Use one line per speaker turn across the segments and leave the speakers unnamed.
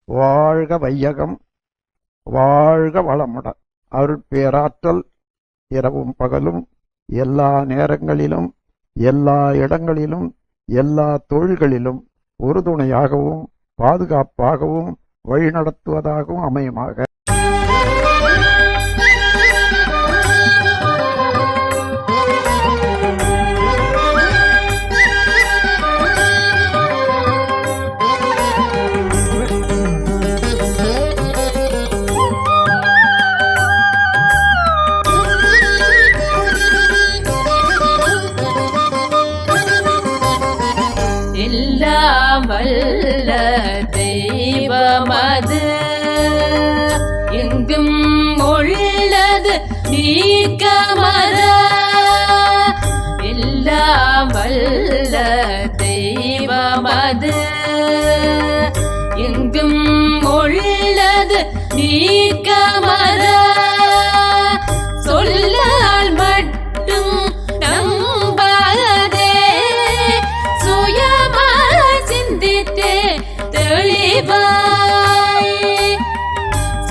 வாழ்க வையகம், வாழ்க வளமுடன். அருட்பேராற்றல் இரவும் பகலும் எல்லா நேரங்களிலும் எல்லா இடங்களிலும் எல்லா தொழில்களிலும் உறுதுணையாகவும் பாதுகாப்பாகவும் வழிநடத்துவதாகவும் அமையுமாக.
வல்ல தெய்வமது எங்கும் உள்ளது நீக்கமர. எல்லாம் வல்ல தெய்வமது எங்கும் உள்ளது நீக்கமர. சொல்லால் மட்டும் நம்பாதே, சுயமாய் சிந்தித்தே தெளிவாய்.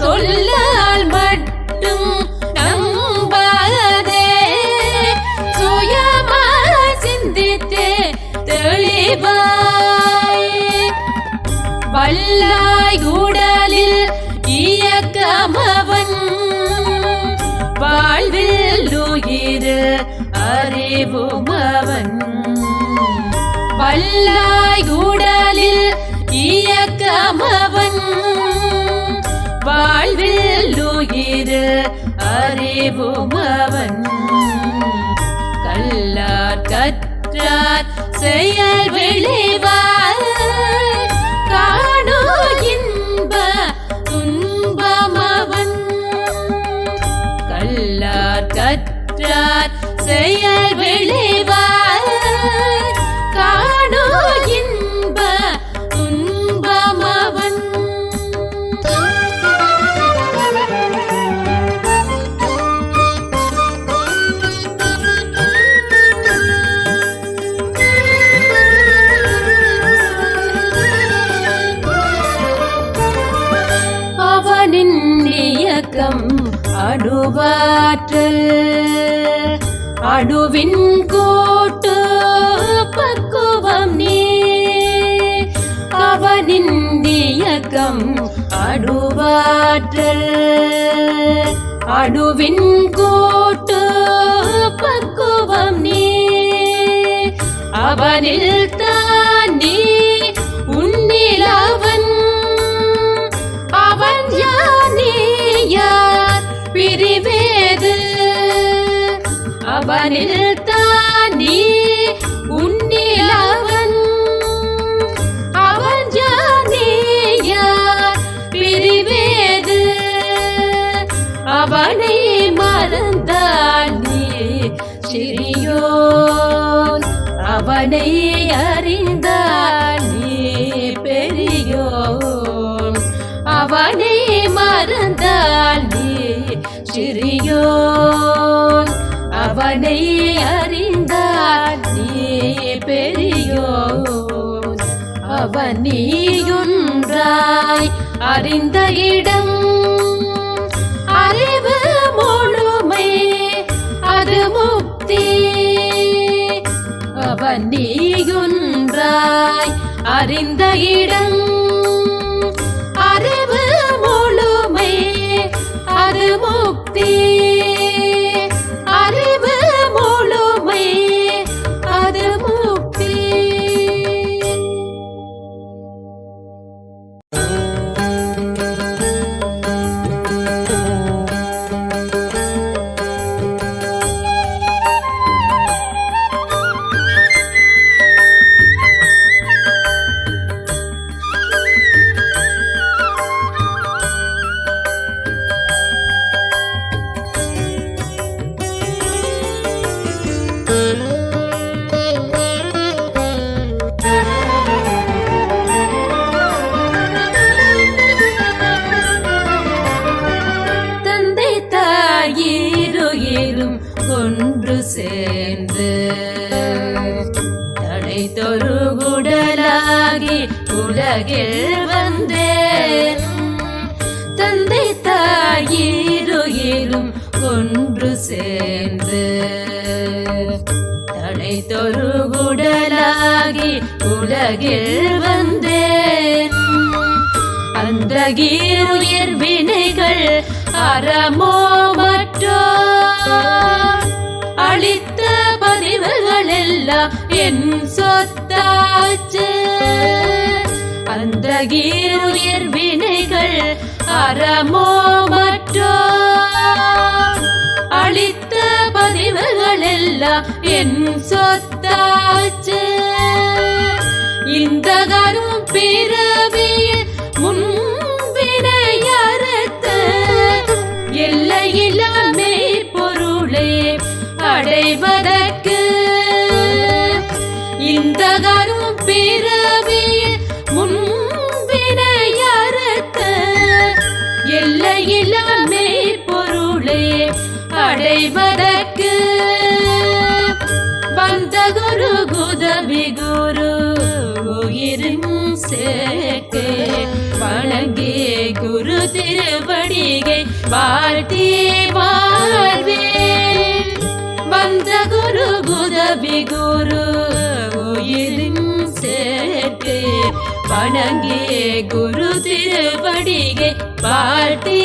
சொல்லால் மட்டும் நம்பாதே, சுயமாய் சிந்தித்தே தெளிவாய். வல்லாய் உடலில் இயக்கமவன், வாழ்வில் உயிர் அறிவுமவன். வல்லாய் உடலில் இயக்கமவன், வாழ்வில் உயிர் அறிவுமவன். கல்லார் கற்றார் செயல் விளைவார், காணோ இன்ப துன்பமவன். கல்லார் கற்றார் செயல் விளைவார், காணோ இன்ப துன்பமவன். அவனின் இயக்கம் அணுவாற்றல், அணுவின் கூட்டு பக்குவம் நீ. அவனின் இயக்கம் அணுவாற்றல், அணுவின் கூட்டு பக்குவம் நீ. அவனில் தான் நீ உன்னில் அவன், அவன் யார் நீ யார் பிரிவேது. அவனில் தான் நீ உன்னில் அவன், அவன் யார் நீ யார் பிரிவேது. அவனை மறந்தால் நீ சிறியோன், அவனை அறிந்தால் நீ பெரியோன். அவனை மறந்தால் நீ சிறியோன், அவனை அறிந்தால் நீ பெரியோன். அவன் நீயொன்றாய் அறிந்த இடம், அறிவு முழுமை அது முக்தி. அவன் நீயொன்றாய் அறிந்த இடம், அறிவு முழுமை அது முக்தி. அறிவு முழுமை அது முக்தி. ஒன்று சேர்ந்து தடை தொருகுடலாகி உலகில் வந்தே சேர்ந்து தடை தொழுகுடலாகி உலகில் வந்தேன். அந்த உயிர் வினைகள் அறமோ மற்றோ அளித்த பதிவுகள் எல்லாம் என் சொத்தாச்சு. அந்த உயிர் வினைகள் அறமோ மற்றோ அளித்த பதிவுகள் எல்லாம் என் சொத்தாச்சு. இந்த கரும் பிறவியில் முன்பினையறுத்த எல்லையில்லா மெய்ப்பொருளை அடைவதற்கு இந்த கரும் பிறவியில் முன்பினையறுத்த எல்லையில்லா மெய்ப்பொருளை அடைவதற்கு வந்த குரு குதவி குரு உயிரும் சேர்க்கே வணங்கே குரு திருவடிகை வாழ்த்தி வாழ்வேன். வந்த குரு குதவி குரு உயிரும் சேர்க்கே வணங்கே குரு திருவடிகை வாழ்த்தி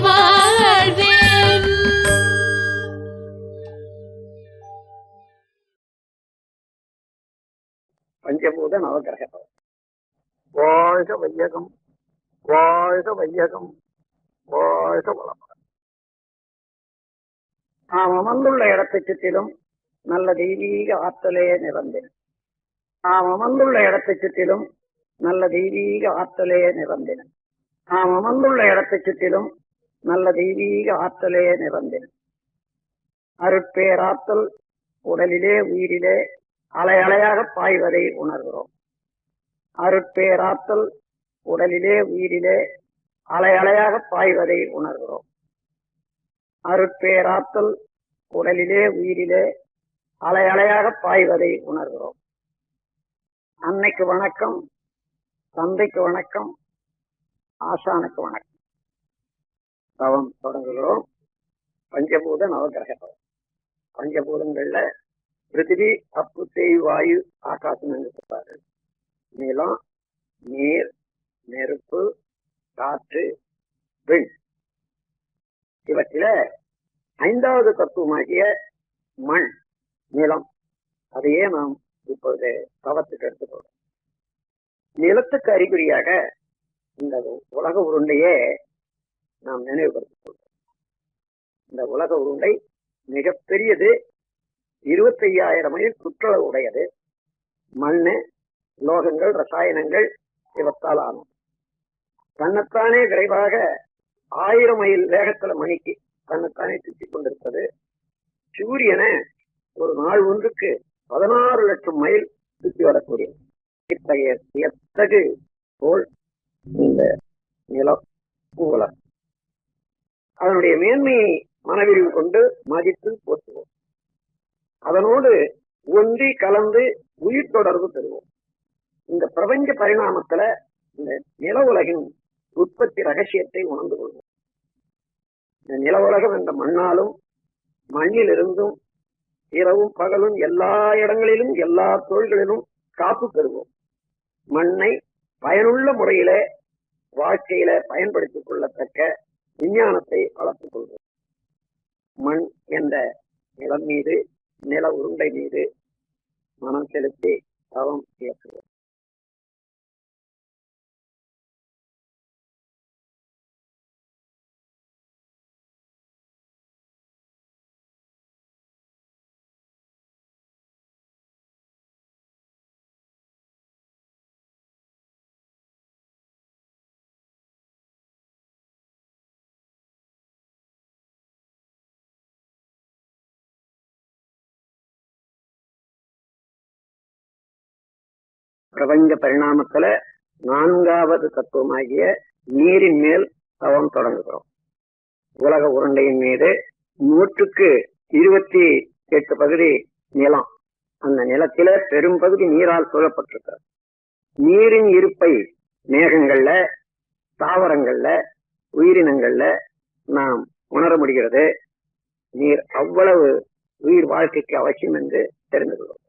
வாழ்வேன்.
பஞ்சபூத நவகிரகம். வாழ்க வையகம், வாழ்க வையகம், வாழ்க வளமுடன். நாம் அமர்ந்துள்ள இடத்தை சுற்றிலும் நல்ல தெய்வீக ஆற்றலே நிறந்தின. நாம் அமர்ந்துள்ள இடத்தை சுற்றிலும் நல்ல தெய்வீக ஆற்றலே நிறந்தின. நாம் அமர்ந்துள்ள இடத்தை சுற்றிலும் நல்ல தெய்வீக ஆற்றலே நிறந்தின. அருட்பேராற்றல் உடலிலே உயிரிலே அலை அலையாக பாய்வதை உணர்கிறோம். அருட்பேராற்றல் உடலிலே உயிரிலே அலை அலையாக பாய்வதை உணர்கிறோம். அருட்பேராற்றல் உடலிலே உயிரிலே அலை அலையாக பாய்வதை உணர்கிறோம். அன்னைக்கு வணக்கம், தந்தைக்கு வணக்கம், ஆசானுக்கு வணக்கம். தவம் தொடங்குகிறோம். பஞ்சபூத நவகிரக தவம். பஞ்சபூதங்கள்ல பிருத்திவி, அப்பு, தேய், வாயு, ஆகாசம் என்று சொல்றாரு. நிலம், நீர், நெருப்பு, காற்று, விண். இவற்றில ஐந்தாவது தத்துவமாகிய மண், நிலம், அதையே நாம் இப்பொழுது தவத்துக்கு எடுத்துக்கொள்வோம். நிலத்துக்கு அறிகுறியாக இந்த உலக உருண்டையே நாம் நினைவுபடுத்திக் கொள்வோம். இந்த உலக உருண்டை மிகப்பெரியது, 25,000 மைல் சுற்றளவு உடையது. மண்ணு, லோகங்கள், ரசாயனங்கள் இவற்றால் ஆனது. தன்னைத்தானே விரைவாக 1000 மைல் வேகத்துல மணிக்கு தன்னைத்தானே சுற்றி கொண்டிருப்பது. சூரியனை ஒரு நாள் ஒன்றுக்கு 16 லட்சம் மைல் சுற்றி வரக்கூடியது. இத்தகைய எத்தகு போல் இந்த நிலம் உலகம். அதனுடைய மேன்மையை மனதில் கொண்டு மதித்து போற்றுவோம். அதனோடு ஒன்றி கலந்து உயிர் தொடர்பு பெறுவோம். இந்த பிரபஞ்ச பரிணாமத்துல இந்த நில உலகின் உற்பத்தி ரகசியத்தை உணர்ந்து கொள்வோம். இந்த நில உலகம் என்ற மண்ணாலும் மண்ணிலிருந்தும் இரவும் பகலும் எல்லா இடங்களிலும் எல்லா தொழில்களிலும் காப்பு பெறுவோம். மண்ணை பயனுள்ள முறையில வாழ்க்கையில பயன்படுத்திக் கொள்ளத்தக்க விஞ்ஞானத்தை வளர்த்துக் கொள்வோம். மண் என்ற நிலம் மீது, நில உருண்டை மீது மனம் செலுத்தி தவம் இயக்குவோம். பிரபஞ்ச பரிணாமத்துல 4வது தத்துவமாகிய நீரின் மேல் தவம் தொடங்குகிறோம். உலக உருண்டையின் மீது 128 பகுதி நிலம். அந்த நிலத்தில பெரும் பகுதி நீரால் சூழப்பட்டிருக்கிறது. நீரின் இருப்பை மேகங்கள்ல, தாவரங்கள்ல, உயிரினங்கள்ல நாம் உணர முடிகிறது. நீர் அவ்வளவு உயிர் வாழ்க்கைக்கு அவசியம் என்று தெரிந்து கொள்வோம்.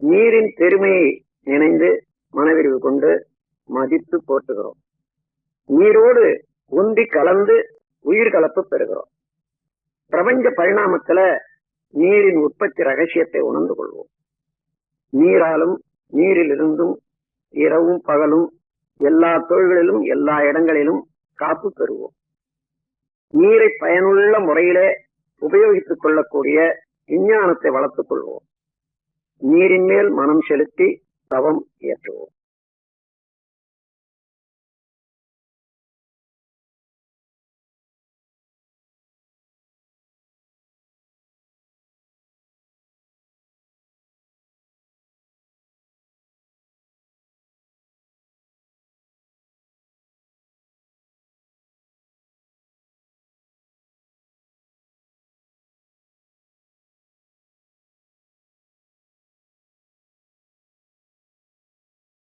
நீரின் பெருமையை நினைந்து மனவிரிவு கொண்டு மதித்து போற்றுகிறோம். நீரோடு ஒன்றி கலந்து உயிர் கலப்பு பெறுகிறோம். பிரபஞ்ச பரிணாமத்துல நீரின் உற்பத்தி ரகசியத்தை உணர்ந்து கொள்வோம். நீராலும் நீரிலிருந்தும் இரவும் பகலும் எல்லா தொழில்களிலும் எல்லா இடங்களிலும் காப்பு பெறுவோம். நீரை பயனுள்ள முறையிலே உபயோகித்துக் கொள்ளக்கூடிய விஞ்ஞானத்தை வளர்த்துக் கொள்வோம். நீரின் மேல் மனம் செலுத்தி தவம் இயற்றுவோம்.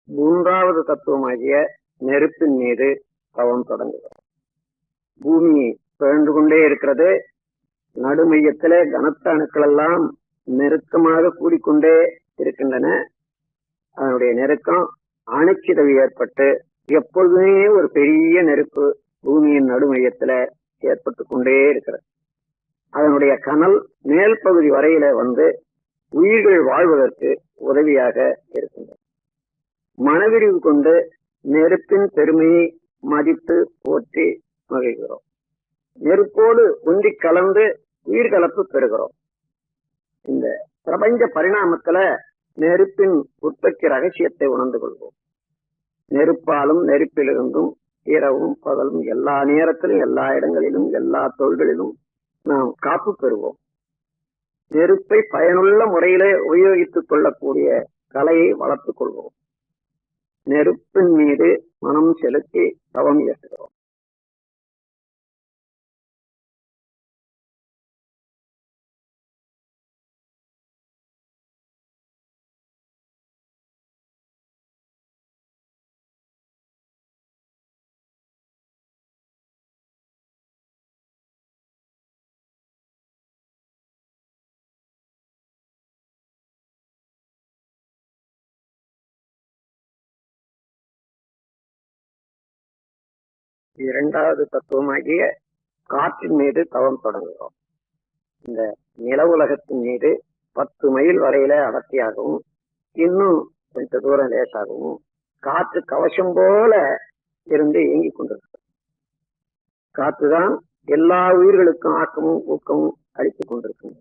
மூன்றாவது தத்துவமாகிய நெருப்பின் மீது தவம் தொடங்குகிறோம். பூமி சுழன்று கொண்டே இருக்கிறது. நடுமையத்திலே கனத்த அணுக்கள் எல்லாம் நெருக்கமாக கூடிக்கொண்டே இருக்கின்றன. அதனுடைய நெருக்கம் அணுச்சிதவு ஏற்பட்டு எப்பொழுதுமே ஒரு பெரிய நெருப்பு பூமியின் நடுமையத்தில ஏற்பட்டு கொண்டே இருக்கிறது. அதனுடைய கனல் மேல் பகுதி வரையில வந்து உயிர்கள் வாழ்வதற்கு உதவியாக இருக்கின்றன. மனவிரிவு கொண்டு நெருப்பின் பெருமையை மதித்து போற்றி மகிழ்கிறோம். நெருப்போடு ஒன்றி கலந்து உயிர் கலப்பு பெறுகிறோம். இந்த பிரபஞ்ச பரிணாமத்துல நெருப்பின் உற்பத்தி ரகசியத்தை உணர்ந்து கொள்வோம். நெருப்பாலும் நெருப்பிலிருந்தும் இரவும் பகலும் எல்லா நேரத்திலும் எல்லா இடங்களிலும் எல்லா தொழில்களிலும் நாம் காப்பு பெறுவோம். நெருப்பை பயனுள்ள முறையிலே உபயோகித்துக் கொள்ளக்கூடிய கலையை வளர்த்துக் கொள்வோம். நெருப்பின் மீது மனம் செலுத்தி தவம் இயற்றுகிறோம். இரண்டாவது தத்துவமாகிய காற்றின் மீது தவம் தொடங்குகிறோம். இந்த நில உலகத்தின் மீது 10 மைல் வரையில அடர்த்தியாகவும் இன்னும் கொஞ்ச தூரம் லேசாகவும் காற்று கவசம் போல இருந்து இயங்கிக் கொண்டிருக்கிறது. காற்றுதான் எல்லா உயிர்களுக்கும் ஆக்கமும் ஊக்கமும் அளித்துக் கொண்டிருக்கிறது.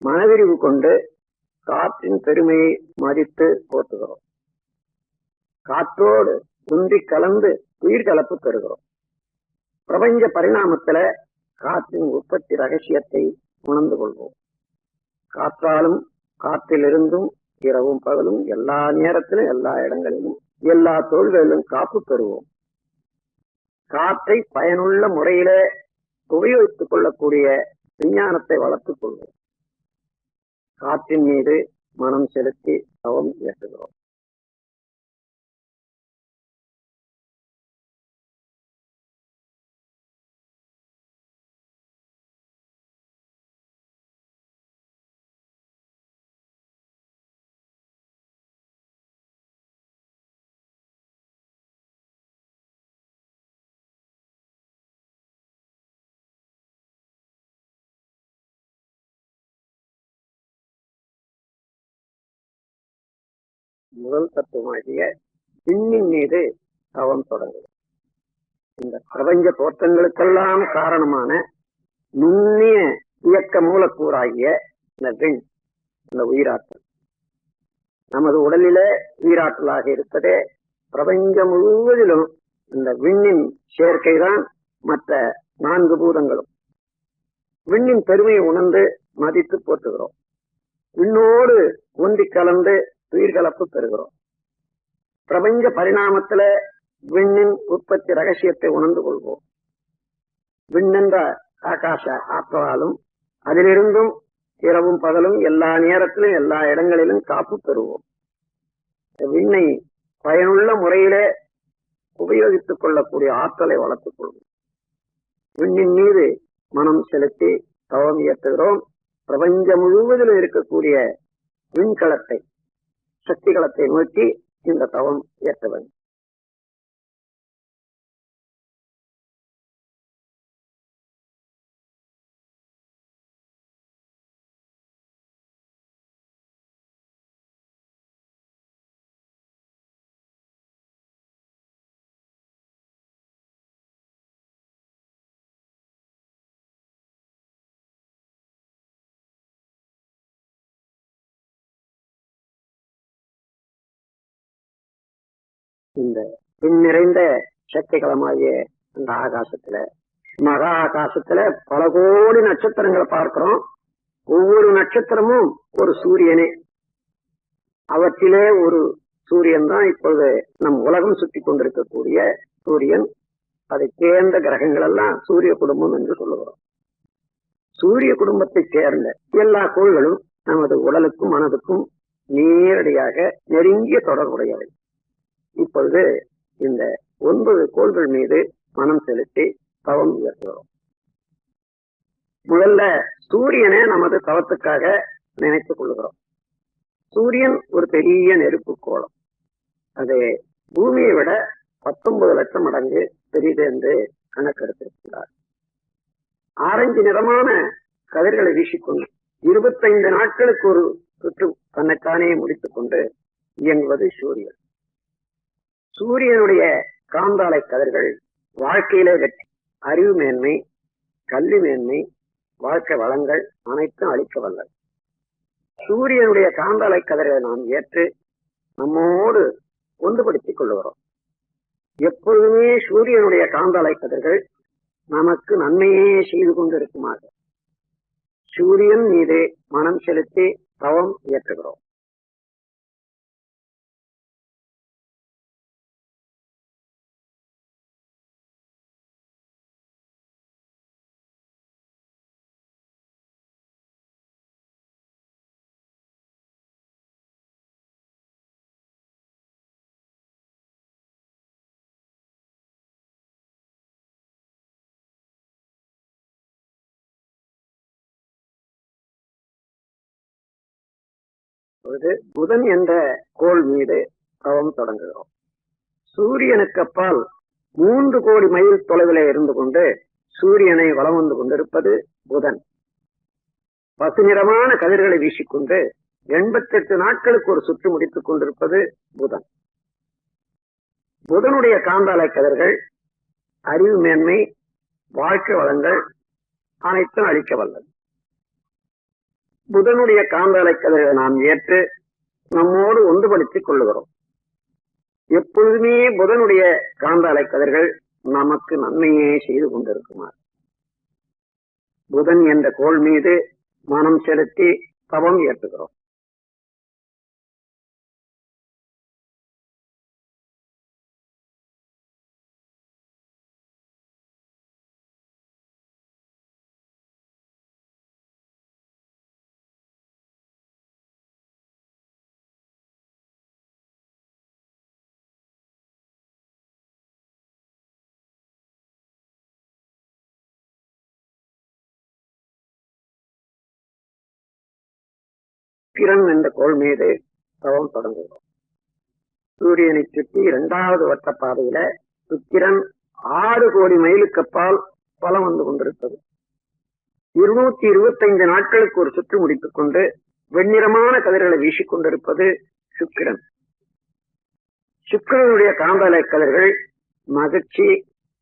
மனவிரிவு கொண்டு காற்றின் பெருமையை மதித்து போற்றுகிறோம். காற்றோடு ஒன்றி கலந்து உயிர் கலப்பு பெறுகிறோம். பிரபஞ்ச பரிணாமத்துல காற்றின் உற்பத்தி ரகசியத்தை உணர்ந்து கொள்வோம். காற்றாலும் காற்றிலிருந்தும் இரவும் பகலும் எல்லா நேரத்திலும் எல்லா இடங்களிலும் எல்லா தொழில்களிலும் காப்பு பெறுவோம். காற்றை பயனுள்ள முறையில உபயோகித்துக் கொள்ளக்கூடிய விஞ்ஞானத்தை வளர்த்துக் கொள்வோம். காற்றின் மீது மனம் செலுத்தி தவம் இயற்றுகிறோம். முதல் தத்துவமாகிய விண்ணின் மீது தவம் தொடங்குது. இந்த பிரபஞ்ச தோற்றங்களுக்கெல்லாம் காரணமான நுண்ணிய இயக்க மூலக்கூறாகிய இந்த விண், இந்த உயிராற்றல் நமது உடலிலே உயிராற்றலாக இருப்பதே பிரபஞ்சம் முழுவதிலும் இந்த விண்ணின் சேர்க்கைதான் மற்ற 4 பூதங்களும். விண்ணின் பெருமையை உணர்ந்து மதித்து போற்றுகிறோம். விண்ணோடு ஒன்றி கலந்து உயிர் கலப்பு பெறுகிறோம். பிரபஞ்ச பரிணாமத்துல விண்ணின் உற்பத்தி ரகசியத்தை உணர்ந்து கொள்வோம். விண்ணென்ற ஆகாச ஆற்றலாலும் அதிலிருந்தும் இரவும் பகலும் எல்லா நேரத்திலும் எல்லா இடங்களிலும் காப்பு பெறுவோம். விண்ணை பயனுள்ள முறையிலே உபயோகித்துக் கொள்ளக்கூடிய ஆற்றலை வளர்த்துக் கொள்வோம். விண்ணின் மீது மனம் செலுத்தி தவம் இயற்றுகிறோம். பிரபஞ்சம் முழுவதிலும் இருக்கக்கூடிய விண்கலத்தை, சக்திகளத்தை நோக்கி இந்த தவம் இயற்ற வேண்டும். இந்த பின் நிறைந்த சக்திகளமாகிய அந்த ஆகாசத்துல, மகா ஆகாசத்துல பல கோடி நட்சத்திரங்களை பார்க்கிறோம். ஒவ்வொரு நட்சத்திரமும் ஒரு சூரியனே. அவற்றிலே ஒரு சூரியன் தான் இப்பொழுது நம் உலகம் சுற்றி கொண்டிருக்கக்கூடிய சூரியன். அதை சேர்ந்த கிரகங்கள் எல்லாம் சூரிய குடும்பம் என்று சொல்லுகிறோம். சூரிய குடும்பத்தை சேர்ந்த எல்லா கோள்களும் நமது உடலுக்கும் மனதுக்கும் நேரடியாக நெருங்கிய தொடர்புடையவை. இப்பொழுது இந்த 9 கோள்கள் மீது மனம் செலுத்தி தவம் இயற்றுகிறோம். முதல்ல சூரியனை நமது தவத்துக்காக நினைத்துக் கொள்கிறோம். சூரியன் ஒரு பெரிய நெருப்பு கோளம். அது பூமியை விட 19 லட்சம் மடங்கு பெரியது என்று கணக்கெடுத்திருக்கிறார். ஆரஞ்சு நிறமான கதிர்களை வீசிக்கொண்டு 25 நாட்களுக்கு ஒரு சுற்று தன்னைத்தானே முடித்துக் கொண்டு இயங்குவது சூரியன். சூரியனுடைய காந்தாலை கதிர்கள் வாழ்க்கையிலே வெற்றி, அறிவு மேன்மை, கல்வி மேன்மை, வாழ்க்கை வளங்கள் அனைத்தும் அளிக்க வல்லது. சூரியனுடைய காந்தாலை கதிர்களை நாம் ஏற்று நம்மோடு ஒன்றுபடுத்திக் கொள்ளுகிறோம். எப்பொழுதுமே சூரியனுடைய காந்தாலை கதிர்கள் நமக்கு நன்மையே செய்து கொண்டிருக்குமாக சூரியன் மீது மனம் செலுத்தி தவம் இயற்றுகிறோம். புதன் என்ற கோள் மீது தவம் தொடங்குகிறோம். சூரியனுக்கு அப்பால் 3 கோடி மைல் தொலைவில் இருந்து கொண்டு சூரியனை வலம் வந்து கொண்டிருப்பது புதன். பசுநிறமான கதிர்களை வீசிக்கொண்டு 88 நாட்களுக்கு ஒரு சுற்று முடித்துக் கொண்டிருப்பது புதன். புதனுடைய காந்தாலை கதிர்கள் அறிவு மேன்மை, வாழ்க்கை வளங்கள் அனைத்தும் அளிக்க வல்லது. புதனுடைய காந்தாலை கதிர்களை நாம் ஏற்று நம்மோடு ஒன்றுபடுத்திக் கொள்ளுகிறோம். எப்பொழுதுமே புதனுடைய காந்தாலை கதிர்கள் நமக்கு நன்மையே செய்து கொண்டிருக்குமாறு புதன் என்ற கோள் மீது மனம் செலுத்தி தவம் ஏற்றுகிறோம். சுக்கிரன் என்ற கோள் மீது தவம் தொடங்குகிறோம். சூரியனை சுற்றி 2வது வட்ட பாதையில சுக்கிரன் 6 கோடி மைலுக்கு அப்பால் பலம் வந்து கொண்டிருப்பது. 225 நாட்களுக்கு ஒரு சுற்று முடித்துக் கொண்டு வெண்ணிறமான கதிர்களை வீசிக்கொண்டிருப்பது சுக்கிரன். சுக்கிரனுடைய காந்தாலை கதிர்கள் மகிழ்ச்சி,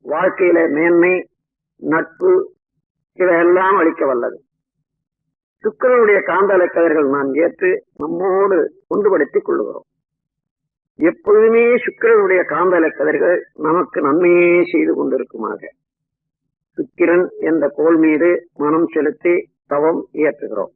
வாழ்க்கையில மேன்மை, நட்பு இவையெல்லாம் அளிக்க வல்லது. சுக்கிரனுடைய காந்தாலை கதிர்கள் நாம் ஏற்று நம்மோடு ஒன்றுபடுத்திக் கொள்ளுகிறோம். எப்பொழுதுமே சுக்கிரனுடைய காந்தாலை கதிர்கள் நமக்கு நன்மையே செய்து கொண்டிருக்குமாக சுக்கிரன் என்ற கோள் மீது மனம் செலுத்தி தவம் இயற்றுகிறோம்.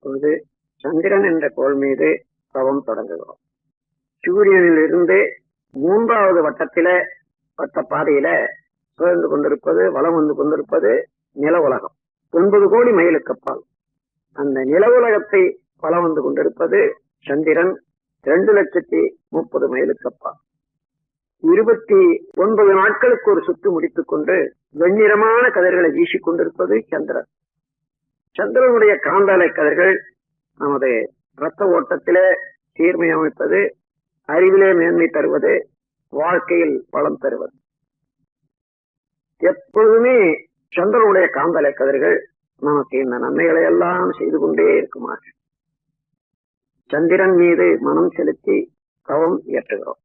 இப்பொழுது சந்திரன் என்ற கோள் மீது தவம் தொடங்குகிறோம். சூரியனில் இருந்து 3வது வட்ட பாதையில சுழன்று கொண்டிருப்பது, வலம் வந்து கொண்டிருப்பது நில உலகம். 9 கோடி மைலுக்கு அப்பால் அந்த நில உலகத்தை வலம் வந்து கொண்டிருப்பது சந்திரன் 2,30,30 மைலுக்கு அப்பால். 29 நாட்களுக்கு ஒரு சுற்று முடித்துக் கொண்டு வெண்ணிறமான கதிர்களை வீசிக் கொண்டிருப்பது சந்திரன். சந்திரனுடைய காந்தாலை கதிர்கள் நமது இரத்த ஓட்டத்திலே சீர்மை அமைப்பது, அறிவிலே மேன்மை தருவது, வாழ்க்கையில் வளம் தருவது. எப்பொழுதுமே சந்திரனுடைய காந்தலை கதிர்கள் நமக்கு இந்த நன்மைகளை எல்லாம் செய்து கொண்டே இருக்குமாறு சந்திரன் மீது மனம் செலுத்தி தவம் இயற்றுகிறோம்.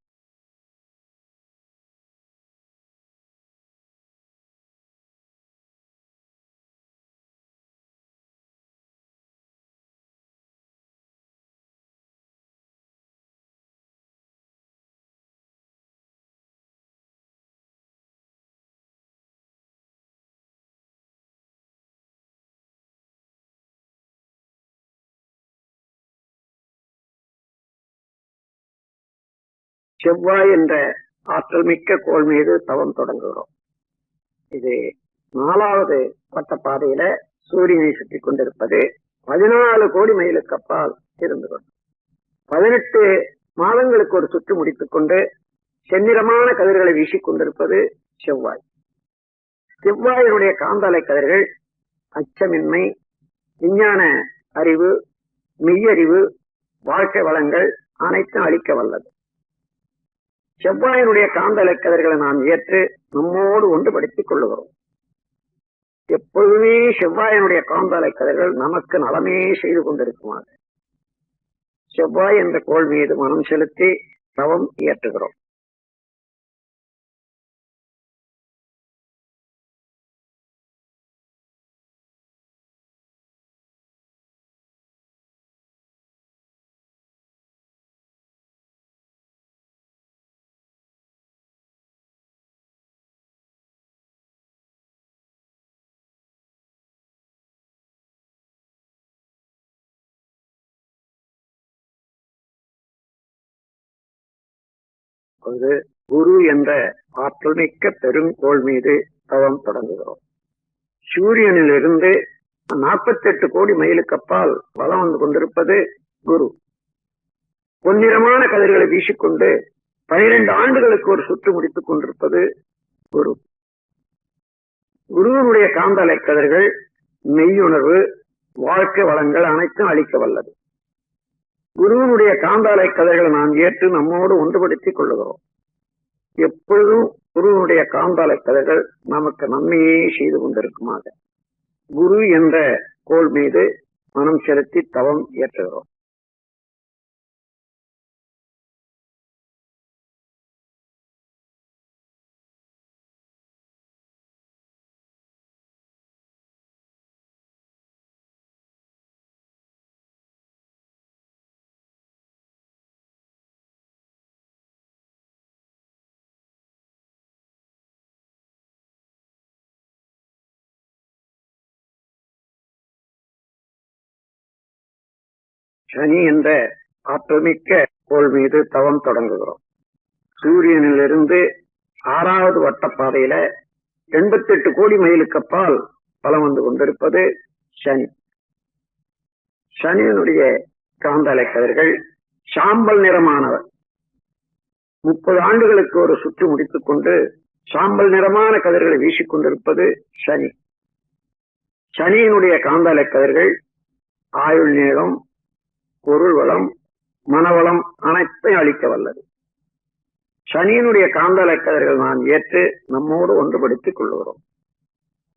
செவ்வாய் என்ற ஆற்றல் மிக்க கோள் மீது தவம் தொடங்குகிறோம். இது 4வது வட்ட பாதையில சூரியனை சுற்றி கொண்டிருப்பது 14 கோடி மைலுக்கு அப்பால் இருந்து கொண்டு 18 மாதங்களுக்கு ஒரு சுற்று முடித்துக் கொண்டு செந்நிறமான கதிர்களை வீசிக் கொண்டிருப்பது செவ்வாய். செவ்வாயினுடைய காந்தாலை கதிர்கள் அச்சமின்மை, விஞ்ஞான அறிவு, மெய்யறிவு, வாழ்க்கை வளங்கள் அனைத்தும் அளிக்க வல்லது. செவ்வாயினுடைய காந்தலை கதிர்களை நாம் ஏற்று நம்மோடு ஒன்றுபடுத்திக் கொள்ளுகிறோம். எப்பொழுதுமே செவ்வாயினுடைய காந்தலை கதிர்கள் நமக்கு நலமே செய்து கொண்டிருக்குமாறு செவ்வாய் என்ற கோள் மீது மனம் செலுத்தி தவம் இயற்றுகிறோம். குரு என்ற ஆற்றல் மிக்க பெருங்கோள் மீது தவம் தொடங்குகிறோம். சூரியனில் இருந்து 48 கோடி மைலுக்கு அப்பால் வலம் வந்து கொண்டிருப்பது குரு. பொன்னிறமான கதிர்களை வீசிக்கொண்டு 12 ஆண்டுகளுக்கு ஒரு சுற்று முடித்துக் கொண்டிருப்பது குரு. குருவனுடைய காந்தலை கதிர்கள் மெய்யுணர்வு, வாழ்க்கை வளங்கள் அனைத்தும் அளிக்க வல்லது. குருவனுடைய காந்தாலை கதிர்களை நாம் ஏற்று நம்மோடு ஒன்றுபடுத்திக் கொள்ளுகிறோம். எப்பொழுதும் குருவனுடைய காந்தாலை கதிர்கள் நமக்கு நன்மையே செய்து கொண்டிருக்குமாக குரு என்ற கோள் மீது மனம் செலுத்தி தவம் இயற்றுகிறோம். சனி என்ற ஆற்றல்மிக்க கோள் மீது தவம் தொடங்குகிறோம். சூரியனில் இருந்து 6வது வட்டப்பாதையில 88 கோடி மைலுக்கு அப்பால் பலம் வந்து கொண்டிருப்பது சனி. சனியினுடைய காந்தலை கதிர்கள் சாம்பல் நிறமானவர். 30 ஆண்டுகளுக்கு ஒரு சுற்று முடித்துக் கொண்டு சாம்பல் நிறமான கதிர்களை வீசிக் கொண்டிருப்பது சனி. சனியினுடைய காந்தலை கதிர்கள் ஆயுள் நீளம், பொருள் வளம், மனவளம் அனைத்தையும் அளிக்க வல்லது. சனியினுடைய காந்தலை கதிர்கள் நாம் ஏற்று நம்மோடு ஒன்றுபடுத்திக் கொள்ளுகிறோம்.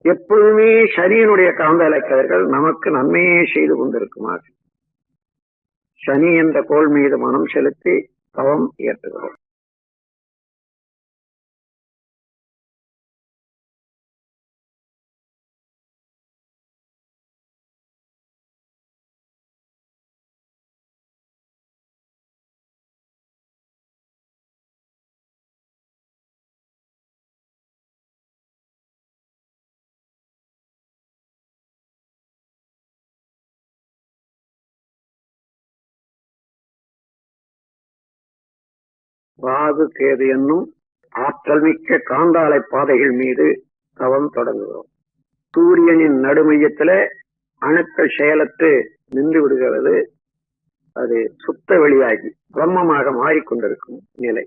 எப்பொழுதுமே சனியினுடைய காந்தலை கதிர்கள் நமக்கு நன்மையே செய்து கொண்டிருக்குமாறு சனி என்ற கோள் மீது மனம் செலுத்தி தவம் இயற்றுகிறோம். ராகு கேது என்னும் ஆற்றல் மிக்க காந்தாலை பாதைகள் மீது தவம் தொடங்குகிறோம். சூரியனின் நடுமையத்தில அணுக்கள் செயலற்று நின்று விடுகிறது. அது சுத்த வெளியாகி பிரம்மமாக மாறிக்கொண்டிருக்கும் நிலை,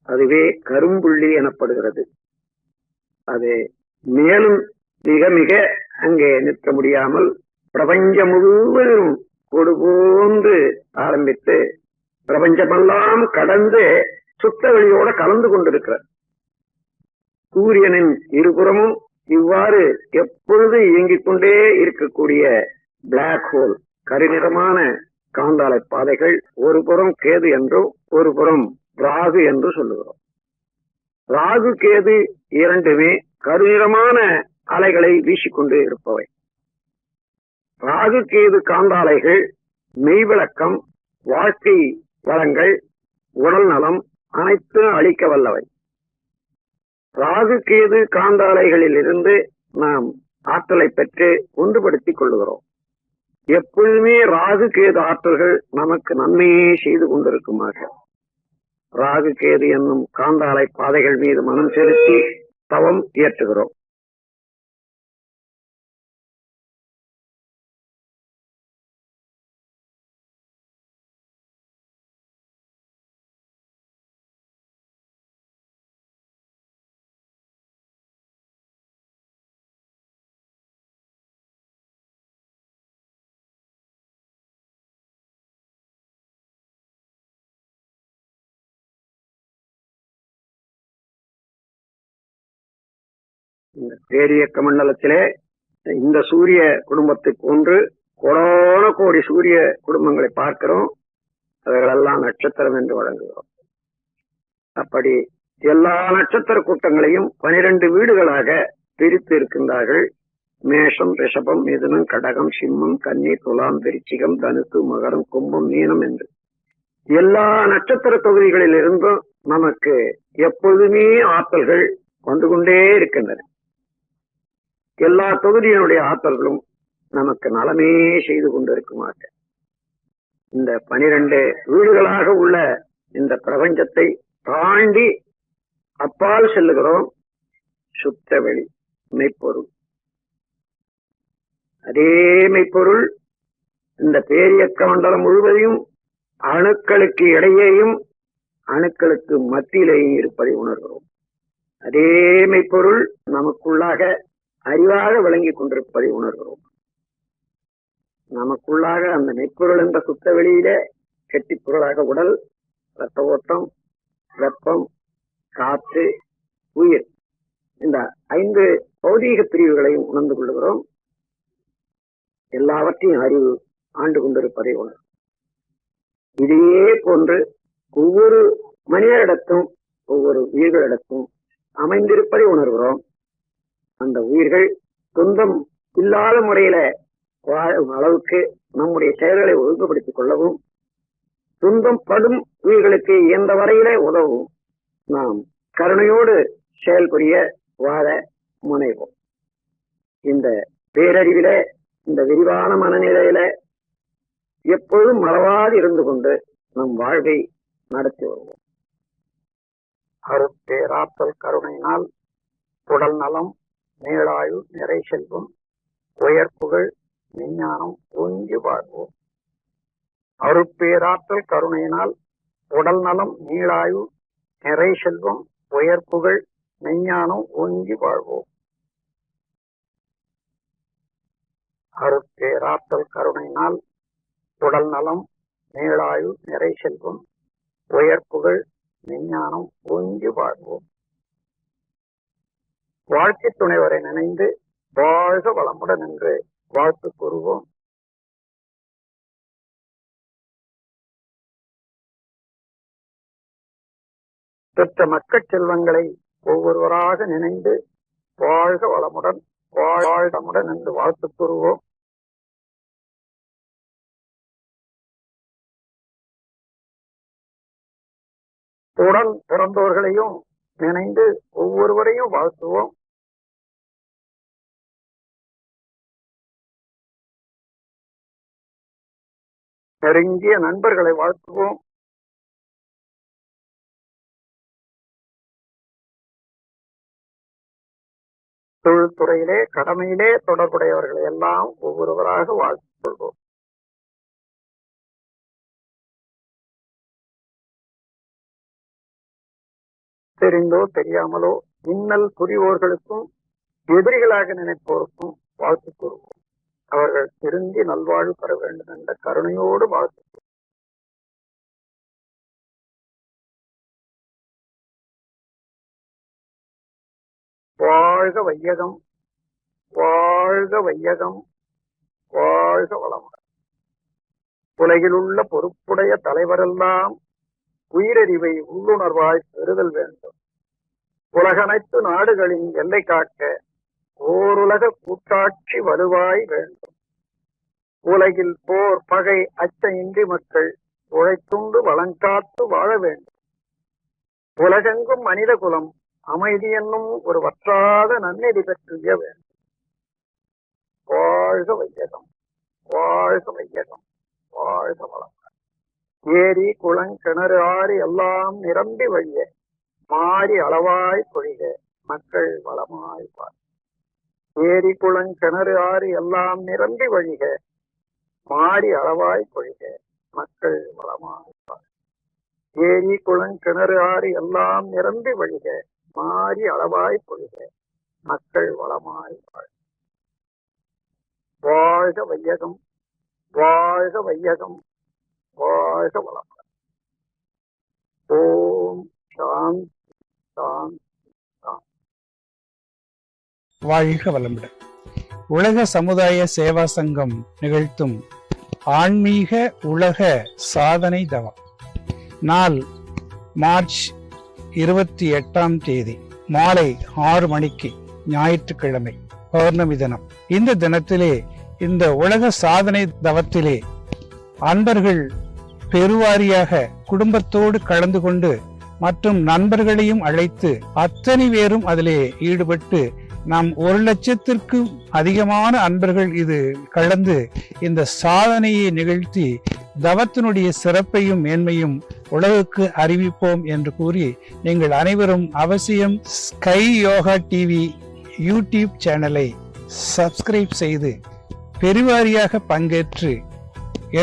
அதுவே கரும்புள்ளி எனப்படுகிறது. அது மேலும் மிக மிக அங்கே நிற்க முடியாமல் பிரபஞ்சம் முழுவதும் கொடு போன்று ஆரம்பித்து பிரபஞ்சமெல்லாம் கடந்து சுத்த வெளியோட கலந்து கொண்டிருக்கிறார். சூரியனின் இருபுறமும் இவ்வாறு எப்பொழுது இயங்கிக் கொண்டே இருக்கக்கூடிய பிளாக் ஹோல், கருநிறமான காந்தாலை பாதைகள், ஒரு புறம் கேது என்றும் ஒரு புறம் ராகு என்று சொல்லுகிறோம். ராகு கேது இரண்டுமே கருநிறமான அலைகளை வீசிக்கொண்டு இருப்பவை. ராகு கேது காந்தாலைகள் மெய்விளக்கம், வாழ்க்கை வளங்கள், உடல் நலம் அனைத்தும் அளிக்க வல்லவை. ராகு கேது காந்தாலைகளில் இருந்து நாம் ஆற்றலை பெற்று ஒன்றுபடுத்திக் கொள்ளுகிறோம். எப்பொழுதுமே ராகு கேது ஆற்றல்கள் நமக்கு நன்மையே செய்து கொண்டிருக்குமாக ராகு கேது என்னும் காந்தாலை பாதைகள் மீது மனம் செலுத்தி தவம் இயற்றுகிறோம். இந்த பேரியக்க மண்டலத்திலே இந்த சூரிய குடும்பத்தை போன்று கோடான கோடி சூரிய குடும்பங்களை பார்க்கிறோம். அவைகளெல்லாம் நட்சத்திரம் என்று வழங்குகிறோம். அப்படி எல்லா நட்சத்திர கூட்டங்களையும் 12 வீடுகளாக பிரித்து இருக்கின்றார்கள். மேஷம், ரிஷபம், மிதுனம், கடகம், சிம்மம், கன்னி, துலாம், விருச்சிகம், தனுசு, மகரம், கும்பம், மீனம் என்று எல்லா நட்சத்திர தொகுதிகளில் இருந்தும் நமக்கு எப்பொழுதுமே ஆற்றல்கள் வந்து கொண்டே இருக்கின்றன. எல்லா தொகுதியினுடைய ஆற்றல்களும் நமக்கு நலமே செய்து கொண்டிருக்குமாக இந்த 12 வீடுகளாக உள்ள இந்த பிரபஞ்சத்தை தாண்டி அப்பால் செல்லுகிறோம். சுத்த வெளி மெய்ப்பொருள். அதே மெய்ப்பொருள் இந்த பேரியக்க மண்டலம் முழுவதையும் அணுக்களுக்கு இடையேயும் அணுக்களுக்கு மத்தியிலேயும் இருப்பதை உணர்கிறோம். அதே மெய்ப்பொருள் நமக்குள்ளாக அறிவாக விளங்கிக் கொண்டிருப்பதை உணர்கிறோம். நமக்குள்ளாக அந்த மெய்ப்பொருள் என்ற சுத்த வெளியிலே கெட்டிப்பொருளாக உடல், ரத்த ஓட்டம், வெப்பம், காற்று, உயிர், இந்த 5 பௌதீக பிரிவுகளையும் உணர்ந்து கொள்கிறோம். எல்லாவற்றையும் அறிவு ஆண்டு கொண்டிருப்பதை உணர். இதையே போன்று ஒவ்வொரு மனிதரிடத்தும் ஒவ்வொரு உயிர்களிடத்தும் அமைந்திருப்பதை உணர்கிறோம். அந்த உயிர்கள் சொந்தம் இல்லாத முறையில வாழும் அளவுக்கு நம்முடைய செயல்களை ஒழுங்குபடுத்திக் கொள்ளவும், சொந்தம் படும் உயிர்களுக்கு எந்த வரையிலே உதவும் நாம் கருணையோடு செயல்புரிய வாழ முனைவோம். இந்த பேரறிவில, இந்த விரிவான மனநிலையில எப்பொழுதும் மறவாது இருந்து கொண்டு நம் வாழ்வை நடத்தி வருவோம். அருட்பேராற்றல் கருணையினால் உடல் நலம், நீளாயு, நிறை செல்வம், உயர்ப்புகள், விஞ்ஞானம் ஒன்றி வாழ்வோம். அருட்பேராற்றல் கருணையினால் உடல் நலம், நீளாயு, நிறை செல்வம், உயர்ப்புகள், விஞ்ஞானம் ஒன்றி வாழ்வோம். அருட்பேராற்றல் கருணையினால் உடல் நலம், நீளாயு, நிறை செல்வம், உயர்ப்புகள், விஞ்ஞானம் ஒன்றி வாழ்வோம். வாழ்க்கை துணைவரை நினைந்து வாழ்க வளமுடன் என்று வாழ்த்து கூறுவோம். பெற்ற மக்கள் செல்வங்களை ஒவ்வொருவராக நினைந்து வாழ்க வளமுடன் வாழ்முடன் என்று வாழ்த்து கூறுவோம். உடன் பிறந்தோர்களையும் நினைந்து ஒவ்வொருவரையும் வாழ்த்துவோம். நெருங்கிய நண்பர்களை வாழ்த்துவோம். தொழில்துறையிலே கடமையிலே தொடர்புடையவர்களை எல்லாம் ஒவ்வொருவராக வாழ்த்துக் கொள்வோம். தெரிந்தோ தெரியாமலோ இன்னல் புரிவோர்களுக்கும் எதிரிகளாக நினைப்போருக்கும் வாழ்த்து கூறுவோம். அவர்கள் திருந்தி நல்வாழ்வு பெற வேண்டும் என்ற கருணையோடு வாழ்த்து. வாழ்க வையகம், வாழ்க வையகம், வாழ்க வளமுடன். உலகில் உள்ள பொறுப்புடைய தலைவரெல்லாம் உயிரறிவை உள்ளுணர்வாய் பெறுதல் வேண்டும். உலகனைத்து நாடுகளின் எல்லை காக்க ஓருலக கூட்டாட்சி வலுவாய் வேண்டும். உலகில் போர் பகை அச்சமின்றி மக்கள் உழைத்துண்டு வளங்காத்து வாழ வேண்டும். உலகெங்கும் மனித குலம் அமைதி என்னும் ஒரு வற்றாத நன்னெறி பெற்றிய வேண்டும். வாழ்க வையகம், வாழ்க வையகம், வாழ்க வளம். ஏரி குளம் கிணறு ஆறு எல்லாம் நிரம்பி வழிய மாறி அளவாய் பொழிக மக்கள் வளமாய் பார். ஏரி குளம் கிணறு ஆறு எல்லாம் நிரம்பி வழிக மாறி அளவாய் பொழிக மக்கள் வளமாய் பார். ஏரி குளம் கிணறு ஆறு எல்லாம் நிரம்பி வழிக மாறி அளவாய் பொழிக மக்கள் வளமாய் பார். வாழ்க வையகம், வாழ்க வையகம், வாழ்க வளமுடன். ஓம் சாந்தி சாந்தி சாந்தி.
வாழ்க வளமுடன். உலக சமுதாய சேவா சங்கம் நிகழ்த்தும் ஆன்மீக உலக சாதனை தவம் நாள் மார்ச் 28 மாலை 6 மணிக்கு ஞாயிற்றுக்கிழமை பௌர்ணமி தினம். இந்த தினத்திலே இந்த உலக சாதனை தவத்திலே அன்பர்கள் பெருவாரியாக குடும்பத்தோடு கலந்து கொண்டு மற்றும் நண்பர்களையும் அழைத்து அத்தனை பேரும் அதிலே ஈடுபட்டு நாம் 1,00,000க்கும் அதிகமான அன்பர்கள் இது கலந்து இந்த சாதனையை நிகழ்த்தி தவத்தினுடைய சிறப்பையும் மேன்மையும் உலகுக்கு அறிவிப்போம் என்று கூறி நீங்கள் அனைவரும் அவசியம் ஸ்கை யோகா டிவி யூடியூப் சேனலை சப்ஸ்கிரைப் செய்து பெருவாரியாக பங்கேற்று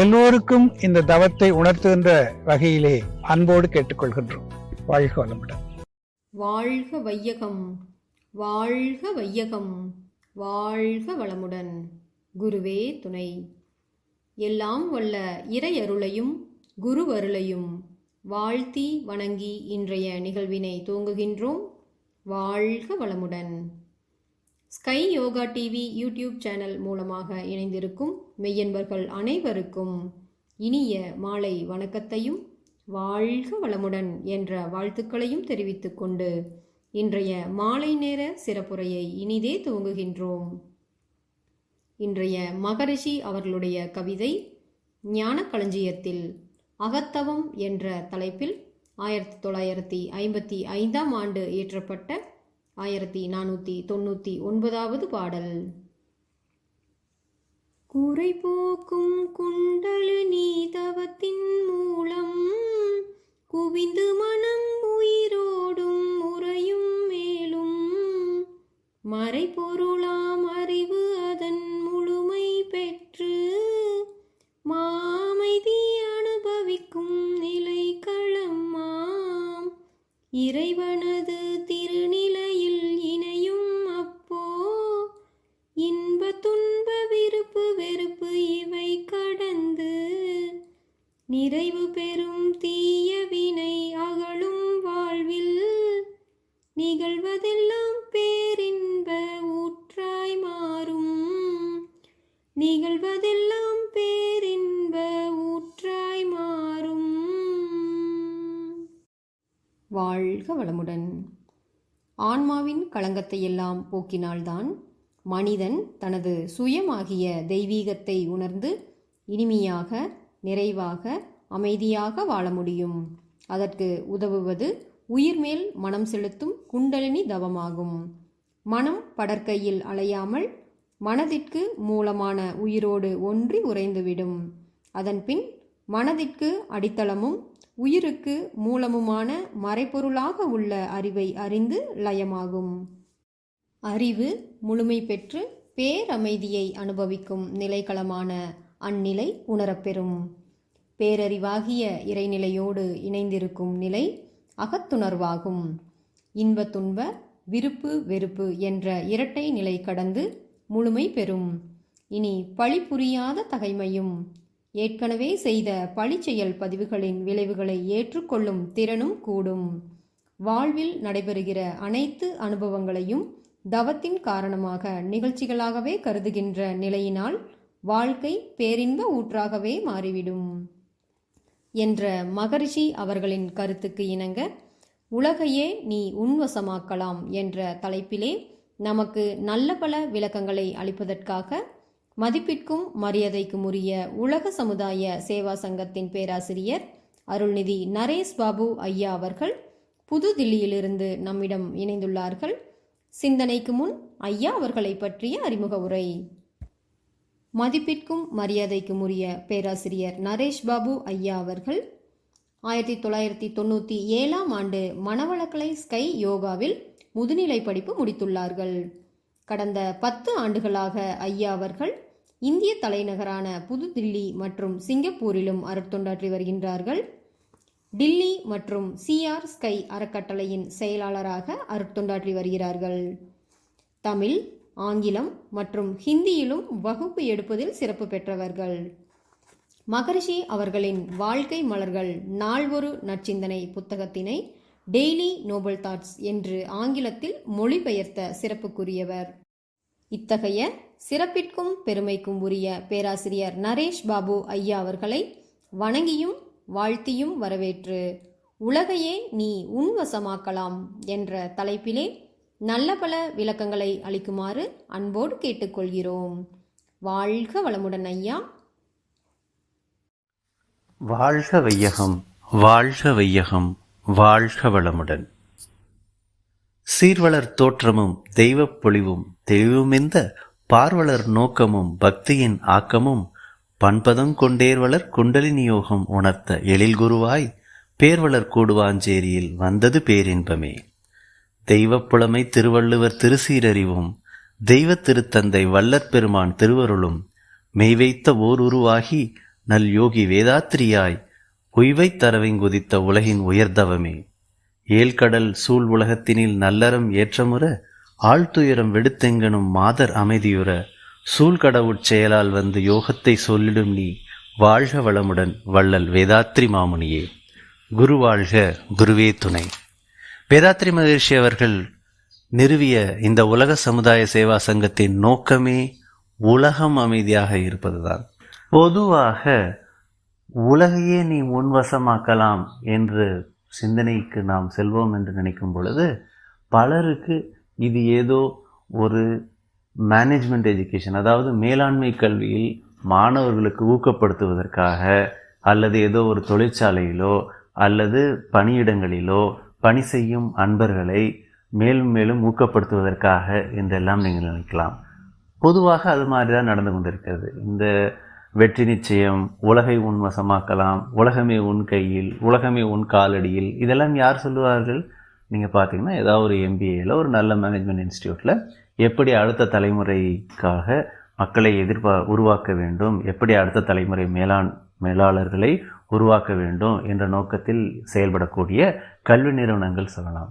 எல்லோருக்கும் இந்த தவத்தை உணர்த்துகின்ற வகையிலே அன்போடு கேட்டுக்கொள்கின்றோம். வாழ்க வளமுடன்.
வாழ்க வையகம், வாழ்க வையகம், வாழ்க வளமுடன். குருவே துணை. எல்லாம் வல்ல இறையருளையும் குருவருளையும் வாழ்த்தி வணங்கி இன்றைய நிகழ்வினை துவங்குகின்றோம். வாழ்க வளமுடன். Sky yoga TV YouTube channel மூலமாக இணைந்திருக்கும் மெய்யன்பர்கள் அனைவருக்கும் இனிய மாலை வணக்கத்தையும் வாழ்க வளமுடன் என்ற வாழ்த்துக்களையும் தெரிவித்துக் கொண்டு இன்றைய மாலை நேர சிறப்புரையை இனிதே துவங்குகின்றோம். இன்றைய மகரிஷி அவர்களுடைய கவிதை ஞான களஞ்சியத்தில் அகத்தவம் என்ற தலைப்பில் 1955ஆம் ஆண்டு இயற்றப்பட்ட 1499வது பாடல். குறை போக்கும் குண்டலினி தவத்தின் மூலம் குவிந்து மனம் உயிரோடும் உறையும் மேலும் மறைபொருளாம் அறிவு அதன் முழுமை பெற்று மாமைதி அனுபவிக்கும் நிலை களமாம் இறைவனது திருநிலையில் இணையும் அப்போ இன்ப துன்ப விருப்பு வெறுப்பு இவை கடந்து நிறைவு பெறும் தீய வினை அகலும் வாழ்வில் நிகழ்வதெல்லாம் பேரின்ப ஊற்றாய் மாறும். நிகழ்வதெல்லாம் பேரின்ப ஊற்றாய் மாறும். வாழ்க வளமுடன். ஆன்மாவின் களங்கத்தை எல்லாம் போக்கினால்தான் மனிதன் தனது சுயமாகிய தெய்வீகத்தை உணர்ந்து இனிமையாக நிறைவாக அமைதியாக வாழ முடியும். அதற்கு உதவுவது உயிர்மேல் மனம் செலுத்தும் குண்டலினி தவமாகும். மனம் படற்கையில் அலையாமல் மனதிற்கு மூலமான உயிரோடு ஒன்றி உறைந்துவிடும். அதன்பின் மனதிற்கு அடித்தளமும் உயிருக்கு மூலமுமான மறைபொருளாக உள்ள அறிவை அறிந்து லயமாகும். அறிவு முழுமை பெற்று பேரமைதியை அனுபவிக்கும் நிலைக்களமான அந்நிலை உணரப்பெறும். பேரறிவாகிய இறைநிலையோடு இணைந்திருக்கும் நிலை அகத்துணர்வாகும். இன்ப துன்ப விருப்பு வெறுப்பு என்ற இரட்டை நிலை கடந்து முழுமை பெறும். இனி பழி புரியாத தகைமையும் ஏற்கனவே செய்த பழிச்செயல் பதிவுகளின் விளைவுகளை ஏற்றுக்கொள்ளும் திறனும் கூடும். வாழ்வில் நடைபெறுகிற அனைத்து அனுபவங்களையும் தவத்தின் காரணமாக நிகழ்ச்சிகளாகவே கருதுகின்ற நிலையினால் வாழ்க்கை பேரின்ப ஊற்றாகவே மாறிவிடும் என்ற மகரிஷி அவர்களின் கருத்துக்கு இணங்க உலகையே நீ உன்வசமாக்கலாம் என்ற தலைப்பிலே நமக்கு நல்ல பல விளக்கங்களை அளிப்பதற்காக மதிப்பிற்கும் மரியாதைக்கும் உரிய உலக சமுதாய சேவா சங்கத்தின் பேராசிரியர் அருள்நிதி நரேஷ் பாபு ஐயா அவர்கள் புதுதில்லியிலிருந்து நம்மிடம் இணைந்துள்ளார்கள். சிந்தனைக்கு முன் ஐயா அவர்களை பற்றிய அறிமுக உரை. மதிப்பிற்கும் மரியாதைக்கும் உரிய பேராசிரியர் நரேஷ் பாபு ஐயா அவர்கள் 1997ஆம் ஆண்டு மனவளக்கலை ஸ்கை யோகாவில் முதுநிலை படிப்பு முடித்துள்ளார்கள். கடந்த 10 ஆண்டுகளாக ஐயா அவர்கள் இந்திய தலைநகரான புதுதில்லி மற்றும் சிங்கப்பூரிலும் அருட்தொண்டாற்றி வருகின்றார்கள். டில்லி மற்றும் சிஆர் ஸ்கை அறக்கட்டளையின் செயலாளராக அருட்தொண்டாற்றி வருகிறார்கள். தமிழ், ஆங்கிலம் மற்றும் ஹிந்தியிலும் வகுப்பு எடுப்பதில் சிறப்பு பெற்றவர்கள். மகரிஷி அவர்களின் வாழ்க்கை மலர்கள் நாள்வொரு நற்சிந்தனை புத்தகத்தினை டெய்லி நோபல் தாட்ஸ் என்று ஆங்கிலத்தில் மொழிபெயர்த்த சிறப்புக்குரியவர். இத்தகைய சிறப்பிற்கும் பெருமைக்கும் உரிய பேராசிரியர் நரேஷ் பாபு ஐயா அவர்களை வணங்கியும் வாழ்த்தியும் வரவேற்று உலகையே நீ உன்வசமாக்கலாம் என்ற தலைப்பிலே நல்ல பல விளக்கங்களை அளிக்குமாறு அன்போடு கேட்டுக்கொள்கிறோம். வாழ்க வளமுடன் ஐயா.
வாழ்க வையகம், வாழ்க வையகம், வாழ்க வளமுடன். சீர்வளர் தோற்றமும் தெய்வப் பொலிவும் தெளிவுமிந்த பார்வலர் நோக்கமும் பக்தியின் ஆக்கமும் பண்பதம் கொண்டேர்வளர் குண்டலினி யோகம் உணர்த்த எழில் குருவாய் பேர்வளர் கூடுவாஞ்சேரியில் வந்தது பேரின்பமே. தெய்வப் புலமை திருவள்ளுவர் திருசீரறிவும் தெய்வ திருத்தந்தை வல்லற் பெருமான் திருவருளும் மெய்வைத்த ஓர் உருவாகி நல் யோகி வேதாத்திரியாய் உய்வைத் தரவைங்குதித்த உலகின் உயர்தவமே. ஏழ்கடல் சூழ் உலகத்தினில் நல்லறம் ஏற்றமுற ஆழ்துயரம் வெடுத்தெங்கனும் மாதர் அமைதியுற சூழ்கடவுட் செயலால் வந்து யோகத்தை சொல்லிடும் நீ வாழ்க வளமுடன் வள்ளல் வேதாத்திரி மாமுனியே. குரு வாழ்க, குருவே துணை. வேதாத்திரி மகரிஷி அவர்கள் நிறுவிய இந்த உலக சமுதாய சேவா சங்கத்தின் நோக்கமே உலகம் அமைதியாக இருப்பதுதான். பொதுவாக உலகையே நீ உன்வசமாக்கலாம் என்று சிந்தனைக்கு நாம் செல்வோம் என்று நினைக்கும் பொழுது பலருக்கு இது ஏதோ ஒரு மேனேஜ்மெண்ட் எஜுகேஷன், அதாவது மேலாண்மை கல்வியில் மாணவர்களுக்கு ஊக்கப்படுத்துவதற்காக அல்லது ஏதோ ஒரு தொழிற்சாலையிலோ அல்லது பணியிடங்களிலோ பணி செய்யும் அன்பர்களை மேலும் மேலும் ஊக்கப்படுத்துவதற்காக என்றெல்லாம் நீங்கள் நினைக்கலாம். பொதுவாக அது மாதிரி தான் நடந்து கொண்டிருக்கிறது. இந்த வெற்றி நிச்சயம், உலகை உன் வசமாக்கலாம், உலகமே உன் கையில், உலகமே உன் காலடியில், இதெல்லாம் யார் சொல்லுவார்கள்? நீங்கள் பார்த்தீங்கன்னா ஏதாவது ஒரு MBAயில் ஒரு நல்ல மேனேஜ்மெண்ட் இன்ஸ்டியூட்டில் எப்படி அடுத்த தலைமுறைக்காக மக்களை உருவாக்க வேண்டும், எப்படி அடுத்த தலைமுறை மேலாளர்களை உருவாக்க வேண்டும் என்ற நோக்கத்தில் செயல்படக்கூடிய கல்வி நிறுவனங்கள் சொல்லலாம்.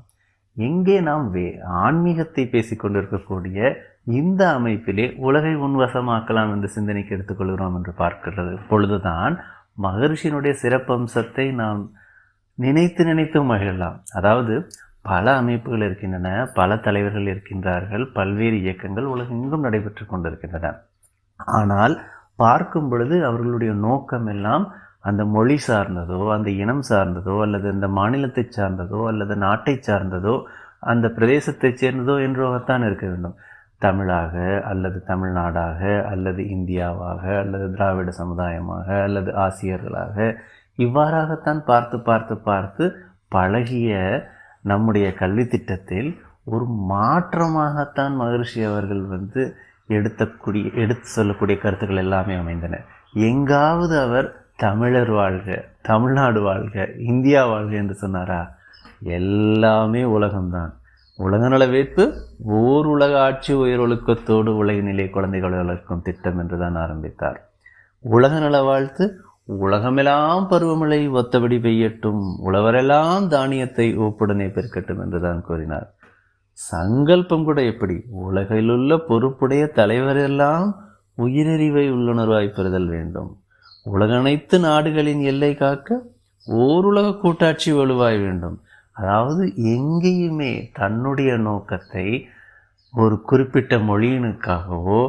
எங்கே நாம் ஆன்மீகத்தை பேசிக்கொண்டிருக்கக்கூடிய இந்த அமைப்பிலே உலகை உன்வசமாக்கலாம் என்று சிந்தனைக்கு எடுத்துக்கொள்கிறோம் என்று பார்க்கிறது பொழுதுதான் மகரிஷியினுடைய சிறப்பம்சத்தை நாம் நினைத்து மகிழலாம். அதாவது பல அமைப்புகள் இருக்கின்றன, பல தலைவர்கள் இருக்கின்றார்கள், பல்வேறு இயக்கங்கள் உலகெங்கும் நடைபெற்று கொண்டிருக்கின்றன. ஆனால் பார்க்கும் பொழுது அவர்களுடைய நோக்கம் எல்லாம் அந்த மொழி சார்ந்ததோ, அந்த இனம் சார்ந்ததோ, அல்லது அந்த மாநிலத்தை சார்ந்ததோ, அல்லது நாட்டை சார்ந்ததோ, அந்த பிரதேசத்தை சேர்ந்ததோ என்றுதான் இருக்க வேண்டும். தமிழாக அல்லது தமிழ்நாடாக அல்லது இந்தியாவாக அல்லது திராவிட சமுதாயமாக அல்லது ஆசியர்களாக இவ்வாறாகத்தான் பார்த்து பழகிய நம்முடைய கல்வி திட்டத்தில் ஒரு மாற்றமாகத்தான் மகரிஷி அவர்கள் எடுத்து சொல்லக்கூடிய கருத்துக்கள் எல்லாமே அமைந்தன. எங்காவது அவர் தமிழர் வாழ்க, தமிழ்நாடு வாழ்க, இந்தியா வாழ்க என்று சொன்னாரா? எல்லாமே உலகம்தான். உலகநல வேட்பு ஓர் உலக ஆட்சி உயர் ஒழுக்கத்தோடு உலகினிலே குழந்தைகளை வளர்க்கும் திட்டம் என்றுதான் ஆரம்பித்தார். உலகநல வாழ்த்து உலகமெல்லாம் பருவமழை ஒத்தபடி பெய்யட்டும், உழவரெல்லாம் தானியத்தை ஒப்புடனே பெருக்கட்டும் என்றுதான் கூறினார். சங்கல்பம் கூட எப்படி? உலகிலுள்ள பொறுப்புடைய தலைவரெல்லாம் உயிரறிவை உள்ளுணர்வாய் பெறுதல் வேண்டும். உலக அனைத்து நாடுகளின் எல்லை காக்க ஓருலக கூட்டாட்சி வலுவாய் வேண்டும். அதாவது எங்கேயுமே தன்னுடைய நோக்கத்தை ஒரு குறிப்பிட்ட மொழியினுக்காகவோ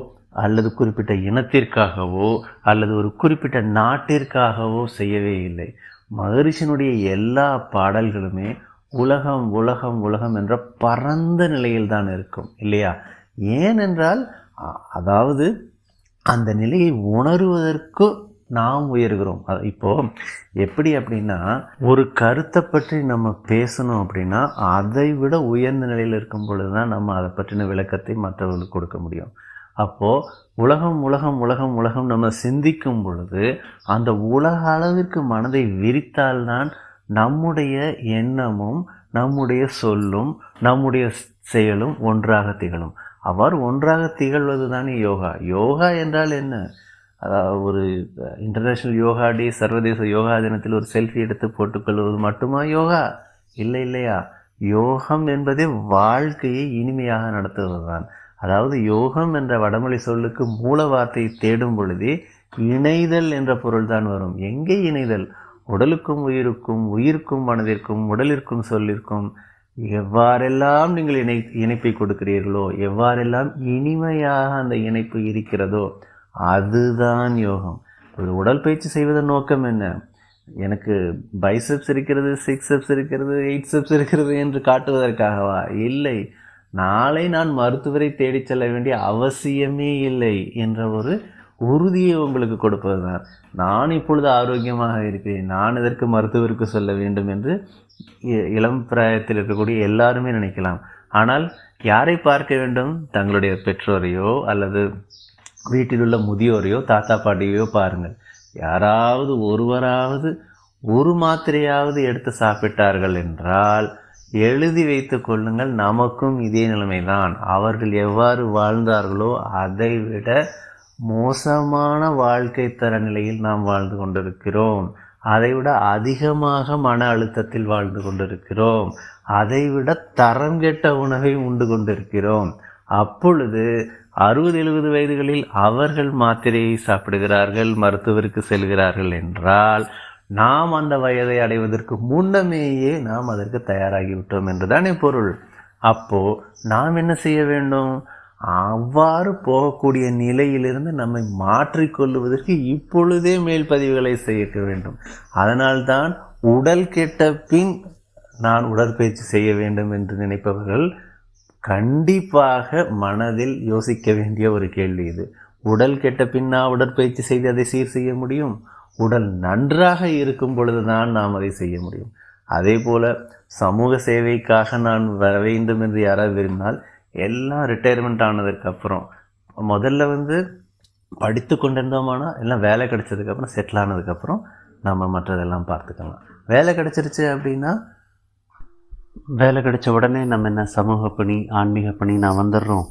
அல்லது குறிப்பிட்ட இனத்திற்காகவோ அல்லது ஒரு குறிப்பிட்ட நாட்டிற்காகவோ செய்யவே இல்லை. மகரிஷினுடைய எல்லா பாடல்களுமே உலகம் உலகம் உலகம் என்ற பரந்த நிலையில்தான் இருக்கும் இல்லையா? ஏனென்றால் அதாவது அந்த நிலையை உணருவதற்கு நாம் உயர்கிறோம். இப்போ எப்படி அப்படின்னா, ஒரு கருத்தை பற்றி நம்ம பேசணும் அப்படின்னா அதை விட உயர்ந்த நிலையில் இருக்கும் பொழுது தான் நம்ம அதை பற்றின விளக்கத்தை மற்றவர்களுக்கு கொடுக்க முடியும். அப்போது உலகம் உலகம் உலகம் உலகம் நம்ம சிந்திக்கும் பொழுது அந்த உலக அளவிற்கு மனதை விரித்தால்தான் நம்முடைய எண்ணமும் நம்முடைய சொல்லும் நம்முடைய செயலும் ஒன்றாக திகழும். அவ்வாறு ஒன்றாக திகழ்வது தானே யோகா. யோகா என்றால் என்ன? அதாவது ஒரு இன்டர்நேஷ்னல் யோகா டே, சர்வதேச யோகா தினத்தில் ஒரு செல்ஃபி எடுத்து போட்டுக்கொள்வது மட்டுமா யோகா? இல்லை இல்லையா? யோகம் என்பதே வாழ்க்கையை இனிமையாக நடத்துவது தான். அதாவது யோகம் என்ற வடமொழி சொல்லுக்கு மூல வார்த்தையை தேடும் பொழுதே இணைதல் என்ற பொருள் தான் வரும். எங்கே இணைதல்? உடலுக்கும் உயிருக்கும், உயிருக்கும் மனதிற்கும், உடலிற்கும் சொல்லிற்கும் எவ்வாறெல்லாம் நீங்கள் இணைப்பை கொடுக்கிறீர்களோ, எவ்வாறெல்லாம் இனிமையாக அந்த இணைப்பு இருக்கிறதோ அதுதான் யோகம். ஒரு உடற்பயிற்சி செய்வதன் நோக்கம் என்ன? எனக்கு பைசெப்ஸ் இருக்கிறது, 6 steps இருக்கிறது, 8 steps இருக்கிறது என்று காட்டுவதற்காகவா? இல்லை. நாளை நான் மருத்துவரை தேடிச் செல்ல வேண்டிய அவசியமே இல்லை என்ற ஒரு உறுதியை உங்களுக்கு கொடுப்பது தான். நான் இப்பொழுது ஆரோக்கியமாக இருக்கிறேன், நான் இதற்கு மருத்துவருக்கு சொல்ல வேண்டும் என்று இளம் பிராயத்தில் இருக்கக்கூடிய எல்லாருமே நினைக்கலாம். ஆனால் யாரை பார்க்க வேண்டும்? தங்களுடைய பெற்றோரையோ அல்லது வீட்டில் உள்ள முதியோரையோ தாத்தா பாட்டியோ பாருங்கள். யாராவது ஒருவராவது ஒரு மாத்திரையாவது எடுத்து சாப்பிட்டார்கள் என்றால் எழுதி வைத்து கொள்ளுங்கள், நமக்கும் இதே நிலைமைதான். அவர்கள் எவ்வாறு வாழ்ந்தார்களோ அதை விட மோசமான வாழ்க்கை தர நிலையில் நாம் வாழ்ந்து கொண்டிருக்கிறோம். அதைவிட அதிகமாக மன அழுத்தத்தில் வாழ்ந்து கொண்டிருக்கிறோம். அதைவிட தரம் கெட்ட உணவை உண்டு கொண்டிருக்கிறோம். அப்பொழுது 60-70 வயதுகளில் அவர்கள் மாத்திரையை சாப்பிடுகிறார்கள், மருத்துவருக்கு செல்கிறார்கள் என்றால் நாம் அந்த வயதை அடைவதற்கு முன்னமேயே நாம் அதற்கு தயாராகிவிட்டோம் என்றுதானே பொருள். அப்போ நாம் என்ன செய்ய வேண்டும்? அவ்வாறு போகக்கூடிய நிலையிலிருந்து நம்மை மாற்றிக்கொள்வதற்கு இப்பொழுதே மேல் பதிவுகளை செய்ய வேண்டும். அதனால்தான் உடல் கெட்ட பின் நான் உடற்பயிற்சி செய்ய வேண்டும் என்று நினைப்பவர்கள் கண்டிப்பாக மனதில் யோசிக்க வேண்டிய ஒரு கேள்வி இது. உடல் கெட்ட பின்னா உடற்பயிற்சி செய்து அதை சீர் செய்ய முடியும்? உடல் நன்றாக இருக்கும் பொழுதுதான் நாம் அதை செய்ய முடியும். அதே போல் சமூக சேவைக்காக நான் வர வேண்டும் என்று யாராவது விரும்பினால் எல்லாம் ரிட்டையர்மெண்ட் ஆனதுக்கப்புறம் முதல்ல படித்து கொண்டிருந்தோமானா எல்லாம் வேலை கிடைச்சதுக்கப்புறம் செட்டில் ஆனதுக்கப்புறம் நம்ம மற்றதெல்லாம் பார்த்துக்கலாம். வேலை கிடைச்சிருச்சு அப்படின்னா வேலை கிடைச்ச உடனே நம்ம என்ன சமூக பணி, ஆன்மீக பணி நான் வந்துடுறோம்?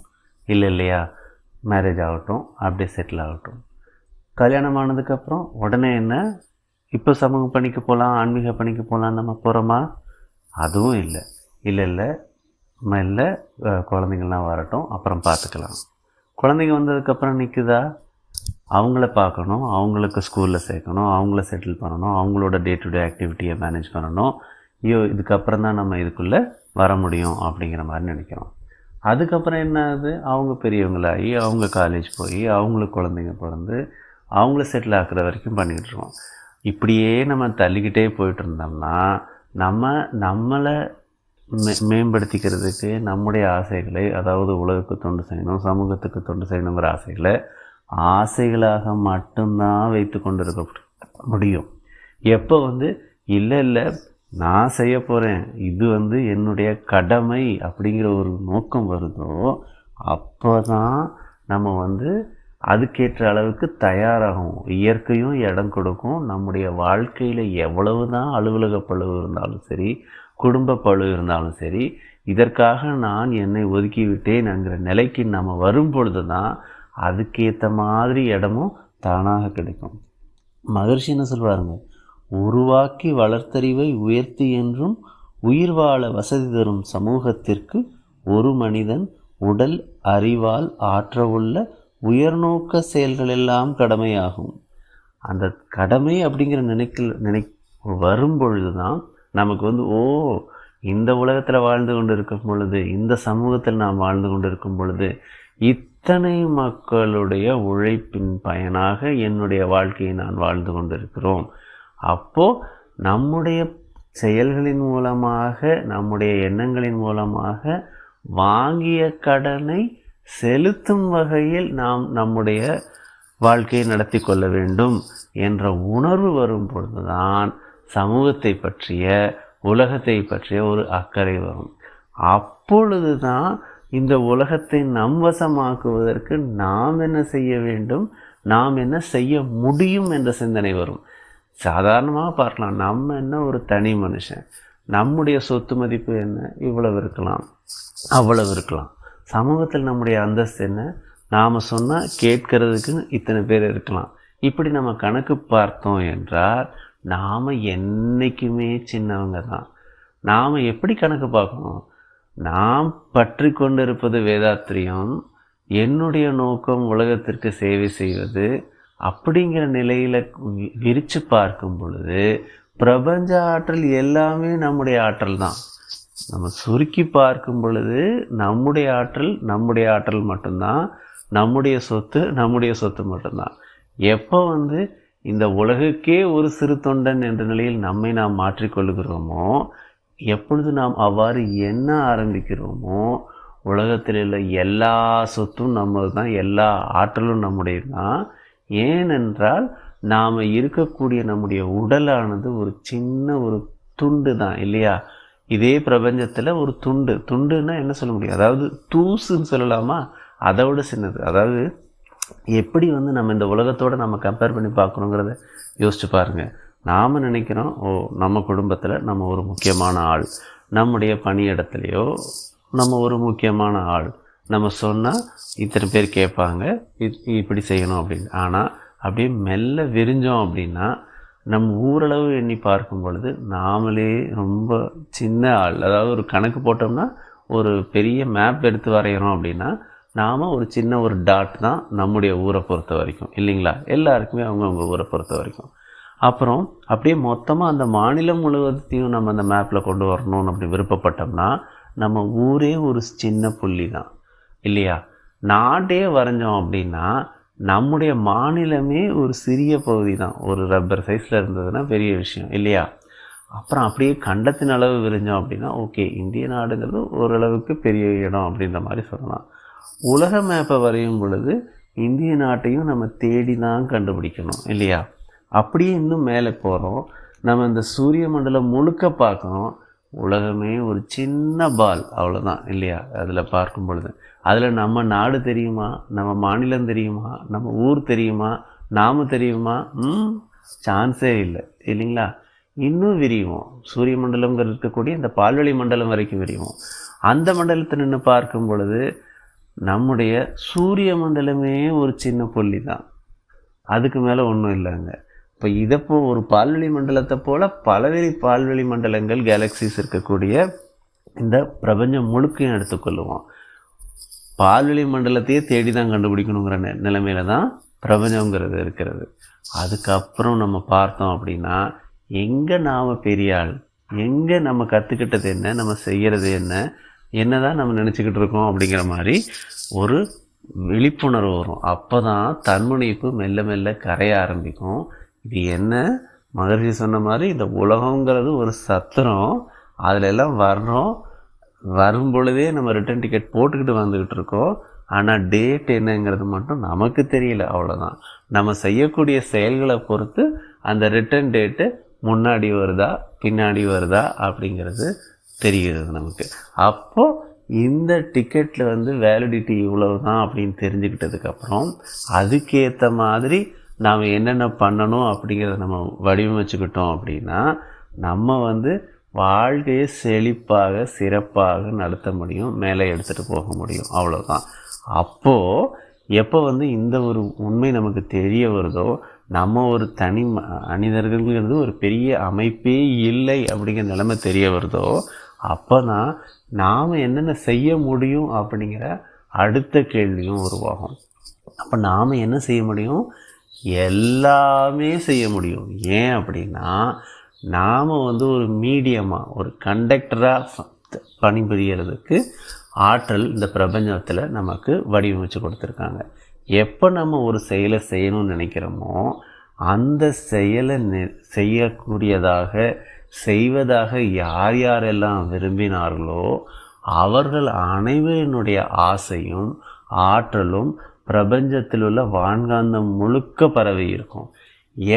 இல்லை இல்லையா? மேரேஜ் ஆகட்டும், அப்படியே செட்டில் ஆகட்டும். கல்யாணம் ஆனதுக்கப்புறம் உடனே என்ன இப்போ சமூக பணிக்கு போகலாம், ஆன்மீக பணிக்கு போகலாம் நம்ம போகிறோமா? அதுவும் இல்லை. இல்லை மெல்ல குழந்தைங்கள்லாம் வரட்டும், அப்புறம் பார்த்துக்கலாம். குழந்தைங்க வந்ததுக்கப்புறம் நிற்குதா? அவங்கள பார்க்கணும், அவங்களுக்கு ஸ்கூலில் சேர்க்கணும், அவங்கள செட்டில் பண்ணணும், அவங்களோட டே டு டே ஆக்டிவிட்டியை மேனேஜ் பண்ணணும். இதுக்கப்புறம் தான் நம்ம இதுக்குள்ளே வர முடியும் அப்படிங்கிற மாதிரி நினைக்கிறோம். அதுக்கப்புறம் என்ன ஆகுது? அவங்க பெரியவங்களாகி அவங்க காலேஜ் போய் அவங்களுக்கு குழந்தைங்க பிறந்து அவங்கள செட்டில் ஆக்குற வரைக்கும் பண்ணிக்கிட்டு இருக்கோம். இப்படியே நம்ம தள்ளிக்கிட்டே போயிட்டு இருந்தோம்னா நம்மளை மேம்படுத்திக்கிறதுக்கு நம்முடைய ஆசைகளை, அதாவது உலகுக்கு தொண்டு செய்யணும், சமூகத்துக்கு தொண்டு செய்யணுங்கிற ஆசைகளாக மட்டும்தான் வைத்து கொண்டு இருக்க முடியும். எப்போ இல்லை நான் செய்ய போகிறேன், இது என்னுடைய கடமை அப்படிங்கிற ஒரு நோக்கம் வருதோ அப்போ தான் நம்ம அதுக்கேற்ற அளவுக்கு தயாராகும். இயற்கையும் இடம் கொடுக்கும். நம்முடைய வாழ்க்கையில் எவ்வளவு தான் அலுவலக பளு இருந்தாலும் சரி, குடும்ப பளு இருந்தாலும் சரி, இதற்காக நான் என்னை ஒதுக்கிவிட்டேன் என்கிற நிலைக்கு நம்ம வரும் பொழுது தான் அதுக்கேற்ற மாதிரி இடமும் தானாக கிடைக்கும். மகர்ஷி என்ன சொல்வாருங்க, உருவாக்கி வளர்த்தறிவை உயர்த்தி என்றும் உயிர் வாழ வசதி தரும் சமூகத்திற்கு ஒரு மனிதன் உடல் அறிவால் ஆற்றவுள்ள உயர்நோக்க செயல்கள் எல்லாம் கடமையாகும். அந்த கடமை அப்படிங்கிற நினை வரும்பொழுது தான் நமக்கு இந்த உலகத்தில் வாழ்ந்து கொண்டு இருக்கும் பொழுது, இந்த சமூகத்தில் நாம் வாழ்ந்து கொண்டு இருக்கும் பொழுது, இத்தனை மக்களுடைய உழைப்பின் பயனாக என்னுடைய வாழ்க்கையை நான் வாழ்ந்து கொண்டிருக்கிறோம். அப்போது நம்முடைய செயல்களின் மூலமாக, நம்முடைய எண்ணங்களின் மூலமாக வாங்கிய கடனை செலுத்தும் வகையில் நாம் நம்முடைய வாழ்க்கையை நடத்தி கொள்ள வேண்டும் என்ற உணர்வு வரும் பொழுதுதான் சமூகத்தை பற்றிய, உலகத்தை பற்றிய ஒரு அக்கறை வரும். அப்பொழுது தான் இந்த உலகத்தை நம் வசமாக்குவதற்கு நாம் என்ன செய்ய வேண்டும், நாம் என்ன செய்ய முடியும் என்ற சிந்தனை வரும். சாதாரணமாக பார்க்கலாம், நம்ம என்ன ஒரு தனி மனுஷன், நம்முடைய சொத்து மதிப்பு என்ன, இவ்வளவு இருக்கலாம், அவ்வளவு இருக்கலாம். சமூகத்தில் நம்முடைய அந்தஸ்து என்ன, நாம் சொன்னால் கேட்கறதுக்கு இத்தனை பேர் இருக்கலாம். இப்படி நம்ம கணக்கு பார்த்தோம் என்றால் நாம் என்றைக்குமே சின்னவங்க தான். நாம் எப்படி கணக்கு பார்க்கணும், நாம் பற்றி கொண்டிருப்பது வேதாத்திரியம், என்னுடைய நோக்கம் உலகத்திற்கு சேவை செய்வது அப்படிங்கிற நிலையில் விரித்து பார்க்கும் பொழுது பிரபஞ்ச ஆற்றல் எல்லாமே நம்முடைய ஆற்றல் தான். நம்ம சுருக்கி பார்க்கும் பொழுது நம்முடைய ஆற்றல் மட்டும்தான், நம்முடைய சொத்து மட்டும்தான். எப்போ இந்த உலகுக்கே ஒரு சிறு தொண்டன் என்ற நிலையில் நம்மை நாம் மாற்றிக்கொள்ளுகிறோமோ, எப்பொழுது நாம் அவ்வாறு எண்ண ஆரம்பிக்கிறோமோ, உலகத்தில் உள்ள எல்லா சொத்தும் நம்மது தான், எல்லா ஆற்றலும் நம்முடையது தான். ஏனென்றால் நாம் இருக்கக்கூடிய நம்முடைய உடலானது ஒரு சின்ன ஒரு துண்டு தான் இல்லையா? இதே பிரபஞ்சத்தில் ஒரு துண்டுன்னா என்ன சொல்ல முடியும், அதாவது தூசுன்னு சொல்லலாமா, அதை விட சின்னது. அதாவது எப்படி நம்ம இந்த உலகத்தோடு நம்ம கம்பேர் பண்ணி பார்க்கணுங்கிறத யோசிச்சு பாருங்கள். நாம் நினைக்கிறோம், நம்ம குடும்பத்தில் நம்ம ஒரு முக்கியமான ஆள், நம்முடைய பணியிடத்துலையோ நம்ம ஒரு முக்கியமான ஆள், நம்ம சொன்னால் இத்தனை பேர் கேட்பாங்க, இப்படி செய்யணும் அப்படின்னு. ஆனால் அப்படியே மெல்ல விரிஞ்சோம் அப்படின்னா நம்ம ஊரளவு எண்ணி பார்க்கும் பொழுது நாமளே ரொம்ப சின்ன ஆள். அதாவது ஒரு கணக்கு போட்டோம்னா, ஒரு பெரிய மேப் எடுத்து வரைகிறோம் அப்படின்னா நாம் ஒரு சின்ன ஒரு டாட் தான் நம்முடைய ஊரை பொறுத்த வரைக்கும், இல்லைங்களா? எல்லாருக்குமே அவங்கவுங்க ஊரை பொறுத்த வரைக்கும். அப்புறம் அப்படியே மொத்தமாக அந்த மாநிலம் முழுவதையும் நம்ம அந்த மேப்பில் கொண்டு வரணும்னு அப்படி விருப்பப்பட்டோம்னா நம்ம ஊரே ஒரு சின்ன புள்ளி தான் இல்லையா? நாடே வரைஞ்சோம் அப்படின்னா நம்முடைய மாநிலமே ஒரு சிறிய பகுதி தான், ஒரு ரப்பர் சைஸில் இருந்ததுன்னா பெரிய விஷயம் இல்லையா? அப்புறம் அப்படியே கண்டத்தின் அளவு விரிஞ்சோம் அப்படின்னா ஓகே, இந்திய நாடுங்கிறது ஓரளவுக்கு பெரிய இடம் அப்படின்ற மாதிரி சொல்லலாம். உலக மேப்பை வரையும் பொழுது இந்திய நாட்டையும் நம்ம தேடி தான் கண்டுபிடிக்கணும் இல்லையா? அப்படியே இன்னும் மேலே போகிறோம், நம்ம இந்த சூரிய மண்டலம் முழுக்க பார்க்குறோம், உலகமே ஒரு சின்ன பால், அவ்வளோதான் இல்லையா? அதில் பார்க்கும் பொழுது அதில் நம்ம நாடு தெரியுமா, நம்ம மாநிலம் தெரியுமா, நம்ம ஊர் தெரியுமா, நாம் தெரியுமா? சான்ஸே இல்லை இல்லைங்களா? இன்னும் விரிவோம், சூரிய மண்டலம்ங்கிற இருக்கக்கூடிய இந்த பால்வெளி மண்டலம் வரைக்கும் விரிவோம். அந்த மண்டலத்தை நின்று பார்க்கும் பொழுது நம்முடைய சூரிய மண்டலமே ஒரு சின்ன புள்ளி தான், அதுக்கு மேலே ஒன்றும் இல்லைங்க. இப்போ இதப்போ ஒரு பால்வெளி மண்டலத்தை போல் பலவெளி பால்வெளி மண்டலங்கள், கேலக்சிஸ் இருக்கக்கூடிய இந்த பிரபஞ்சம் முழுக்கையும் எடுத்துக்கொள்ளுவோம். பால்வெளி மண்டலத்தையே தேடி தான் கண்டுபிடிக்கணுங்கிற நிலைமையில தான் பிரபஞ்சங்கிறது இருக்கிறது. அதுக்கப்புறம் நம்ம பார்த்தோம் அப்படின்னா எங்கே நாம் பெரிய ஆள், எங்கே நம்ம கற்றுக்கிட்டது என்ன, நம்ம செய்கிறது என்ன தான் நம்ம நினச்சிக்கிட்டு இருக்கோம் அப்படிங்கிற மாதிரி ஒரு விழிப்புணர்வு வரும். அப்போ தான் தன்முனைப்பு மெல்ல மெல்ல கரைய ஆரம்பிக்கும். இது என்ன, மகர்ஷி சொன்ன மாதிரி இந்த உலகங்கிறது ஒரு சத்திரம், அதில் எல்லாம் வரும் பொழுதே நம்ம ரிட்டர்ன் டிக்கெட் போட்டுக்கிட்டு வந்துக்கிட்டு இருக்கோம். ஆனால் டேட் என்னங்கிறது மட்டும் நமக்கு தெரியல, அவ்வளோதான். நம்ம செய்யக்கூடிய செயல்களை பொறுத்து அந்த ரிட்டர்ன் டேட்டு முன்னாடி வருதா பின்னாடி வருதா அப்படிங்கிறது தெரிகிறது நமக்கு. அப்போது இந்த டிக்கெட்டில் வேலிடிட்டி இவ்வளவு தான் அப்படின்னு தெரிஞ்சுக்கிட்டதுக்கப்புறம் அதுக்கேற்ற மாதிரி நாம் என்னென்ன பண்ணணும் அப்படிங்கிறத நம்ம வடிவமைச்சுக்கிட்டோம் அப்படின்னா நம்ம வாழ்க்கையை செழிப்பாக சிறப்பாக நடத்த முடியும், மேலே எடுத்துகிட்டு போக முடியும். அவ்வளோதான். அப்போது எப்போ இந்த ஒரு உண்மை நமக்கு தெரிய வருதோ, நம்ம ஒரு தனி மனிதர்கள்ங்கிறது ஒரு பெரிய அமைப்பே இல்லை அப்படிங்கிற நிலைமை தெரிய வருதோ, அப்போ தான் நாம் என்னென்ன செய்ய முடியும் அப்படிங்கிற அடுத்த கேள்வியும் உருவாகும். அப்போ நாம் என்ன செய்ய முடியும்? எல்லாமே செய்ய முடியும். ஏன் அப்படின்னா, நாம் ஒரு மீடியமாக ஒரு கண்டக்டராக பணிபுரியறதுக்கு ஆற்றல் இந்த பிரபஞ்சத்தில் நமக்கு வடிவமைச்சு கொடுத்துருக்காங்க. எப்போ நம்ம ஒரு செயலை செய்யணும்னு நினைக்கிறோமோ, அந்த செயலை செய்வதாக யார் யாரெல்லாம் விரும்பினார்களோ அவர்கள் அனைவரினுடைய ஆசையும் ஆற்றலும் பிரபஞ்சத்தில் உள்ள வான்காந்தம் முழுக்க பரவி இருக்கும்.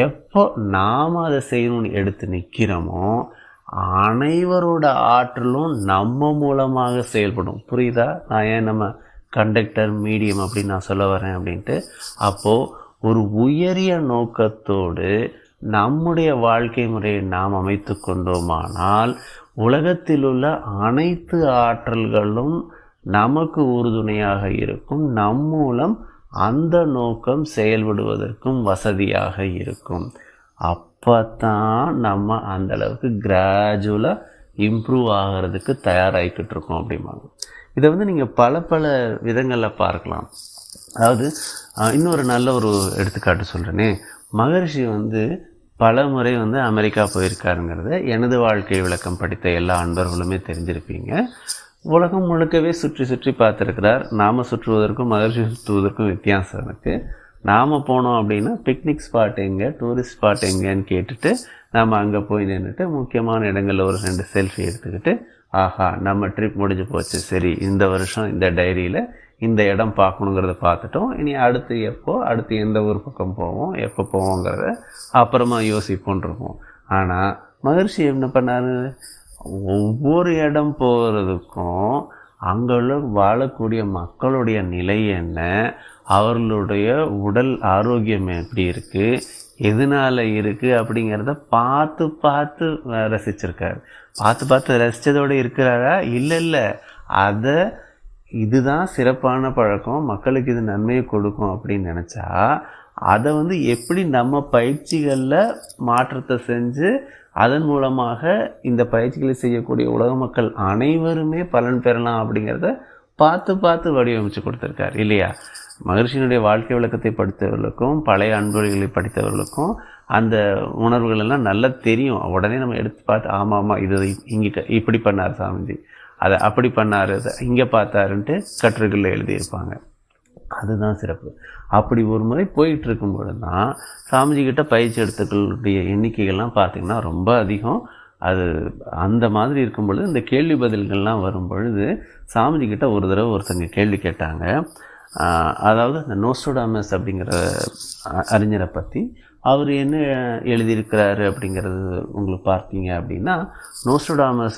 எப்போ நாம் அதை செய்யணும்னு எடுத்து நிற்கிறோமோ அனைவரோட ஆற்றலும் நம்ம மூலமாக செயல்படும். புரியுதா? நான் ஏன் நம்ம கண்டக்டர் மீடியம் அப்படின்னு நான் சொல்ல வரேன் அப்படின்ட்டு. அப்போது ஒரு உயரிய நோக்கத்தோடு நம்முடைய வாழ்க்கை முறையை நாம் அமைத்து கொண்டோமானால் உலகத்தில் உள்ள அனைத்து ஆற்றல்களும் நமக்கு உறுதுணையாக இருக்கும். நம் மூலம் அந்த நோக்கம் செயல்படுவதற்கும் வசதியாக இருக்கும். அப்போ தான் நம்ம அந்தளவுக்கு கிராஜுவலாக இம்ப்ரூவ் ஆகிறதுக்கு தயாராகிக்கிட்டு இருக்கோம் அப்படிம்பாங்க. இதை நீங்கள் பல விதங்களில் பார்க்கலாம். அதாவது இன்னொரு நல்ல ஒரு எடுத்துக்காட்டு சொல்கிறேனே. மகரிஷி பல முறை அமெரிக்கா போயிருக்காருங்கிறத எனது வாழ்க்கை விளக்கம் படித்த எல்லா அன்பர்களுமே தெரிஞ்சிருப்பீங்க. உலகம் முழுக்கவே சுற்றி பார்த்துருக்கிறார். நாம் சுற்றுவதற்கும் மகரிஷி சுற்றுவதற்கும் வித்தியாசம் இருக்குது. நாம் போனோம் அப்படின்னா பிக்னிக் ஸ்பாட் எங்கே, டூரிஸ்ட் ஸ்பாட் எங்கேன்னு கேட்டுட்டு நாம் அங்கே போய் நின்றுட்டு முக்கியமான இடங்களில் ஒரு 2 செல்ஃபி எடுத்துக்கிட்டு, ஆஹா நம்ம ட்ரிப் முடிஞ்சு போச்சு, சரி இந்த வருஷம் இந்த டைரியில் இந்த இடம் பார்க்கணுங்கிறத பார்த்துட்டோம், இனி அடுத்து எந்த ஊர் பக்கம் போவோம், எப்போ போவோங்கிறத அப்புறமா யோசிப்போன்ருப்போம். ஆனால் மகரிஷி என்ன பண்ணார்? ஒவ்வொரு இடம் போகிறதுக்கும் அங்கே வாழக்கூடிய மக்களுடைய நிலை என்ன, அவர்களுடைய உடல் ஆரோக்கியம் எப்படி இருக்குது, எதனால் இருக்குது அப்படிங்கிறத பார்த்து ரசிச்சிருக்காரு. பார்த்து ரசித்ததோடு இருக்கிறாரா? இல்லை, அதை இதுதான் சிறப்பான பழக்கம், மக்களுக்கு இது நன்மையை கொடுக்கும் அப்படின்னு நினச்சா அதை எப்படி நம்ம பயிற்சிகளில் மாற்றத்தை செஞ்சு அதன் மூலமாக இந்த பயிற்சிகளை செய்யக்கூடிய உலக மக்கள் அனைவருமே பலன் பெறலாம் அப்படிங்கிறத பார்த்து வடிவமைச்சு கொடுத்துருக்காரு இல்லையா? மகரிஷியினுடைய வாழ்க்கை விளக்கத்தை படித்தவர்களுக்கும் பழைய அன்புகளை படித்தவர்களுக்கும் அந்த உணர்வுகள் எல்லாம் நல்லா தெரியும். உடனே நம்ம எடுத்து பார்த்து ஆமாம் இது இங்கே இப்படி பண்ணார் சாமிஜி, அதை அப்படி பண்ணார், இங்கே பார்த்தாருன்ட்டு கட்டுரைகளில் எழுதியிருப்பாங்க. அதுதான் சிறப்பு. அப்படி ஒரு முறை போயிட்டு இருக்கும்பொழுது தான் சாமிஜிக்கிட்ட பயிற்சி எடுத்துக்களுடைய எண்ணிக்கைகள்லாம் பார்த்திங்கன்னா ரொம்ப அதிகம். அது அந்த மாதிரி இருக்கும் பொழுது இந்த கேள்வி பதில்கள்லாம் வரும் பொழுது சாமிஜிக்கிட்ட ஒரு தடவை ஒருத்தங்க கேள்வி கேட்டாங்க. அதாவது அந்த நோஸ்ட்ராடமஸ் அப்படிங்கிற அறிஞரை பற்றி அவர் என்ன எழுதியிருக்கிறாரு அப்படிங்கிறது உங்களுக்கு பார்த்தீங்க அப்படின்னா, நோஸ்ட்ராடமஸ்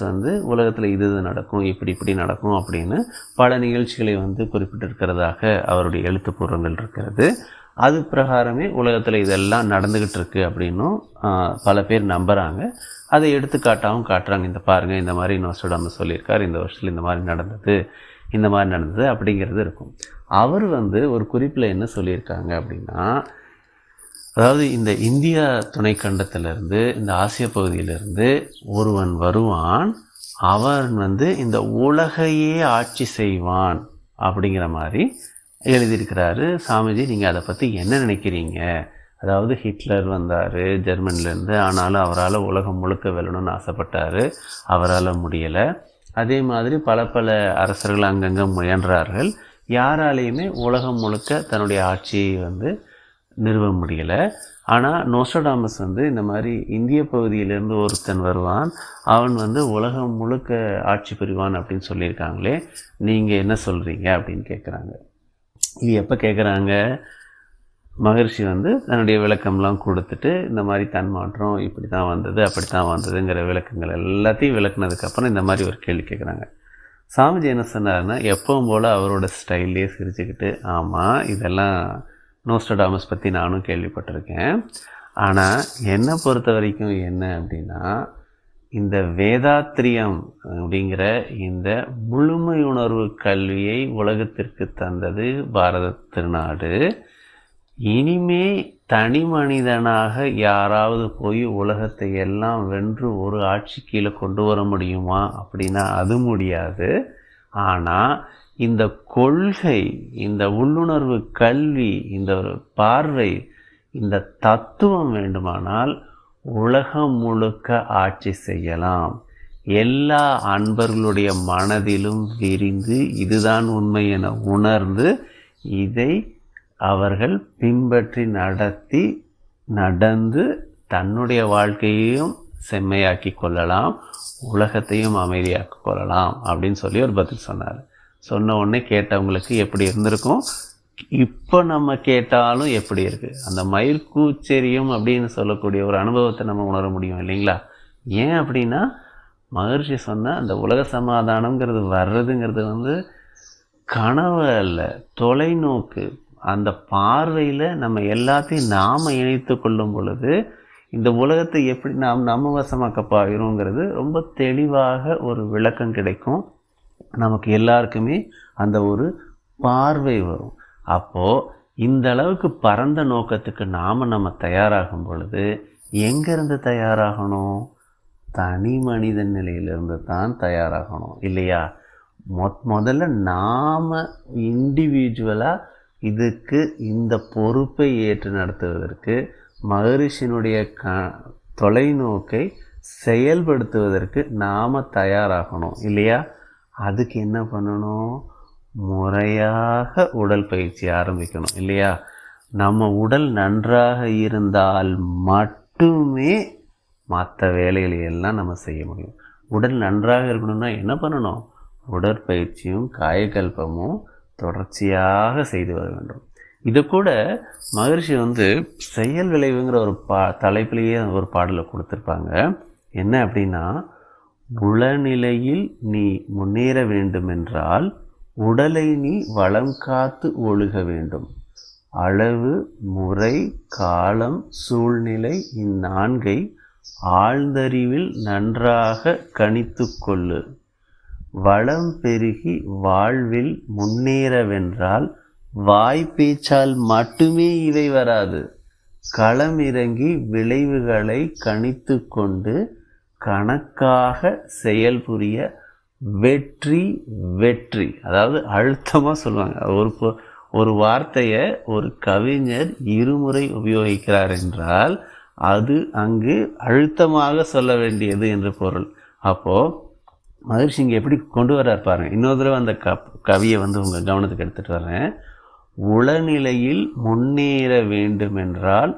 உலகத்தில் இது நடக்கும், இப்படி நடக்கும் அப்படின்னு பல நிகழ்ச்சிகளை குறிப்பிட்டிருக்கிறதாக அவருடைய எழுத்துப்பூர்வங்கள் இருக்கிறது. அது பிரகாரமே உலகத்தில் இதெல்லாம் நடந்துக்கிட்டு இருக்குது அப்படின்னும் பல பேர் நம்புகிறாங்க. அதை எடுத்துக்காட்டாகவும் காட்டுறாங்க. இந்த பாருங்கள், இந்த மாதிரி நோஸ்ட்ராடமஸ் சொல்லியிருக்கார், இந்த வருஷத்தில் இந்த மாதிரி நடந்தது அப்படிங்கிறது இருக்கும். அவர் ஒரு குறிப்பில் என்ன சொல்லியிருக்காங்க அப்படின்னா, அதாவது இந்த இந்தியா துணைக்கண்டத்திலிருந்து இந்த ஆசிய பகுதியிலிருந்து ஒருவன் வருவான், அவன் இந்த உலகையே ஆட்சி செய்வான் அப்படிங்கிற மாதிரி எழுதியிருக்கிறாரு. சாமிஜி நீங்கள் அதை பற்றி என்ன நினைக்கிறீங்க? அதாவது ஹிட்லர் வந்தார் ஜெர்மனிலேருந்து, ஆனாலும் அவரால் உலகம் முழுக்க வெல்லணும்னு ஆசைப்பட்டார், அவரால் முடியலை. அதே மாதிரி பல அரசர்கள் அங்கங்கே முயன்றார்கள், யாராலையுமே உலகம் முழுக்க தன்னுடைய ஆட்சியை நிறுவ முடியலை. ஆனால் நோஸ்ட்ராடமஸ் இந்த மாதிரி இந்திய பகுதியிலேருந்து ஒருத்தன் வருவான், அவன் உலகம் முழுக்க ஆட்சி புரிவான் அப்படின்னு சொல்லியிருக்காங்களே, நீங்கள் என்ன சொல்கிறீங்க அப்படின்னு கேட்குறாங்க. இது எப்போ கேட்குறாங்க? மகரிஷி தன்னுடைய விளக்கம்லாம் கொடுத்துட்டு இந்த மாதிரி தன்மாற்றம் இப்படி தான் வந்தது அப்படி தான் வந்ததுங்கிற விளக்கங்கள் எல்லாத்தையும் விளக்குனதுக்கப்புறம் இந்த மாதிரி ஒரு கேள்வி கேட்குறாங்க. சாமிஜி என்ன சொன்னார்னா, எப்பவும் போல் அவரோட ஸ்டைல்லே சிரிச்சுக்கிட்டு, ஆமாம் இதெல்லாம் நோஸ்ட்ராடமஸ் பற்றி நானும் கேள்விப்பட்டிருக்கேன், ஆனால் என்னை பொறுத்த வரைக்கும் என்ன அப்படின்னா, இந்த வேதாத்திரியம் அப்படிங்கிற இந்த முழுமையுணர்வு கல்வியை உலகத்திற்கு தந்தது பாரத திருநாடு. இனிமே தனி மனிதனாக யாராவது போய் உலகத்தை எல்லாம் வென்று ஒரு ஆட்சி கீழே கொண்டு வர முடியுமா அப்படின்னா அது முடியாது. ஆனால் இந்த கொள்கை, இந்த உள்ளுணர்வு கல்வி, இந்த பார்வை, இந்த தத்துவம் வேண்டுமானால் உலகம் முழுக்க ஆட்சி செய்யலாம். எல்லா அன்பர்களுடைய மனதிலும் விரிந்து இதுதான் உண்மை என உணர்ந்து இதை அவர்கள் பின்பற்றி நடந்து தன்னுடைய வாழ்க்கையையும் செம்மையாக்கி கொள்ளலாம், உலகத்தையும் அமைதியாக்கி கொள்ளலாம் அப்படின்னு சொல்லி ஒரு பதில் சொன்னார். சொன்ன உடனே கேட்டவங்களுக்கு எப்படி இருந்திருக்கும்? இப்போ நம்ம கேட்டாலும் எப்படி இருக்குது? அந்த மயில் கூச்செரியும் அப்படின்னு சொல்லக்கூடிய ஒரு அனுபவத்தை நம்ம உணர முடியும் இல்லைங்களா? ஏன் அப்படின்னா மகர்ஷி சொன்ன அந்த உலக சமாதானம்ங்கிறது வர்றதுங்கிறது கனவு அல்ல, தொலைநோக்கு. அந்த பார்வையில் நம்ம எல்லாத்தையும் நாம் இணைத்து கொள்ளும் பொழுது இந்த உலகத்தை எப்படி நாம் நம்ம வசமாக்கப்பாகிறோங்கிறது ரொம்ப தெளிவாக ஒரு விளக்கம் கிடைக்கும். நமக்கு எல்லாருக்குமே அந்த ஒரு பார்வை வரும். அப்போது இந்த அளவுக்கு பரந்த நோக்கத்துக்கு நம்ம தயாராகும் பொழுது எங்கேருந்து தயாராகணும்? தனி மனிதன் நிலையிலிருந்து தான் தயாராகணும் இல்லையா? முதல்ல நாம் இண்டிவிஜுவலாக இதுக்கு இந்த பொறுப்பை ஏற்று நடத்துவதற்கு மகரிஷினுடைய தொலைநோக்கை செயல்படுத்துவதற்கு நாம் தயாராகணும் இல்லையா? அதுக்கு என்ன பண்ணணும்? முறையாக உடல் பயிற்சி ஆரம்பிக்கணும் இல்லையா? நம்ம உடல் நன்றாக இருந்தால் மட்டுமே மற்ற வேலைகளை எல்லாம் நம்ம செய்ய முடியும். உடல் நன்றாக இருக்கணும்னா என்ன பண்ணணும்? உடற்பயிற்சியும் காயகல்பமும் தொடர்ச்சியாக செய்து வர வேண்டும். இதை கூட மகரிஷி செயல் விளைவுங்கிற ஒரு தலைப்பிலேயே ஒரு பாடலை கொடுத்துருப்பாங்க. என்ன அப்படின்னா, உளநிலையில் நீ முன்னேற வேண்டுமென்றால் உடலை நீ வளம் காத்து ஒழுக வேண்டும். அளவு, முறை, காலம், சூழ்நிலை இந்நான்கை ஆழ்ந்தறிவில் நன்றாக கணித்து கொள்ளு. வளம் பெருகி வாழ்வில் முன்னேறவென்றால் வாய்ப்பேச்சால் மட்டுமே இவை வராது. களம் இறங்கி விளைவுகளை கணித்து கொண்டு கணக்காக செயல் புரிய வெற்றி வெற்றி. அதாவது அழுத்தமாக சொல்லுவாங்க. ஒரு வார்த்தையை ஒரு கவிஞர் இருமுறை உபயோகிக்கிறார் என்றால் அது அங்கு அழுத்தமாக சொல்ல வேண்டியது என்று பொருள். அப்போது மகரிஷி இங்கே எப்படி கொண்டு வர்றார் பாருங்க. இன்னொரு தடவை அந்த கவியை உங்கள் கவனத்துக்கு எடுத்துகிட்டு வர்றேன். உளநிலையில் முன்னேற வேண்டுமென்றால்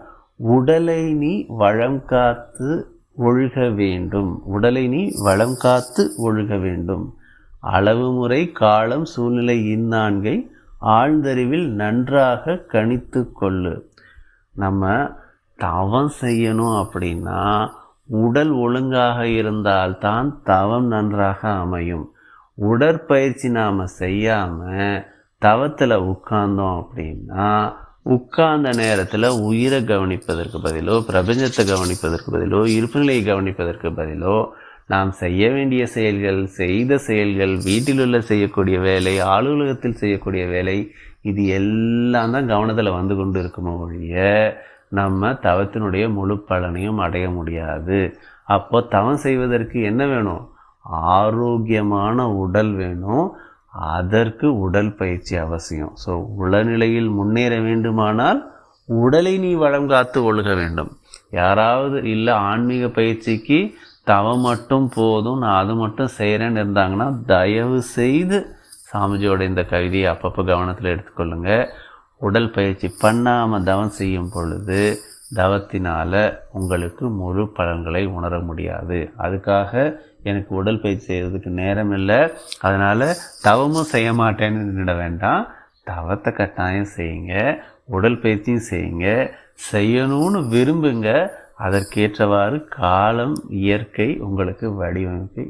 உடலை நீ வளம் காத்து ஒழுக வேண்டும். உடலை நீ வளம் காத்து ஒழுக வேண்டும். அளவு, முறை, காலம், சூழ்நிலை இந்நான்கை ஆழ்ந்தறிவில் நன்றாக கணித்து கொள்ளு. நம்ம தவம் செய்யணும் அப்படின்னா உடல் ஒழுங்காக இருந்தால்தான் தவம் நன்றாக அமையும். உடற்பயிற்சி நாம் செய்யாமல் தவத்தில் உட்கார்ந்தோம் அப்படின்னா உட்கார்ந்த நேரத்தில் உயிரை கவனிப்பதற்கு பதிலோ, பிரபஞ்சத்தை கவனிப்பதற்கு பதிலோ, இருப்புநிலையை கவனிப்பதற்கு பதிலோ நாம் செய்ய வேண்டிய செயல்கள், செய்த செயல்கள், வீட்டில் உள்ள செய்யக்கூடிய வேலை, அலுவலகத்தில் செய்யக்கூடிய வேலை, இது எல்லாம் தான் கவனத்தில் வந்து கொண்டு இருக்குமோ ஒழிய நம்ம தவத்தினுடைய முழு பலனையும் அடைய முடியாது. அப்போ தவம் செய்வதற்கு என்ன வேணும்? ஆரோக்கியமான உடல் வேணும். அதற்கு உடல் பயிற்சி அவசியம். ஸோ உளநிலையில் முன்னேற வேண்டுமானால் உடலை நீ வளம் காத்து ஒழுக வேண்டும். யாராவது இல்லை ஆன்மீக பயிற்சிக்கு தவம் மட்டும் போதும், நான் அது மட்டும் செய்கிறேன்னு இருந்தாங்கன்னா தயவு செய்து சாமிஜியோட இந்த கவிதையை அப்பப்போ கவனத்தில் எடுத்துக்கொள்ளுங்க. உடல் பயிற்சி பண்ணாமல் தவம் செய்யும் பொழுது தவத்தினால் உங்களுக்கு முழு பலன்களை உணர முடியாது. அதுக்காக எனக்கு உடல் பயிற்சி செய்வதற்கு நேரம் இல்லை, அதனால் தவமும் செய்ய மாட்டேன்னு நினைட வேண்டாம். தவத்தை கட்டாயம் செய்யுங்க, உடல் பயிற்சியும் செய்யுங்க, செய்யணும்னு விரும்புங்க. அதற்கேற்றவாறு காலம், இயற்கை உங்களுக்கு வடிவமைப்பை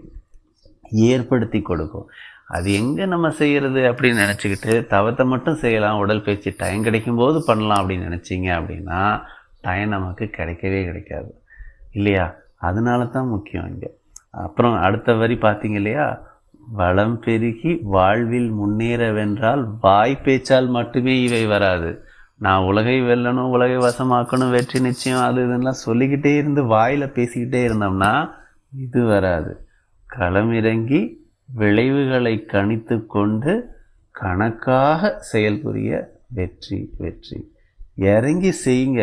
ஏற்படுத்தி கொடுக்கும். அது எங்கே நம்ம செய்கிறது அப்படின்னு நினச்சிக்கிட்டு தவத்தை மட்டும் செய்யலாம், உடல் பயிற்சி டைம் கிடைக்கும்போது பண்ணலாம் அப்படின்னு நினச்சிங்க அப்படின்னா டைம் நமக்கு கிடைக்கவே கிடைக்காது இல்லையா? அதனால தான் முக்கியம் இங்கே. அப்புறம் அடுத்த வரி பார்த்தீங்க இல்லையா, வளம் பெருகி வாழ்வில் முன்னேறவென்றால் வாய் பேச்சால் மட்டுமே இவை வராது. நான் உலகை வெல்லணும், உலகை வசமாக்கணும், வெற்றி நிச்சயம், அது இதெல்லாம் சொல்லிக்கிட்டே இருந்து வாயில் பேசிக்கிட்டே இருந்தோம்னா இது வராது. களமிறங்கி விளைவுகளை கணித்து கொண்டு கணக்காக செயல்புரிய வெற்றி வெற்றி. இறங்கி செய்யுங்க.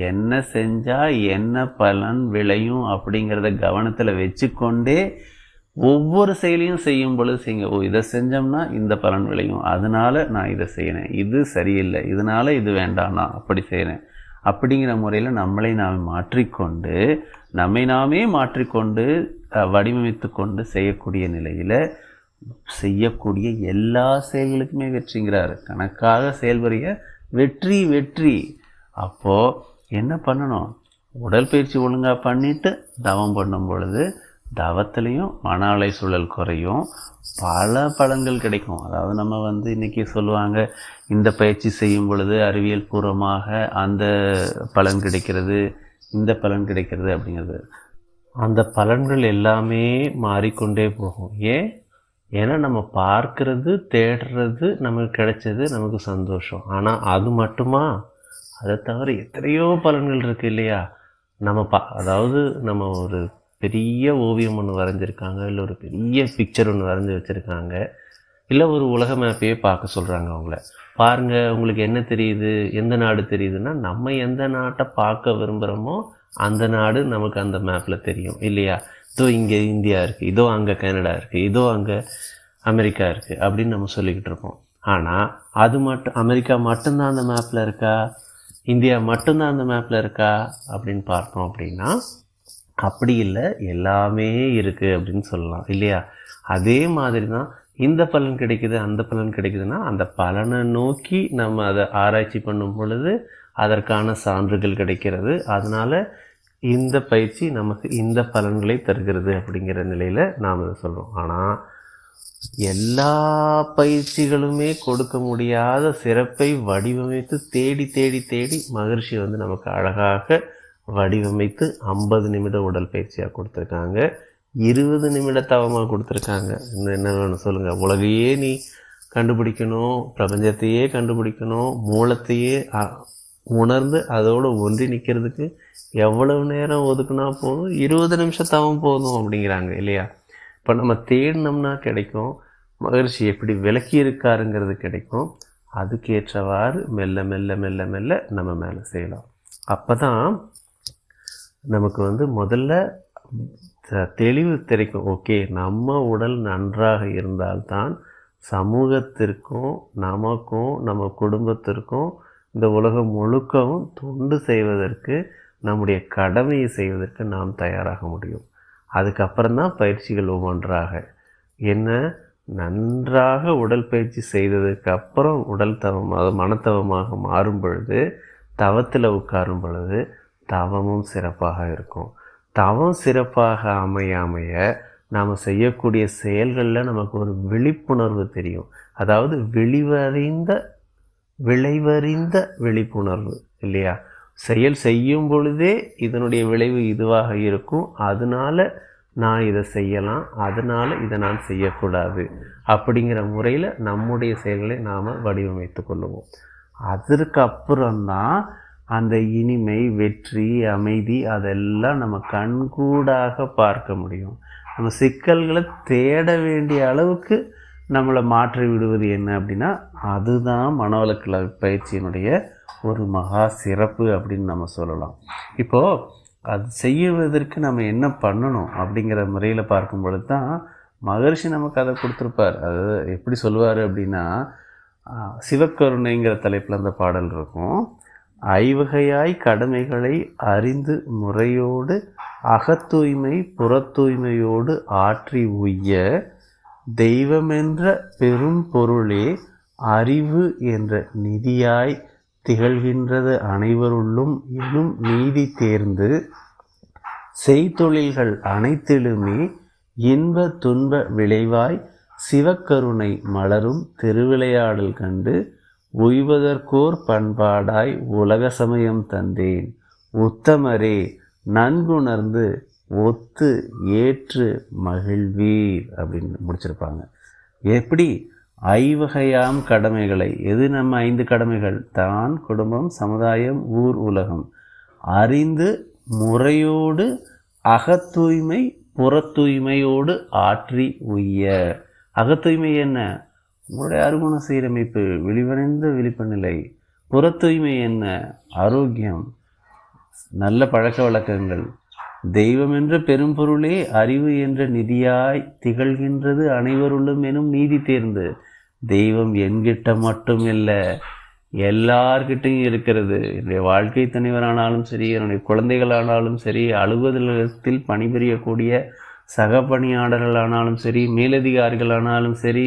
என்ன செஞ்சால் என்ன பலன் விளையும் அப்படிங்கிறத கவனத்தில் வச்சுக்கொண்டே ஒவ்வொரு செயலையும் செய்யும் பொழுது செய்யுங்க. இதை செஞ்சோம்னா இந்த பலன் விளையும், அதனால நான் இதை செய்யறேன், இது சரியில்லை, இதனால இது வேண்டாம், நான் அப்படி செய்கிறேன் அப்படிங்கிற முறையில் நம்மை நாமே மாற்றிக்கொண்டு வடிவமைத்து கொண்டு செய்யக்கூடிய நிலையில் செய்யக்கூடிய எல்லா செயல்களுக்குமே வெற்றிங்கிறார். கணக்காக செயல்புரிய வெற்றி வெற்றி. அப்போது என்ன பண்ணணும்? உடற்பயிற்சி ஒழுங்காக பண்ணிவிட்டு தவம் பண்ணும் பொழுது தவத்துலேயும் மன அலை சூழல் குறையும், பல பலன்கள் கிடைக்கும். அதாவது நம்ம இன்றைக்கி சொல்லுவாங்க, இந்த பயிற்சி செய்யும் பொழுது அறிவியல் பூர்வமாக அந்த பலன் கிடைக்கிறது, இந்த பலன் கிடைக்கிறது அப்படிங்கிறது. அந்த பலன்கள் எல்லாமே மாறிக்கொண்டே போகும். ஏன்னா நம்ம பார்க்கறது, தேடுறது, நமக்கு கிடைச்சது நமக்கு சந்தோஷம். ஆனால் அது மட்டுமா? அதை தவிர எத்தனையோ பலன்கள் இருக்குது இல்லையா? அதாவது நம்ம ஒரு பெரிய ஓவியம் ஒன்று வரைஞ்சிருக்காங்க, இல்லை ஒரு பெரிய பிக்சர் ஒன்று வரைஞ்சி வச்சுருக்காங்க, இல்லை ஒரு உலக மேப்பையே பார்க்க சொல்கிறாங்க. அவங்கள பாருங்கள், உங்களுக்கு என்ன தெரியுது, எந்த நாடு தெரியுதுன்னா, நம்ம எந்த நாட்டை பார்க்க விரும்புகிறோமோ அந்த நாடு நமக்கு அந்த மேப்பில் தெரியும் இல்லையா? இதோ இங்கே இந்தியா இருக்குது, இதோ அங்கே கனடா இருக்குது, இதோ அங்கே அமெரிக்கா இருக்குது அப்படின்னு நம்ம சொல்லிக்கிட்டு இருப்போம். ஆனால் அது மட்டும் அமெரிக்கா மட்டும்தான் அந்த மேப்பில் இருக்கா, இந்தியா மட்டும்தான் அந்த மேப்பில் இருக்கா அப்படின்னு பார்த்தோம் அப்படின்னா அப்படி இல்லை, எல்லாமே இருக்குது அப்படின்னு சொல்லலாம் இல்லையா? அதே மாதிரி தான் இந்த பலன் கிடைக்குது, அந்த பலன் கிடைக்குதுன்னா அந்த பலனை நோக்கி நம்ம அதை ஆராய்ச்சி பண்ணும் பொழுது அதற்கான சான்றுகள் கிடைக்கிறது. அதனால் இந்த பயிற்சி நமக்கு இந்த பலன்களை தருகிறது அப்படிங்கிற நிலையில் நாம் அதை சொல்கிறோம். ஆனால் எல்லா பயிற்சிகளுமே கொடுக்க முடியாத சிறப்பை வடிவமைத்து தேடி தேடி தேடி மகரிஷி நமக்கு அழகாக வடிவமைத்து 50 நிமிட உடல் பயிற்சியாக கொடுத்துருக்காங்க, 20 நிமிட தவமாக கொடுத்துருக்காங்க. இன்னும் என்ன வேணும் சொல்லுங்கள்? உலகையே நீ கண்டுபிடிக்கணும், பிரபஞ்சத்தையே கண்டுபிடிக்கணும், மூலத்தையே உணர்ந்து அதோடு ஒன்றி நிற்கிறதுக்கு எவ்வளவு நேரம் ஒதுக்குனா போதும்? 20 நிமிஷம் தவம் போதும் அப்படிங்கிறாங்க இல்லையா? இப்போ நம்ம தேடினோம்னா கிடைக்கும், மகரிஷி எப்படி விளக்கி இருக்காருங்கிறது கிடைக்கும். அதுக்கேற்றவாறு மெல்ல மெல்ல மெல்ல மெல்ல நம்ம மேலே செய்யலாம். அப்போ தான் நமக்கு முதல்ல தெளிவு கிடைக்கும். ஓகே, நம்ம உடல் நன்றாக இருந்தால்தான் சமூகத்திற்கும் நமக்கும் நம்ம குடும்பத்திற்கும் இந்த உலகம் முழுக்கவும் தொண்டு செய்வதற்கு, நம்முடைய கடமையை செய்வதற்கு நாம் தயாராக முடியும். அதுக்கப்புறம்தான் பயிற்சிகள் ஒவ்வொன்றாக என்ன நன்றாக உடல் பயிற்சி செய்ததுக்கு அப்புறம் உடல் தவம், அது மனத்தவமாக மாறும் பொழுது, தவத்தில் உட்காரும் பொழுது தவமும் சிறப்பாக இருக்கும். தவம் சிறப்பாக அமைய நாம் செய்யக்கூடிய செயல்களில் நமக்கு ஒரு விழிப்புணர்வு தெரியும். அதாவது விளைவறிந்த விழிப்புணர்வு இல்லையா? செயல் செய்யும் பொழுதே இதனுடைய விளைவு இதுவாக இருக்கும், அதனால நான் இதை செய்யலாம், அதனால் இதை நான் செய்யக்கூடாது அப்படிங்கிற முறையில் நம்முடைய செயல்களை நாம் வடிவமைத்து கொள்ளுவோம். அதற்கு அப்புறம்தான் அந்த இனிமை, வெற்றி, அமைதி அதெல்லாம் நம்ம கண்கூடாக பார்க்க முடியும். நம்ம சிக்கல்களை தேட வேண்டிய அளவுக்கு நம்மளை மாற்றி விடுவது என்ன அப்படின்னா, அதுதான் மனவளக்கலை பயிற்சியினுடைய ஒரு மகா சிறப்பு அப்படின்னு நம்ம சொல்லலாம். இப்போது அது செய்வதற்கு நம்ம என்ன பண்ணணும் அப்படிங்கிற முறையில் பார்க்கும் பொழுது தான் மகரிஷி நமக்கு அதை கொடுத்துருப்பார். அது எப்படி சொல்லுவார் அப்படின்னா, சிவக்கருணைங்கிற தலைப்பில் அந்த பாடல் இருக்கும். ஐவகையாய் கடமைகளை அறிந்து முறையோடு அகத்தூய்மை புறத்தூய்மையோடு ஆற்றி உய்ய தெய்வமென்ற பெரும் பொருளே அறிவு என்ற நிதியாய் திகழ்கின்றது அனைவருள்ளும் எனும் நீதி தேர்ந்து செய்தொழில்கள் அனைத்திலுமே இன்ப துன்ப விளைவாய் சிவக்கருணை மலரும் திருவிளையாடல் கண்டு உய்வதற்கோர் பண்பாடாய் உலக சமயம் தந்தேன். உத்தமரே, நன்குணர்ந்து ஒத்து ஏற்று மகிழ்வீர் அப்படின்னு முடிச்சிருப்பாங்க. எப்படி? ஐவகையாம் கடமைகளை, எது நம்ம 5 கடமைகள்? தான், குடும்பம், சமுதாயம், ஊர், உலகம் அறிந்து முறையோடு அகத்தூய்மை புறத்தூய்மையோடு ஆற்றி உய்ய. அகத்தூய்மை என்ன? உங்களுடைய அருகுண சீரமைப்பு, விழிவடைந்த விழிப்பு நிலை. புறத்தூய்மை என்ன? ஆரோக்கியம், நல்ல பழக்க வழக்கங்கள். தெய்வம் என்ற பெரும்பொருளே அறிவு என்ற நிதியாய் திகழ்கின்றது அனைவருள்ளும் எனும் நீதி தேர்ந்து. தெய்வம் என்கிட்ட மட்டும் இல்லை, எல்லார்கிட்டையும் இருக்கிறது. என்னுடைய வாழ்க்கை துணைவரானாலும் சரி, என்னுடைய குழந்தைகளானாலும் சரி, அலுவலகத்தில் பணிபுரியக்கூடிய சக பணியாளர்களானாலும் சரி, மேலதிகாரிகளானாலும் சரி,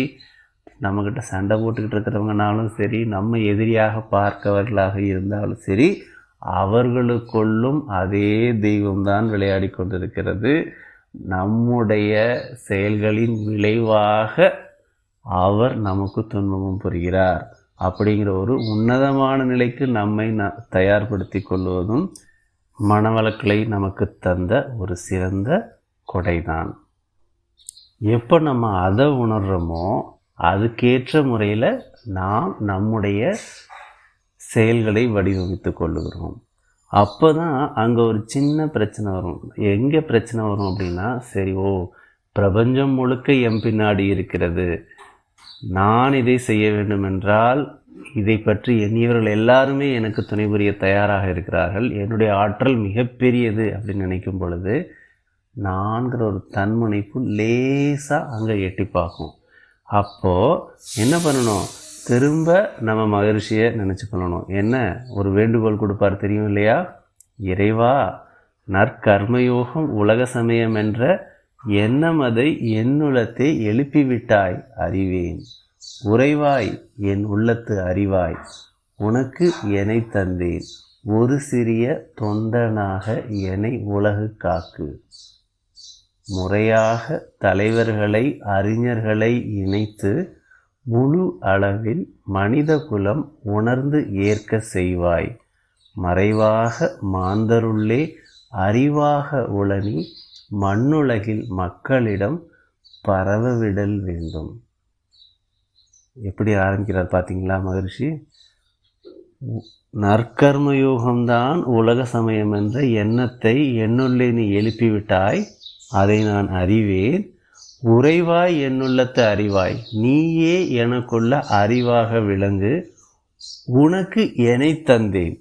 நம்மக்கிட்ட சண்டை போட்டுக்கிட்டு இருக்கிறவங்கனாலும் சரி, நம்ம எதிரியாக பார்க்கவர்களாக இருந்தாலும் சரி, அவர்களுக்குள்ளும் அதே தெய்வம்தான் விளையாடி கொண்டிருக்கிறது. நம்முடைய செயல்களின் விளைவாக அவர் நமக்கு துன்பமும் புரிகிறார். அப்படிங்கிற ஒரு உன்னதமான நிலைக்கு நம்மை தயார்படுத்தி கொள்வதும் மனவளக்கலை நமக்கு தந்த ஒரு சிறந்த கொடைதான். எப்போ நம்ம அதை உணர்கிறோமோ அதுக்கேற்ற முறையில் நாம் நம்முடைய செயல்களை வடிவமைத்து கொள்ளுகிறோம். அப்போ தான் அங்கே ஒரு சின்ன பிரச்சனை வரும். எங்கே பிரச்சனை வரும் அப்படின்னா, சரி, பிரபஞ்சம் முழுக்க என் பின்னாடி இருக்கிறது, நான் இதை செய்ய வேண்டும் என்றால் இதை பற்றி எண்ணியவர்கள் எல்லாருமே எனக்கு துணை புரிய தயாராக இருக்கிறார்கள், என்னுடைய ஆற்றல் மிகப்பெரியது அப்படின்னு நினைக்கும் பொழுது நான்கிற ஒரு தன்முனைப்பு லேசாக அங்கே எட்டி பார்க்கும். அப்போது என்ன பண்ணணும்? திரும்ப நம்ம மகரிஷியை நினச்சி பண்ணணும். என்ன ஒரு வேண்டுகோள் கொடுப்பார் தெரியும் இல்லையா? இறைவா, நற்கர்மயோகம் உலக சமயம் என்ற எண்ணம் அதை என்னுள்ளத்தை எழுப்பிவிட்டாய் அறிவேன். உறைவாய் என் உள்ளத்து அறிவாய், உனக்கு என்னை தந்தேன், ஒரு சிறிய தொண்டனாக என்னை உலகு காக்கு. முறையாக தலைவர்களை அறிஞர்களை இணைத்து முழு அளவில் மனித குலம் உணர்ந்து ஏற்க செய்வாய். மறைவாக மாந்தருள்ளே அறிவாக உளனி மண்ணுலகில் மக்களிடம் பரவவிடல் வேண்டும். எப்படி ஆரம்பிக்கிறார் பார்த்தீங்களா மகரிஷி? நற்கர்மயோகம்தான் உலக சமயம் என்ற எண்ணத்தை என்னுள்ளே நீ எழுப்பிவிட்டாய், அதை நான் அறிவேன். உறைவாய் என்னுள்ளத்து அறிவாய், நீயே எனக்குள்ள அறிவாக விளங்கு. உனக்கு என்னை தந்தேன்,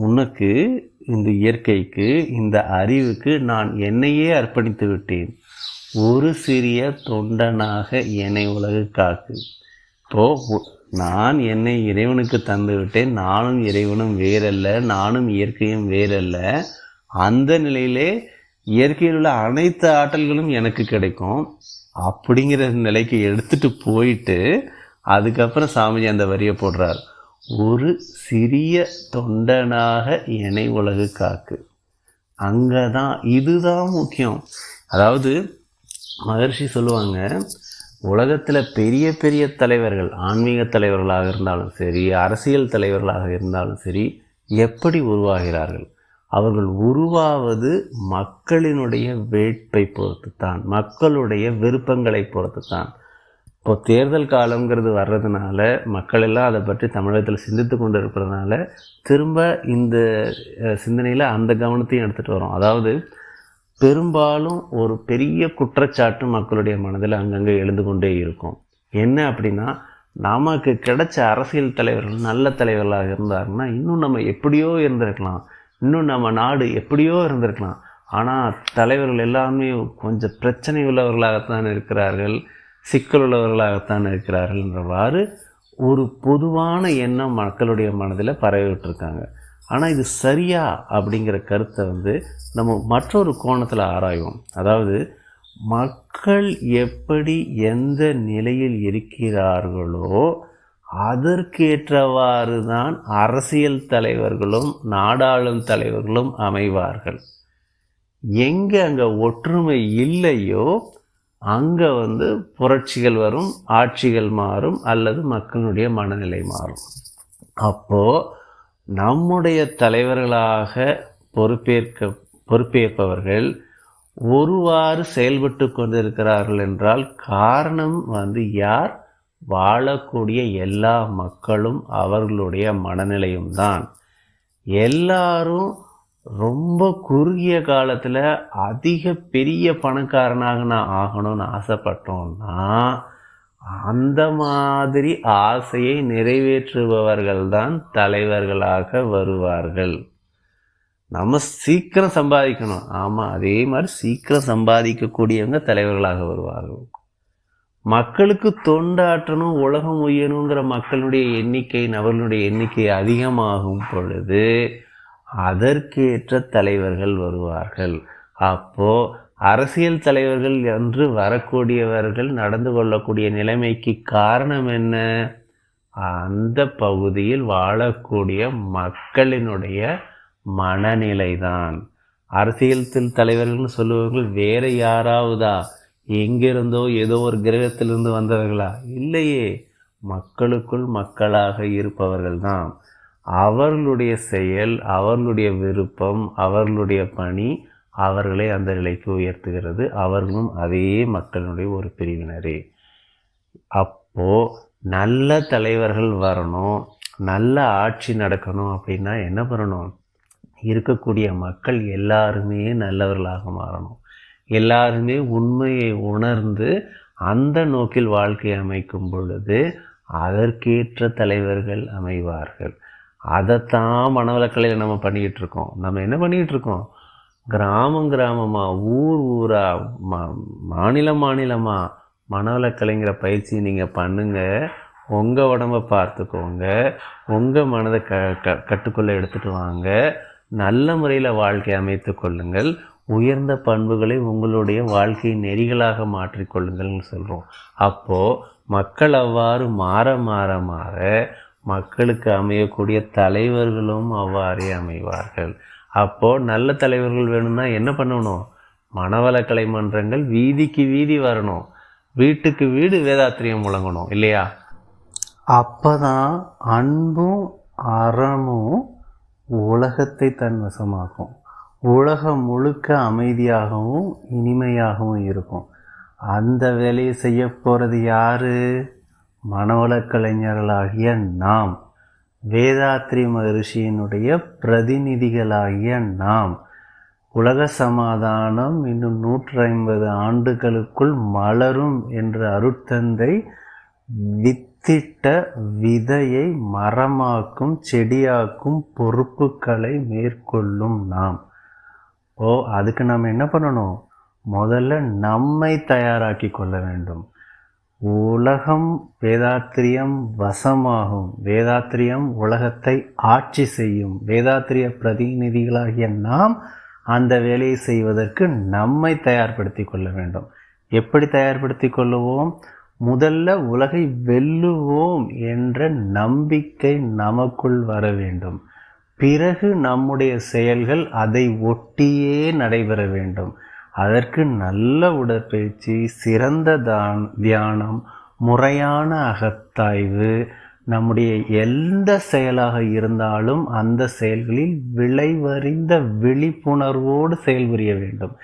உனக்கு இந்த இயற்கைக்கு இந்த அறிவுக்கு நான் என்னையே அர்ப்பணித்து விட்டேன். ஒரு சிறிய தொண்டனாக என்னை உலகு காக்கு. நான் என்னை இறைவனுக்கு தந்து விட்டேன். நானும் இறைவனும் வேறல்ல, நானும் இயற்கையும் வேறல்ல. அந்த நிலையிலே இயற்கையில் உள்ள அனைத்து ஆற்றல்களும் எனக்கு கிடைக்கும். அப்படிங்கிற நிலைக்கு எடுத்துட்டு போயிட்டு அதுக்கப்புறம் சாமிஜி அந்த வரியை போடுறார். ஒரு சிறிய தொண்டனாக என்னை உலகு காக்கு. அங்கே தான், இதுதான் முக்கியம். அதாவது மகர்ஷி சொல்லுவாங்க, உலகத்தில் பெரிய பெரிய தலைவர்கள், ஆன்மீக தலைவர்களாக இருந்தாலும் சரி, அரசியல் தலைவர்களாக இருந்தாலும் சரி, எப்படி உருவாகிறார்கள்? அவர்கள் உருவாவது மக்களினுடைய வேட்பை பொறுத்து தான், மக்களுடைய விருப்பங்களை பொறுத்து தான். இப்போ தேர்தல் காலங்கிறது வர்றதுனால மக்கள் எல்லாம் அதை பற்றி தமிழகத்தில் சிந்தித்து கொண்டு இருக்கிறதுனால திரும்ப இந்த சிந்தனையில் அந்த கவனத்தையும் எடுத்துகிட்டு வரோம். அதாவது பெரும்பாலும் ஒரு பெரிய குற்றச்சாட்டு மக்களுடைய மனதில் அங்கங்கே எழுந்து கொண்டே இருக்கும். என்ன அப்படின்னா, நமக்கு கிடைச்ச அரசியல் தலைவர்கள் நல்ல தலைவர்களாக இருந்தாருன்னா இன்னும் நம்ம எப்படியோ இருந்திருக்கலாம், இன்னும் நம்ம நாடு எப்படியோ இருந்திருக்கலாம். ஆனால் தலைவர்கள் எல்லாருமே கொஞ்சம் பிரச்சனை உள்ளவர்களாகத்தான் இருக்கிறார்கள், சிக்கல் உள்ளவர்களாகத்தான் இருக்கிறார்கள் என்றவாறு ஒரு பொதுவான எண்ணம் மக்களுடைய மனதில் பரவிட்டுருக்காங்க. ஆனால் இது சரியா அப்படிங்கிற கருத்தை நம்ம மற்றொரு கோணத்தில் ஆராய்வோம். அதாவது மக்கள் எப்படி எந்த நிலையில் இருக்கிறார்களோ அதற்கேற்றவாறு தான் அரசியல் தலைவர்களும் நாடாளும் தலைவர்களும் அமைவார்கள். எங்கே அங்கே ஒற்றுமை இல்லையோ அங்கே புரட்சிகள் வரும், ஆட்சிகள் மாறும், அல்லது மக்களுடைய மனநிலை மாறும். அப்போது நம்முடைய தலைவர்களாக பொறுப்பேற்பவர்கள் ஒருவாறு செயல்பட்டு கொண்டிருக்கிறார்கள் என்றால் காரணம் யார்? வாழக்கூடிய எல்லா மக்களும் அவர்களுடைய மனநிலையும் தான். எல்லாரும் ரொம்ப குறுகிய காலத்தில் அதிக பெரிய பணக்காரனாக நான் ஆகணும்னு ஆசைப்பட்டோம்னா அந்த மாதிரி ஆசையை நிறைவேற்றுபவர்கள் தான் தலைவர்களாக வருவார்கள். நம்ம சீக்கிரம் சம்பாதிக்கணும், ஆமாம், அதே மாதிரி சீக்கிரம் சம்பாதிக்கக்கூடியவங்க தலைவர்களாக வருவார்கள். மக்களுக்கு தொண்டாற்றணும், உலகம் உயரணுங்கிற மக்களுடைய எண்ணிக்கை, நபர்களுடைய எண்ணிக்கை அதிகமாகும் பொழுது அதற்கேற்ற தலைவர்கள் வருவார்கள். அப்போ அரசியல் தலைவர்கள் என்று வரக்கூடியவர்கள் நடந்து கொள்ளக்கூடிய நிலைமைக்கு காரணம் என்ன? அந்த பகுதியில் வாழக்கூடிய மக்களினுடைய மனநிலைதான். அரசியல் தலைவர்கள்னு சொல்லுவவர்கள் வேற யாராவதா? எங்கிருந்தோ ஏதோ ஒரு கிரகத்திலிருந்து வந்தவர்களா? இல்லையே, மக்களுக்குள் மக்களாக இருப்பவர்கள் தான். அவர்களுடைய செயல், அவர்களுடைய விருப்பம், அவர்களுடைய பணி அவர்களை அந்த நிலைக்கு உயர்த்துகிறது. அவர்களும் அதே மக்களுடைய ஒரு பிரிவினரே. அப்போ நல்ல தலைவர்கள் வரணும், நல்ல ஆட்சி நடக்கணும் அப்படின்னா என்ன பண்ணணும்? இருக்கக்கூடிய மக்கள் எல்லாருமே நல்லவர்களாக மாறணும். எல்லாருமே உண்மையை உணர்ந்து அந்த நோக்கில் வாழ்க்கை அமைக்கும் பொழுது அதற்கேற்ற தலைவர்கள் அமைவார்கள். அதைத்தான் மனவளக்கலையில் நம்ம பண்ணிக்கிட்டு இருக்கோம். நம்ம என்ன பண்ணிக்கிட்டு இருக்கோம்? கிராமமாக, ஊரா, மாநிலமாக மனவளக்கலைங்கிற பயிற்சி நீங்கள் பண்ணுங்கள். உங்கள் உடம்பை பார்த்துக்கோங்க, உங்கள் மனதை கட்டுக்குள்ளே எடுத்துகிட்டு வாங்க, நல்ல முறையில் வாழ்க்கை அமைத்து கொள்ளுங்கள், உயர்ந்த பண்புகளை உங்களுடைய வாழ்க்கை நெறிகளாக மாற்றிக்கொள்ளுங்கள்னு சொல்கிறோம். அப்போது மக்கள் அவ்வாறு மாற மாற மாற மக்களுக்கு அமையக்கூடிய தலைவர்களும் அவ்வாறே அமைவார்கள். அப்போது நல்ல தலைவர்கள் வேணும்னா என்ன பண்ணணும்? மனவளக்கலை மன்றங்கள் வீதிக்கு வீதி வரணும், வீட்டுக்கு வீடு வேதாத்திரியம் முழங்கணும், இல்லையா? அப்போ தான் அன்பும் அறமும் உலகத்தை தன்வசமாக்கும். உலகம் முழுக்க அமைதியாகவும் இனிமையாகவும் இருக்கும். அந்த வேலையை செய்ய போகிறது யார்? மனவளக்கலைஞர்களாகிய நாம், வேதாத்திரி மகரிஷியினுடைய பிரதிநிதிகளாகிய நாம். உலக சமாதானம் இன்னும் 150 ஆண்டுகளுக்குள் மலரும் என்ற அருட்தந்தை வித்திட்ட விதையை மரமாக்கும், செடியாக்கும் பொறுப்புகளை மேற்கொள்ளும் நாம். அதுக்கு நாம் என்ன பண்ணணும்? முதல்ல நம்மை தயாராக்கி கொள்ள வேண்டும். உலகம் வேதாத்திரியம் வசமாகும், வேதாத்திரியம் உலகத்தை ஆட்சி செய்யும். வேதாத்திரிய பிரதிநிதிகளாகிய நாம் அந்த வேலையை செய்வதற்கு நம்மை தயார்படுத்தி கொள்ள வேண்டும். எப்படி தயார்படுத்தி கொள்ளுவோம்? முதல்ல உலகை வெல்லுவோம் என்ற நம்பிக்கை நமக்குள் வர வேண்டும். பிறகு நம்முடைய செயல்கள் அதை ஒட்டியே நடைபெற வேண்டும். அதற்கு நல்ல உடற்பயிற்சி, சிறந்த தியானம், முறையான அகத்தாய்வு, நம்முடைய எந்த செயலாக இருந்தாலும் அந்த செயல்களில் விளைவறிந்த விழிப்புணர்வோடு செயல்புரிய வேண்டும்.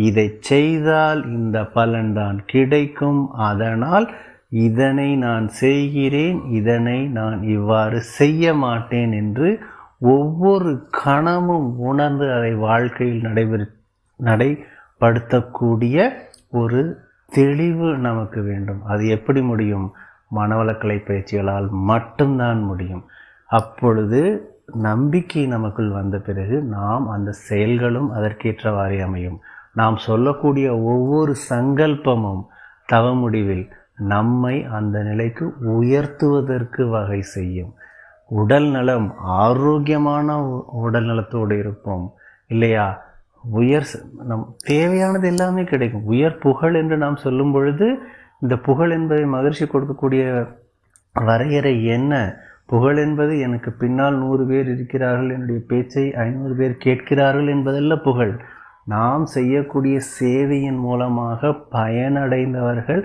இதை செய்தால் இந்த பலன்தான் கிடைக்கும், அதனால் இதனை நான் செய்கிறேன், இதனை நான் இவ்வாறு செய்ய மாட்டேன் என்று ஒவ்வொரு கணமும் உணர்ந்து அதை வாழ்க்கையில் நடைபடுத்தக்கூடிய ஒரு தெளிவு நமக்கு வேண்டும். அது எப்படி முடியும்? மனவளக்கலை பயிற்சிகளால் மட்டும்தான் முடியும். அப்பொழுது நம்பிக்கை நமக்குள் வந்த பிறகு நாம் அந்த செயல்களும் அதற்கேற்றவாறே அமையும். நாம் சொல்லக்கூடிய ஒவ்வொரு சங்கல்பமும் தவ முடிவில் நம்மை அந்த நிலைக்கு உயர்த்துவதற்கு வகை செய்யும். உடல் நலம், ஆரோக்கியமான உடல் நலத்தோடு இருப்போம், இல்லையா? நம் தேவையானது எல்லாமே கிடைக்கும். உயர் புகழ் என்று நாம் சொல்லும் பொழுது இந்த புகழ் என்பதை மகிழ்ச்சி கொடுக்கக்கூடிய வரையறை என்ன? புகழ் என்பது எனக்கு பின்னால் 100 பேர் இருக்கிறார்கள், என்னுடைய பேச்சை 500 பேர் கேட்கிறார்கள் என்பதல்ல புகழ். நாம் செய்யக்கூடிய சேவையின் மூலமாக பயனடைந்தவர்கள்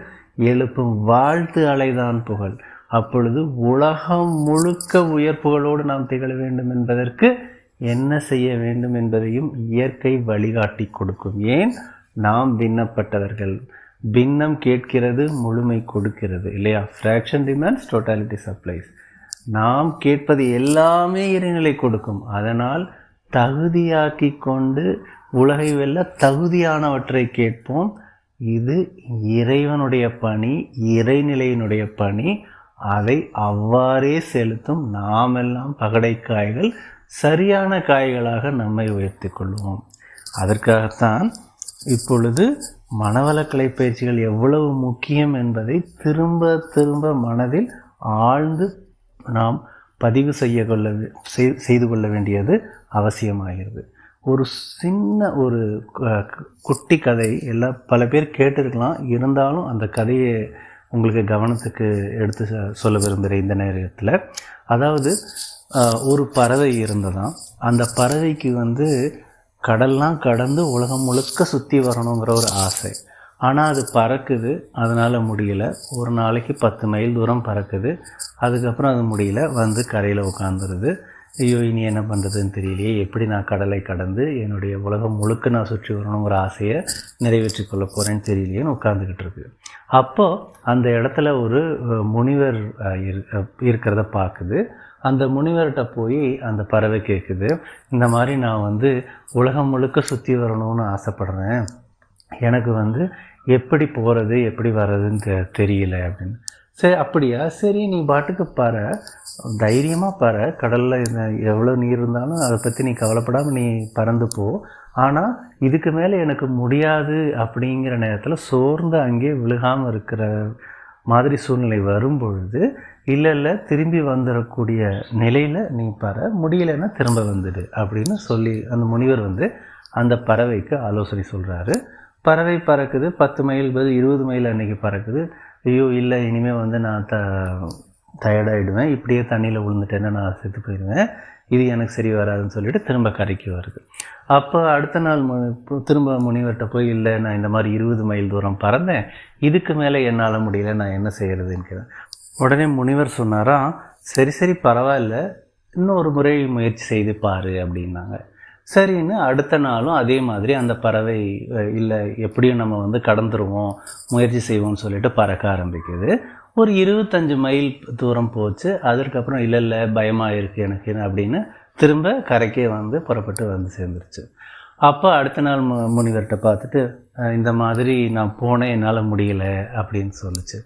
எழுப்பும் வாழ்த்து அலைதான் புகழ். அப்பொழுது உலகம் முழுக்க உயர் புகழோடு நாம் திகழ வேண்டும் என்பதற்கு என்ன செய்ய வேண்டும் என்பதையும் இயற்கை வழிகாட்டி கொடுக்கும். ஏன்? நாம் பின்னப்பட்டவர்கள். பின்னம் கேட்கிறது, முழுமை கொடுக்கிறது இல்லையா? Fraction demands, totality supplies. நாம் கேட்பது எல்லாமே இறைநிலை கொடுக்கும். அதனால் தகுதியாக்கி கொண்டு உலகை வெல்ல தகுதியானவற்றை கேட்போம். இது இறைவனுடைய பணி, இறைநிலையினுடைய பணி. அதை அவ்வாறே செலுத்தும் நாமெல்லாம் பகடைக்காய்கள், சரியான காய்களாக நம்மை உயர்த்தி கொள்வோம். அதற்காகத்தான் இப்பொழுது மனவளக்கலை பயிற்சிகள் எவ்வளவு முக்கியம் என்பதை திரும்ப திரும்ப மனதில் ஆழ்ந்து நாம் பதிவு செய்து கொள்ள வேண்டியது அவசியமாகிறது. ஒரு சின்ன ஒரு குட்டி கதை பல பேர் கேட்டிருக்கலாம். இருந்தாலும் அந்த கதையை உங்களுக்கு கவனத்துக்கு எடுத்து சொல்ல விரும்புகிறேன் இந்த நேரத்தில். அதாவது ஒரு பறவை இருந்ததாம். அந்த பறவைக்கு கடல்லாம் கடந்து உலகம் முழுக்க சுற்றி வரணுங்கிற ஒரு ஆசை. ஆனால் அது பறக்குது, அதனால் முடியல. ஒரு நாளைக்கு 10 மைல் தூரம் பறக்குது. அதுக்கப்புறம் அது முடியல, கரையில் உட்காந்துருது. ஐயோ, இனி என்ன பண்ணுறதுன்னு தெரியலையே, எப்படி நான் கடலை கடந்து என்னுடைய உலகம் முழுக்க நான் சுற்றி வரணுங்கிற ஆசையை நிறைவேற்றி கொள்ள போகிறேன்னு தெரியலையேன்னு உட்காந்துக்கிட்டு இருக்கு. அப்போது அந்த இடத்துல ஒரு முனிவர் இருக்கிறத பார்க்குது. அந்த முனிவர்கிட்ட போய் அந்த பறவை கேட்குது, இந்த மாதிரி நான் உலகம் முழுக்க சுற்றி வரணும்னு ஆசைப்பட்றேன். எனக்கு எப்படி போகிறது எப்படி வர்றதுன்னு தெரியல அப்படின்னு. சரி, அப்படியா? சரி, நீ பாட்டுக்கு பாரு, தைரியமாக பாரு. கடலில் எவ்வளோ நீர் இருந்தாலும் அதை பற்றி நீ கவலைப்படாமல் நீ பறந்து போ. ஆனால் இதுக்கு மேலே எனக்கு முடியாது அப்படிங்கிற நேரத்தில் சோர்ந்து அங்கே விழுகாமல் இருக்கிற மாதிரி சூழ்நிலை வரும்பொழுது, இல்லை திரும்பி வந்துடக்கூடிய நிலையில் நீ பாரு, முடியலைன்னா திரும்ப வந்துடு அப்படின்னு சொல்லி அந்த முனிவர் அந்த பறவைக்கு ஆலோசனை சொல்கிறாரு. பறவை பறக்குது. 10 மைல் பதில் 20 மைல் அன்றைக்கி பறக்குது. ஐயோ இல்லை, இனிமேல் நான் டயர்டாகிடுவேன், இப்படியே தண்ணியில் விழுந்துட்டேன்னா நான் செத்து போயிடுவேன், இது எனக்கு சரி வராதுன்னு சொல்லிட்டு திரும்ப கரைக்கு வருது. அப்போ அடுத்த நாள் திரும்ப முனிவர்கிட்ட போய், இல்லை நான் இந்த மாதிரி 20 மைல் தூரம் பறந்தேன், இதுக்கு மேலே என்னால் முடியல, நான் என்ன செய்கிறதுன்னு கேட்டேன். உடனே முனிவர் சொன்னாராம், சரி பரவாயில்ல, இன்னொரு முறை முயற்சி செய்து பாரு அப்படின்னாங்க. சரின்னு அடுத்த நாளும் அதே மாதிரி அந்த பறவை, இல்லை எப்படியும் நம்ம கடந்துருவோம், முயற்சி செய்வோம்னு சொல்லிட்டு பறக்க ஆரம்பிக்குது. ஒரு 25 மைல் தூரம் போச்சு. அதற்கப்புறம் இல்லை பயமாக இருக்குது எனக்கு அப்படின்னு திரும்ப கரைக்கே புறப்பட்டு சேர்ந்துருச்சு. அப்போ அடுத்த நாள் முனிவர்கிட்ட பார்த்துட்டு, இந்த மாதிரி நான் போனேன், என்னால் முடியலை அப்படின்னு சொல்லிச்சு.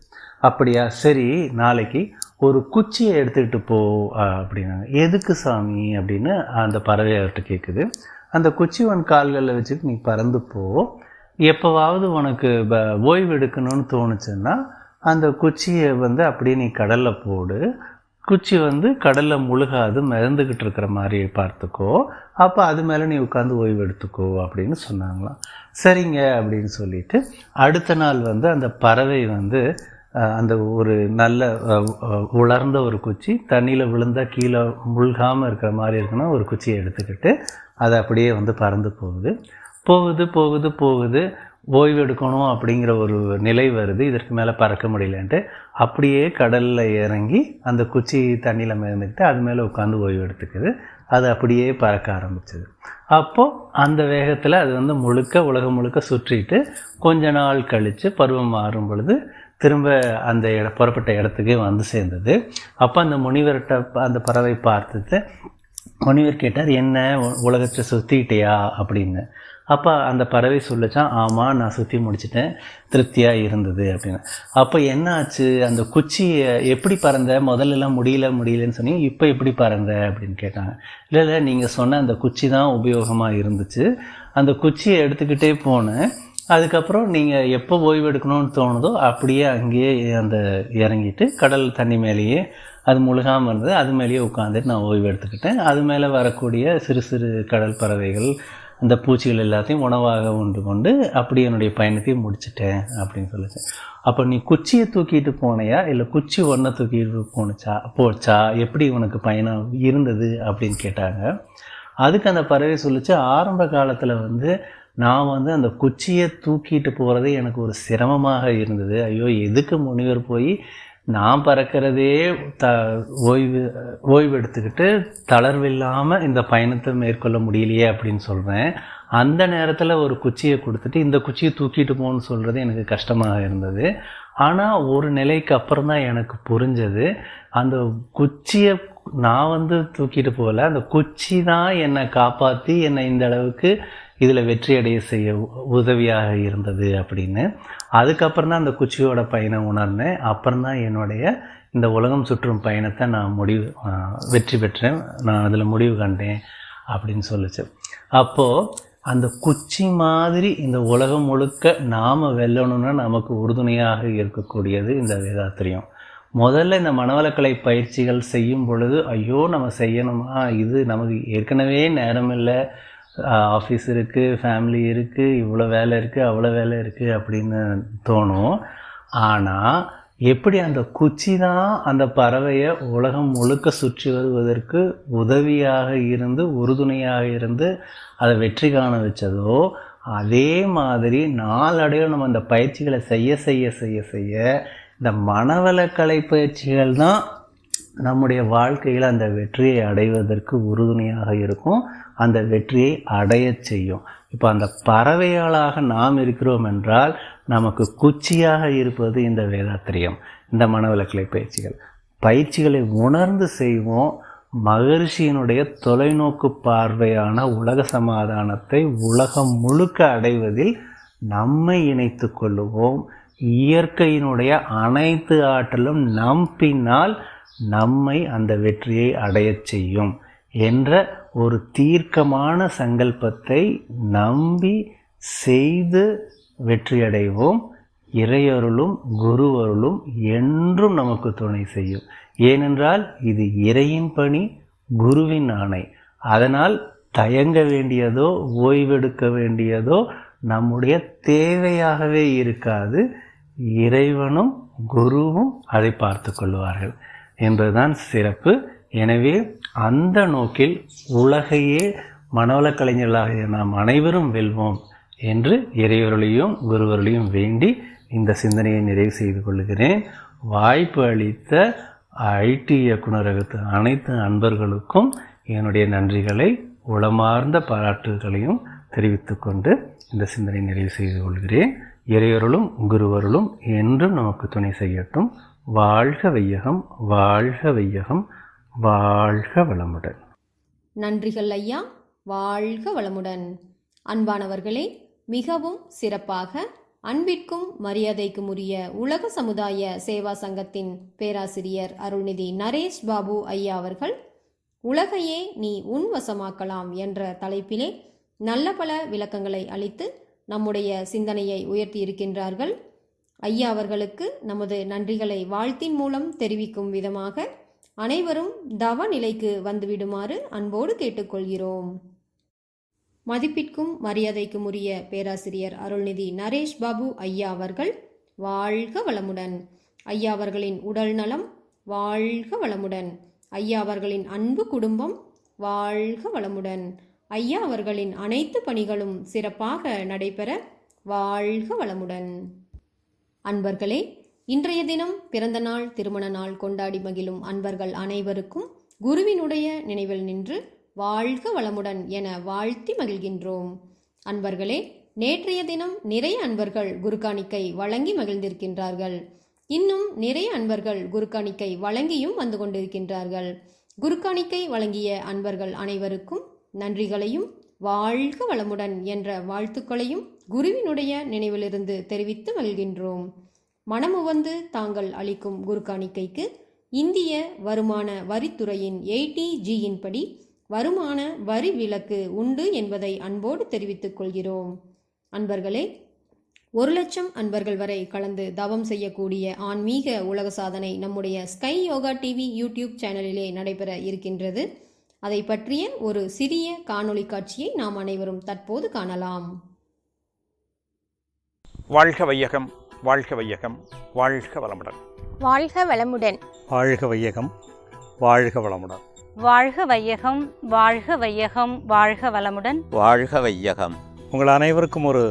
அப்படியா, சரி நாளைக்கு ஒரு குச்சியை எடுத்துக்கிட்டு போ அப்படின்னாங்க. எதுக்கு சாமி அப்படின்னு அந்த பறவை அவர்கிட்ட கேட்குது. அந்த குச்சி உன் கால்களில் வச்சுட்டு நீ பறந்து போ. எப்போவாவது உனக்கு ஓய்வு எடுக்கணும்னு தோணுச்சுன்னா அந்த குச்சியை அப்படியே நீ கடலில் போடு. குச்சி கடலில் முழுகாது, மிதந்துக்கிட்டு இருக்கிற மாதிரி பார்த்துக்கோ. அப்போ அது மேலே நீ உட்காந்து ஓய்வு எடுத்துக்கோ அப்படின்னு சொன்னாங்களாம். சரிங்க அப்படின்னு சொல்லிட்டு அடுத்த நாள் அந்த பறவை அந்த ஒரு நல்ல உலர்ந்த ஒரு குச்சி, தண்ணியில் விழுந்தால் கீழே முழுகாமல் இருக்கிற மாதிரி இருக்குன்னா ஒரு குச்சியை எடுத்துக்கிட்டு அதை அப்படியே பறந்து போகுது. ஓய்வு எடுக்கணும் அப்படிங்கிற ஒரு நிலை வருது, இதற்கு மேலே பறக்க முடியலன்ட்டு அப்படியே கடலில் இறங்கி அந்த குச்சி தண்ணியில் மிதந்துக்கிட்டு அது மேலே உட்காந்து ஓய்வு எடுத்துக்குது. அது அப்படியே பறக்க ஆரம்பிச்சது. அப்போது அந்த வேகத்தில் அது முழுக்க உலகம் முழுக்க சுற்றிட்டு கொஞ்ச நாள் கழித்து பருவம் மாறும் பொழுது திரும்ப அந்த புறப்பட்ட இடத்துக்கே சேர்ந்தது. அப்போ அந்த முனிவர்கிட்ட அந்த பறவை பார்த்துட்டு முனிவர் கேட்டார், என்ன உலகத்தை சுற்றிக்கிட்டியா அப்படின்னு. அப்போ அந்த பறவை சொல்லிச்சான், ஆமாம் நான் சுற்றி முடிச்சிட்டேன், திருப்தியாக இருந்தது அப்படின்னு. அப்போ என்ன ஆச்சு, அந்த குச்சியை எப்படி பறந்த, முதல்லலாம் முடியலன்னு சொன்னீங்க, இப்போ எப்படி பறந்த அப்படின்னு கேட்டாங்க. இல்லை நீங்கள் சொன்ன அந்த குச்சி தான் உபயோகமாக இருந்துச்சு, அந்த குச்சியை எடுத்துக்கிட்டே போனேன். அதுக்கப்புறம் நீங்கள் எப்போ ஓய்வு எடுக்கணும்னு தோணுதோ அப்படியே அங்கேயே அந்த இறங்கிட்டு கடல் தண்ணி மேலேயே அது முழுகாமல் இருந்தது, அது மேலேயே உட்காந்துட்டு நான் ஓய்வு எடுத்துக்கிட்டேன். அது மேலே வரக்கூடிய சிறு சிறு கடல் பறவைகள், அந்த பூச்சிகள் எல்லாத்தையும் உணவாக உண்டு கொண்டு அப்படி என்னுடைய பயணத்தையும் முடிச்சிட்டேன் அப்படின்னு சொல்லிச்சேன். அப்போ நீ குச்சியை தூக்கிட்டு போனையா இல்லை குச்சி ஒன்றை தூக்கிட்டு போச்சா, எப்படி உனக்கு பயணம் இருந்தது அப்படின்னு கேட்டாங்க. அதுக்கு அந்த பறவை சொல்லிச்சு, ஆரம்ப காலத்தில் நான் அந்த குச்சியை தூக்கிட்டு போகிறதே எனக்கு ஒரு சிரமமாக இருந்தது. ஐயோ, எதுக்கு முனிவர் போய் நான் பறக்கிறதே ஓய்வு எடுத்துக்கிட்டு தளர்வில்லாமல் இந்த பயணத்தை மேற்கொள்ள முடியலையே அப்படின்னு சொல்கிறேன். அந்த நேரத்தில் ஒரு குச்சியை கொடுத்துட்டு இந்த குச்சியை தூக்கிட்டு போகணுன்னு சொல்கிறது எனக்கு கஷ்டமாக இருந்தது. ஆனால் ஒரு நிலைக்கு அப்புறம் தான் எனக்கு புரிஞ்சது, அந்த குச்சியை நான் தூக்கிட்டு போகல, அந்த குச்சி தான் என்னை காப்பாற்றி என்னை இந்த அளவுக்கு இதில் வெற்றி அடைய செய்ய உதவியாக இருந்தது அப்படின்னு. அதுக்கப்புறம் தான் அந்த குச்சியோட பயணம் உணர்ந்தேன். அப்புறம் தான் என்னுடைய இந்த உலகம் சுற்றும் பயணத்தை நான் வெற்றி பெற்றேன், நான் அதில் முடிவு கண்டேன் அப்படின்னு சொல்லிச்சு. அப்போது அந்த குச்சி மாதிரி இந்த உலகம் முழுக்க நாம் வெல்லணும்னா நமக்கு உறுதுணையாக இருக்கக்கூடியது இந்த வேதாத்திரியம். முதல்ல இந்த மனவளக்கலை பயிற்சிகள் செய்யும் பொழுது ஐயோ நம்ம செய்யணுமா, இது நமக்கு ஏற்கனவே நேரம் இல்லை, ஆஃபீஸ் இருக்குது, ஃபேமிலி இருக்குது, இவ்வளோ வேலை இருக்குது, அவ்வளோ வேலை இருக்குது அப்படின்னு தோணும். ஆனால் எப்படி அந்த குச்சி தான் அந்த பறவையை உலகம் முழுக்க சுற்றி வருவதற்கு உதவியாக இருந்து உறுதுணையாக இருந்து அதை வெற்றி காண வச்சதோ, அதே மாதிரி நாளடைவில் நம்ம அந்த பயிற்சிகளை செய்ய செய்ய செய்ய செய்ய இந்த மனவளக்கலை பயிற்சிகள் தான் நம்முடைய வாழ்க்கையில் அந்த வெற்றியை அடைவதற்கு உறுதுணையாக இருக்கும், அந்த வெற்றியை அடைய செய்யும். இப்போ அந்த பறவைகளாக நாம் இருக்கிறோம் என்றால் நமக்கு குச்சியாக இருப்பது இந்த வேதாத்திரியம், இந்த மனவளக்கலை பயிற்சிகளை உணர்ந்து செய்வோம். மகரிஷியினுடைய தொலைநோக்கு பார்வையான உலக சமாதானத்தை உலகம் முழுக்க அடைவதில் நம்மை இணைத்து கொள்ளுவோம். இயற்கையினுடைய அனைத்து ஆற்றலும் நம் பின்னால் நம்மை அந்த வெற்றியை அடையச் செய்யும் என்ற ஒரு தீர்க்கமான சங்கல்பத்தை நம்பி செய்து வெற்றியடைவோம். இறையருளும் குருவருளும் என்றும் நமக்கு துணை செய்யும். ஏனென்றால் இது இறையின் பணி, குருவின் ஆணை. அதனால் தயங்க வேண்டியதோ ஓய்வெடுக்க வேண்டியதோ நம்முடைய தேவையாகவே இருக்காது. இறைவனும் குருவும் அதை பார்த்து கொள்வார்கள் என்பதுதான் சிறப்பு. எனவே அந்த நோக்கில் உலகையே மனவளக் கலைஞர்களாக நாம் அனைவரும் வெல்வோம் என்று இறைவர்களையும் குருவர்களையும் வேண்டி இந்த சிந்தனையை நிறைவு செய்து கொள்கிறேன். வாய்ப்பு அளித்த ஐடி இயக்குநரகத்து அனைத்து அன்பர்களுக்கும் என்னுடைய நன்றிகளை உளமார்ந்த பாராட்டுகளையும் தெரிவித்து கொண்டு இந்த சிந்தனை நிறைவு செய்து கொள்கிறேன். இறையருளும் குருவருளும் என்றும் நமக்கு துணை செய்யட்டும். வாழ்க வையகம், வாழ்க வையகம், வாழ்க வளமுடன்.
நன்றிகள் ஐயா, வாழ்க வளமுடன். அன்பானவர்களே, மிகவும் சிறப்பாக அன்பிற்கும் மரியாதைக்கும் உரிய உலக சமுதாய சேவா சங்கத்தின் பேராசிரியர் அருள்நிதி நரேஷ் பாபு ஐயா அவர்கள் உலகையே நீ உன்வசமாக்கலாம் என்ற தலைப்பிலே நல்ல பல விளக்கங்களை அளித்து நம்முடைய சிந்தனையை உயர்த்தி இருக்கின்றார்கள். ஐயா அவர்களுக்கு நமது நன்றிகளை வாழ்த்தின் மூலம் தெரிவிக்கும் விதமாக அனைவரும் தவ நிலைக்கு வந்துவிடுமாறு அன்போடு கேட்டுக்கொள்கிறோம். மதிப்பிற்கும் மரியாதைக்கும் உரிய பேராசிரியர் அருள்நிதி நரேஷ் பாபு ஐயா அவர்கள் வாழ்க வளமுடன். ஐயா அவர்களின் உடல் நலம் வாழ்க வளமுடன். ஐயா அவர்களின் அன்பு குடும்பம் வாழ்க வளமுடன். ஐயா அவர்களின் அனைத்து பணிகளும் சிறப்பாக நடைபெற வாழ்க வளமுடன். அன்பர்களே, இன்றைய தினம் பிறந்த நாள் திருமண நாள் கொண்டாடி மகிழும் அன்பர்கள் அனைவருக்கும் குருவினுடைய நினைவில் நின்று வாழ்க வளமுடன் என வாழ்த்தி மகிழ்கின்றோம். அன்பர்களே, நேற்றைய தினம் நிறைய அன்பர்கள் குருகாணிக்கை வழங்கி மகிழ்ந்திருக்கின்றார்கள். இன்னும் நிறைய அன்பர்கள் குருகாணிக்கை வழங்கியும் வந்து கொண்டிருக்கின்றார்கள். குருகாணிக்கை வழங்கிய அன்பர்கள் அனைவருக்கும் நன்றிகளையும் வாழ்க வளமுடன் என்ற வாழ்த்துக்களையும் குருவினுடைய நினைவிலிருந்து தெரிவித்து மகிழ்கின்றோம். மனமுவந்து தாங்கள் அளிக்கும் குருகாணிக்கைக்கு இந்திய வருமான வரித்துறையின் 80Gயின் படி வருமான வரி விலக்கு உண்டு என்பதை அன்போடு தெரிவித்துக் கொள்கிறோம். அன்பர்களே, 1,00,000 அன்பர்கள் வரை கலந்து தவம் செய்யக்கூடிய ஆன்மீக உலக சாதனை நம்முடைய ஸ்கை யோகா டிவி யூடியூப் சேனலிலே நடைபெற இருக்கின்றது. அதை பற்றிய ஒரு சிறிய காணொளி காட்சியை நாம் அனைவரும் தற்போது காணலாம்.
வாழ்க வையகம், வாழ்க வையகம், வாழ்க வளமுடன்.
வாழ்க வளமுடன்.
வாழ்க வையகம், வாழ்க வளமுடன்.
வாழ்க வையகம், வாழ்க வையகம், வாழ்க வளமுடன்.
வாழ்க வையகம்.
உங்கள் அனைவருக்கும் ஒரு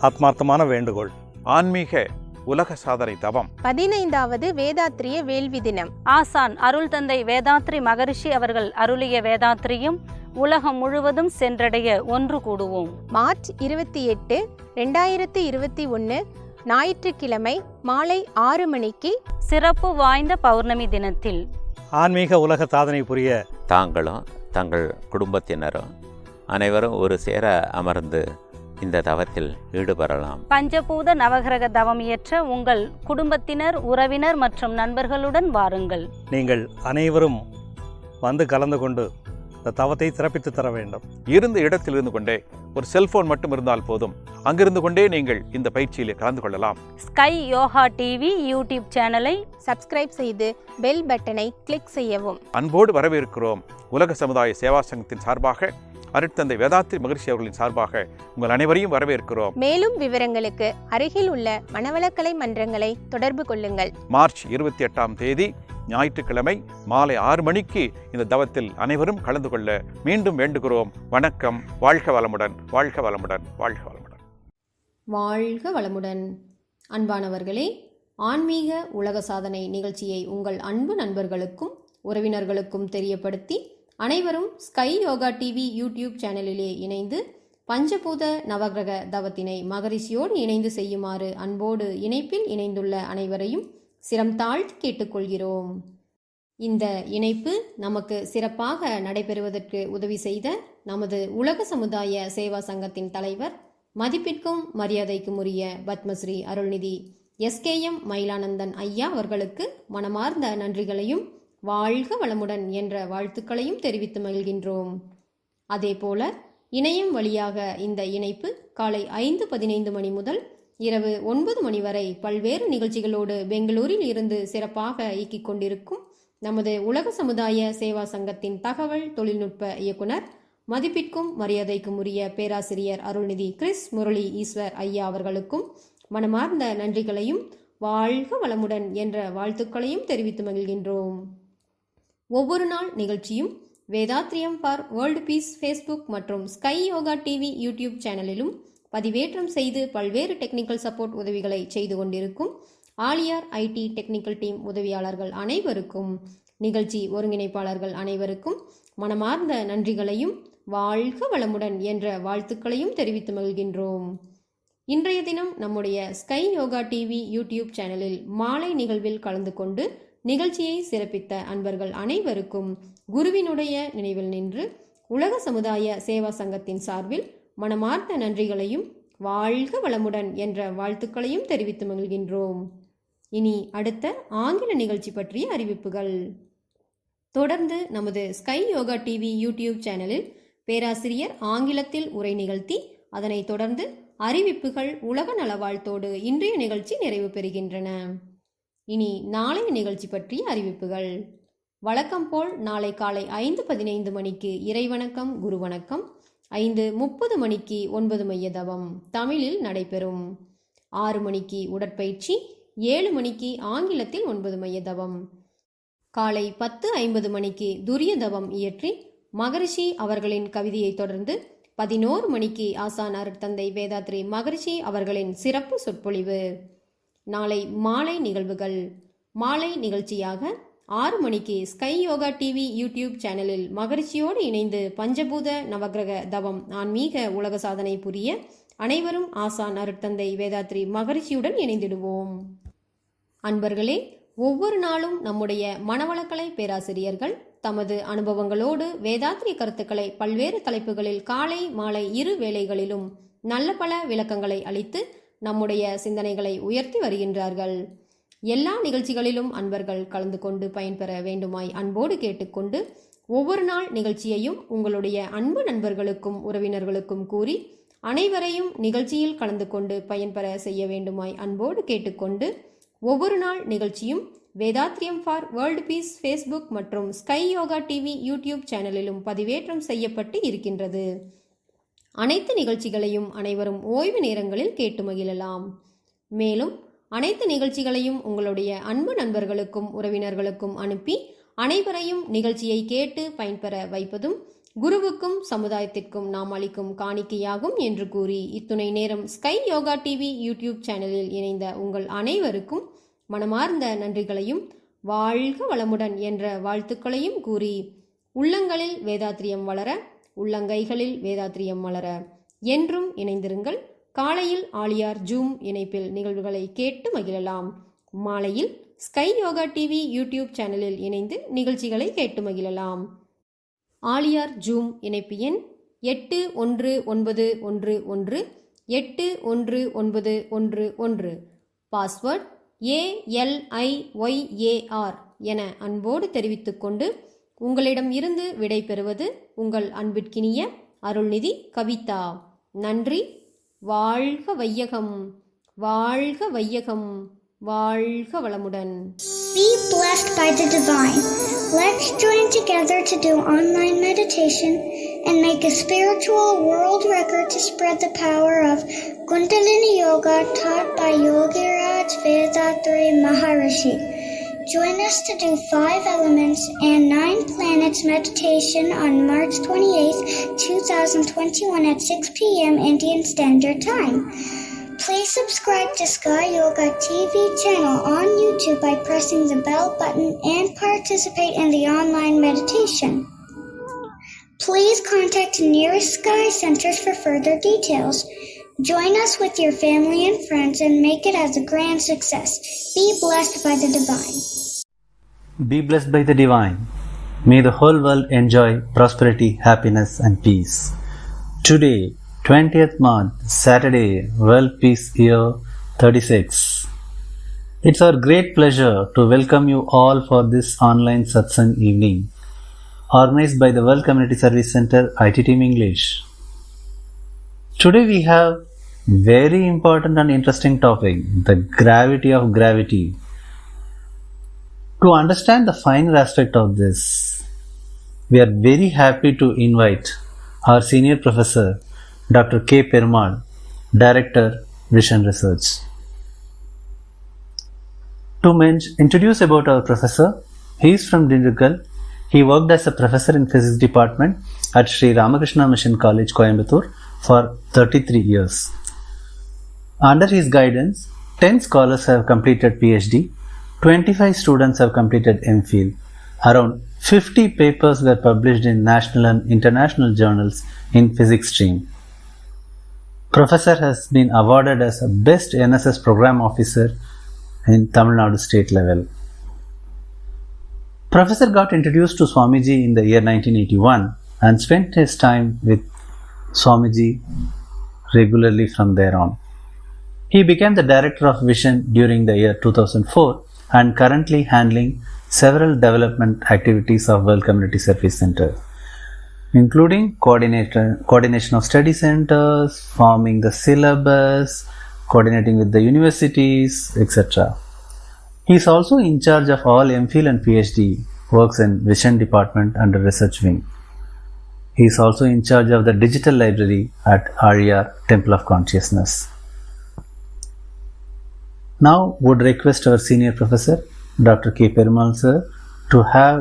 ஆத்மார்த்தமான வேண்டுகோள்.
ஆன்மீக உலக சாதனை தவம்.
15வது வேதாத்திரிய வேள்வி தினம்.
ஆசான் அருள் தந்தை வேதாத்ரி மகரிஷி அவர்கள் அருளிய வேதாத்திரியும் உலகம் முழுவதும் சென்றடைய ஒன்று கூடுவோம்.
மார்ச் 28, 2021 ஞாயிற்றுக்கிழமை மாலை 6 மணிக்கு
சிறப்பு வாய்ந்த பௌர்ணமி தினத்தில்
ஆன்மீக உலக சாதனை புரிய
தாங்களும் தங்கள் குடும்பத்தினரும் அனைவரும் ஒரு சேர அமர்ந்து இந்த தவத்தில் ஈடுபடலாம்.
பஞ்சபூத நவகிரக தவம் இயற்ற உங்கள் குடும்பத்தினர், உறவினர் மற்றும் நண்பர்களுடன் வாருங்கள்.
நீங்கள் அனைவரும் வந்து கலந்து கொண்டு இந்த தவத்தை சிறப்பித்து தர வேண்டும்.
இருந்த இடத்தில் இருந்து கொண்டே, ஒரு செல்போன் மட்டும் இருந்தால் போதும், அங்கிருந்து கொண்டே நீங்கள் இந்த பயிற்சியிலே கலந்து கொள்ளலாம்.
ஸ்கை யோகா டிவி யூடியூப் சேனலை
சப்ஸ்கிரைப் செய்து பெல் பட்டனை கிளிக் செய்யவும்.
அன்போடு வரவேற்கிறோம். உலக சமுதாய சேவா சங்கத்தின் சார்பாக, அருட்தந்தை வேதாத்ரி மகரிஷி அவர்களின் சார்பாக உங்கள் அனைவரையும் வரவேற்கிறோம்.
மேலும் விவரங்களுக்கு அருகில் உள்ள மனவளக்கலை மன்றங்களை தொடர்பு கொள்ளுங்கள்.
மார்ச் 28ஆம் தேதி ஞாயிற்றுக்கிழமை மாலை 6 மணிக்கு இந்த தவத்தில் அனைவரும் கலந்து கொள்ள மீண்டும் வேண்டுகிறோம். வணக்கம். வாழ்க வளமுடன், வாழ்க வளமுடன், வாழ்க வளமுடன்.
வாழ்க வளமுடன். அன்பானவர்களே, ஆன்மீக உலக சாதனை நிகழ்ச்சியை உங்கள் அன்பு நண்பர்களுக்கும் உறவினர்களுக்கும் தெரியப்படுத்தி அனைவரும் ஸ்கை யோகா டிவி யூடியூப் சேனலிலே இணைந்து பஞ்சபூத நவகிரக தவத்தினை மகரிஷியோடு இணைந்து செய்யுமாறு அன்போடு இணைப்பில் இணைந்துள்ள அனைவரையும் சிரம் தாழ்த்தி கேட்டுக்கொள்கிறோம். இந்த இணைப்பு நமக்கு சிறப்பாக நடைபெறுவதற்கு உதவி செய்த நமது உலக சமுதாய சேவா சங்கத்தின் தலைவர், மதிப்பிற்கும் மரியாதைக்கும் உரிய பத்மஸ்ரீ அருள்நிதி SKM மயிலானந்தன் ஐயா அவர்களுக்கு மனமார்ந்த நன்றிகளையும் வாழ்க வளமுடன் என்ற வாழ்த்துக்களையும் தெரிவித்து மகிழ்கின்றோம். அதேபோல இணையம் வழியாக இந்த இணைப்பு காலை 5:15 மணி முதல் இரவு 9 மணி வரை பல்வேறு நிகழ்ச்சிகளோடு பெங்களூரில் இருந்து சிறப்பாக இயக்கிக் கொண்டிருக்கும் நமது உலக சமுதாய சேவா சங்கத்தின் தகவல் தொழில்நுட்ப இயக்குனர், மதிப்பிற்கும் மரியாதைக்கும் உரிய பேராசிரியர் அருள்நிதி கிறிஸ் முரளி ஈஸ்வர் ஐயா அவர்களுக்கும் மனமார்ந்த நன்றிகளையும் வாழ்க வளமுடன் என்ற வாழ்த்துக்களையும் தெரிவித்து மகிழ்கின்றோம். ஒவ்வொரு நாள் நிகழ்ச்சியும் Vethathiriyam for world piece Facebook மற்றும் ஸ்கை யோகா டிவி யூடியூப் சேனலிலும் பதிவேற்றம் செய்து பல்வேறு டெக்னிக்கல் சப்போர்ட் உதவிகளை செய்து கொண்டிருக்கும் ஆலியார் IT டெக்னிக்கல் டீம் உதவியாளர்கள் அனைவருக்கும், நிகழ்ச்சி ஒருங்கிணைப்பாளர்கள் அனைவருக்கும் மனமார்ந்த நன்றிகளையும் வாழ்க வளமுடன் என்ற வாழ்த்துக்களையும் தெரிவித்து மகிழ்கின்றோம். இன்றைய தினம் நம்முடைய ஸ்கை யோகா டிவி யூடியூப் சேனலில் மாலை நிகழ்வில் கலந்து கொண்டு நிகழ்ச்சியை சிறப்பித்த அன்பர்கள் அனைவருக்கும் குருவினுடைய நினைவில் நின்று உலக சமுதாய சேவா சங்கத்தின் சார்பில் மனமார்ந்த நன்றிகளையும் வாழ்க வளமுடன் என்ற வாழ்த்துக்களையும் தெரிவித்து மகிழ்கின்றோம். இனி அடுத்த ஆங்கில நிகழ்ச்சி பற்றிய அறிவிப்புகள். தொடர்ந்து நமது ஸ்கை யோகா டிவி யூடியூப் சேனலில் பேராசிரியர் ஆங்கிலத்தில் உரை நிகழ்த்தி, அதனைத் தொடர்ந்து அறிவிப்புகள், உலக நலவாழ்த்தோடு இன்றைய நிகழ்ச்சி நிறைவு பெறுகின்றன. இனி நாளைய நிகழ்ச்சி பற்றிய அறிவிப்புகள். வழக்கம் போல் நாளை காலை 5:15 மணிக்கு இறைவணக்கம், குருவணக்கம், 5:30 மணிக்கு 9 மைய தவம் தமிழில் நடைபெறும். 6 மணிக்கு உடற்பயிற்சி, 7 மணிக்கு ஆங்கிலத்தில் 9 மைய தவம். காலை 10:50 மணிக்கு துரிய தவம் இயற்றி மகரிஷி அவர்களின் கவிதையை தொடர்ந்து 11 மணிக்கு ஆசான் அருட்தந்தை வேதாத்ரி மகரிஷி அவர்களின் சிறப்பு சொற்பொழிவு. நாளை மாலை நிகழ்வுகள். மாலை நிகழ்ச்சியாக 6 மணிக்கு ஸ்கை யோகா டிவி யூடியூப் சேனலில் மகரிஷியோடு இணைந்து பஞ்சபூத நவகிரக தவம் ஆன்மீக உலக சாதனை புரிய அனைவரும் ஆசான் அருட்தந்தை வேதாத்ரி மகரிஷியுடன் இணைந்திடுவோம். அன்பர்களே, ஒவ்வொரு நாளும் நம்முடைய மனவளக்கலை பேராசிரியர்கள் தமது அனுபவங்களோடு வேதாத்ரி கருத்துக்களை பல்வேறு தலைப்புகளில் காலை மாலை 2 வேளைகளிலும் நல்ல பல விளக்கங்களை அளித்து நம்முடைய சிந்தனைகளை உயர்த்தி வருகின்றார்கள். எல்லா நிகழ்ச்சிகளிலும் அன்பர்கள் கலந்து கொண்டு பயன்பெற வேண்டுமாய் அன்போடு கேட்டுக்கொண்டு, ஒவ்வொரு நாள் நிகழ்ச்சியையும் உங்களுடைய அன்பு நண்பர்களுக்கும் உறவினர்களுக்கும் கூறி அனைவரையும் நிகழ்ச்சியில் கலந்து கொண்டு பயன்பெற செய்ய வேண்டுமாய் அன்போடு கேட்டுக்கொண்டு, ஒவ்வொரு நாள் நிகழ்ச்சியும் Vethathiriyam for world piece Facebook மற்றும் ஸ்கை யோகா டிவி யூடியூப் சேனலிலும் பதிவேற்றம் செய்யப்பட்டு இருக்கின்றது. அனைத்து நிகழ்ச்சிகளையும் அனைவரும் ஓய்வு நேரங்களில் கேட்டு மகிழலாம். மேலும் அனைத்து நிகழ்ச்சிகளையும் உங்களுடைய அன்பு நண்பர்களுக்கும் உறவினர்களுக்கும் அனுப்பி அனைவரையும் நிகழ்ச்சியை கேட்டு பயன்பெற வைப்பதும் குருவுக்கும் சமுதாயத்திற்கும் நாம் அளிக்கும் காணிக்கையாகும் என்று கூறி இத்துணை நேரம் ஸ்கை யோகா டிவி யூடியூப் சேனலில் இணைந்த உங்கள் அனைவருக்கும் மனமார்ந்த நன்றிகளையும் வாழ்க வளமுடன் என்ற வாழ்த்துக்களையும் கூறி உள்ளங்களில் வேதாத்திரியம் வளர உள்ளங்கைகளில் வேதாத்திரியம் மலர என்றும் இணைந்திருங்கள். காலையில் ஆலியார் ஜூம் இணைப்பில் நிகழ்வுகளை கேட்டு மகிழலாம். மாலையில் ஸ்கை யோகா டிவி யூடியூப் சேனலில் இணைந்து நிகழ்ச்சிகளை கேட்டு மகிழலாம். ஆலியார் ஜூம் இணைப்பு எண் 8111181911. பாஸ்வேர்ட் ALIYAR என அன்போடு தெரிவித்துக்கொண்டு உங்களிடம் இருந்து விடை பெறுவது உங்கள் அன்பிற்கினிய அருள்நிதி கவிதா. நன்றி. வாழ்க வையகம், வாழ்க வையகம், வாழ்க வளமுடன்.
Be blessed by the divine. Let's join together to do online meditation and make a spiritual world record to spread the power of Kundalini Yoga taught by Yogiraj Vethathiri Maharishi. Join us to do 5 elements and 9 planets meditation on March 28, 2021 at 6 p.m. Indian Standard Time. Please subscribe to Sky Yoga TV channel on YouTube by pressing the bell button and participate in the online meditation. Please contact nearest Sky centers for further details. Join us with your family and friends and make it as a grand success. Be blessed by the divine.
Be blessed by the divine. May the whole world enjoy prosperity, happiness and peace. Today, 20th month, Saturday, World Peace Year 36. It's our great pleasure to welcome you all for this online satsang evening, organized by the World Community Service Center, IT Team English. Today we have very important and interesting topic, the gravity of gravity. To understand the finer aspect of this, we are very happy to invite our senior professor, Dr. K. Perumal, Director, Vision Research. To introduce about our professor, he is from Dindigul. He worked as a professor in physics department at Sri Ramakrishna Mission College, Coimbatore for 33 years. Under his guidance, 10 scholars have completed PhD, 25 students have completed MPhil. Around 50 papers were published in national and international journals in physics stream. Professor has been awarded as a Best NSS Program Officer in Tamil Nadu state level. Professor got introduced to Swamiji in the year 1981 and spent his time with Swamiji regularly from there on. He became the Director of Vision during the year 2004 and currently handling several development activities of World Community Service Center, including coordination of study centers, forming the syllabus, coordinating with the universities, etc. He is also in charge of all MPhil and PhD works in Vision Department under Research Wing. He is also in charge of the digital library at Aliyar Temple of Consciousness. Now would request our senior professor, Dr. K. Perumal sir, to have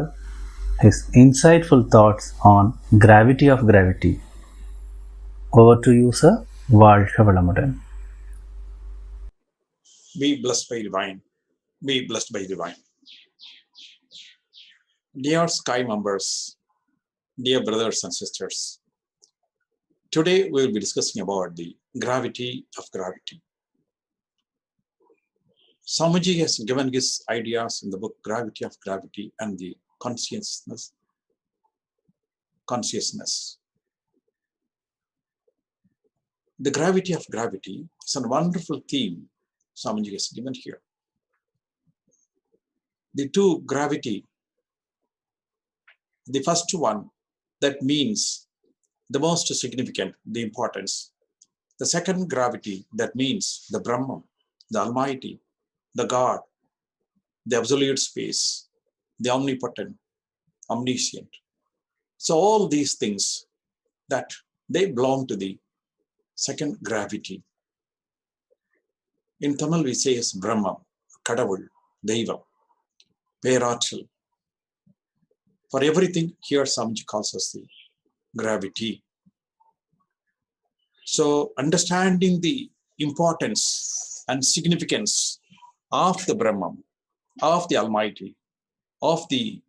his insightful thoughts on gravity of gravity. Over to you, sir. வாழ்க வளமுடன்.
Be blessed by divine. Be blessed by divine. Dear Sky members, dear brothers and sisters, today we will be discussing about the gravity of gravity. Swamiji has given his ideas in the book Gravity of Gravity and the Consciousness. The gravity of gravity is a wonderful theme Swamiji has given here. The two gravity, the first one that means the most significant, the importance. The second gravity that means the Brahman, the Almighty, the God, the absolute space, the omnipotent, omniscient. So all these things that they belong to the second gravity. In Tamil we say as Brahma, Kadavul, Deivam, Perachal. For everything here Swamiji calls us the gravity. So understanding the importance and significance of the Brahman, of the Almighty, of the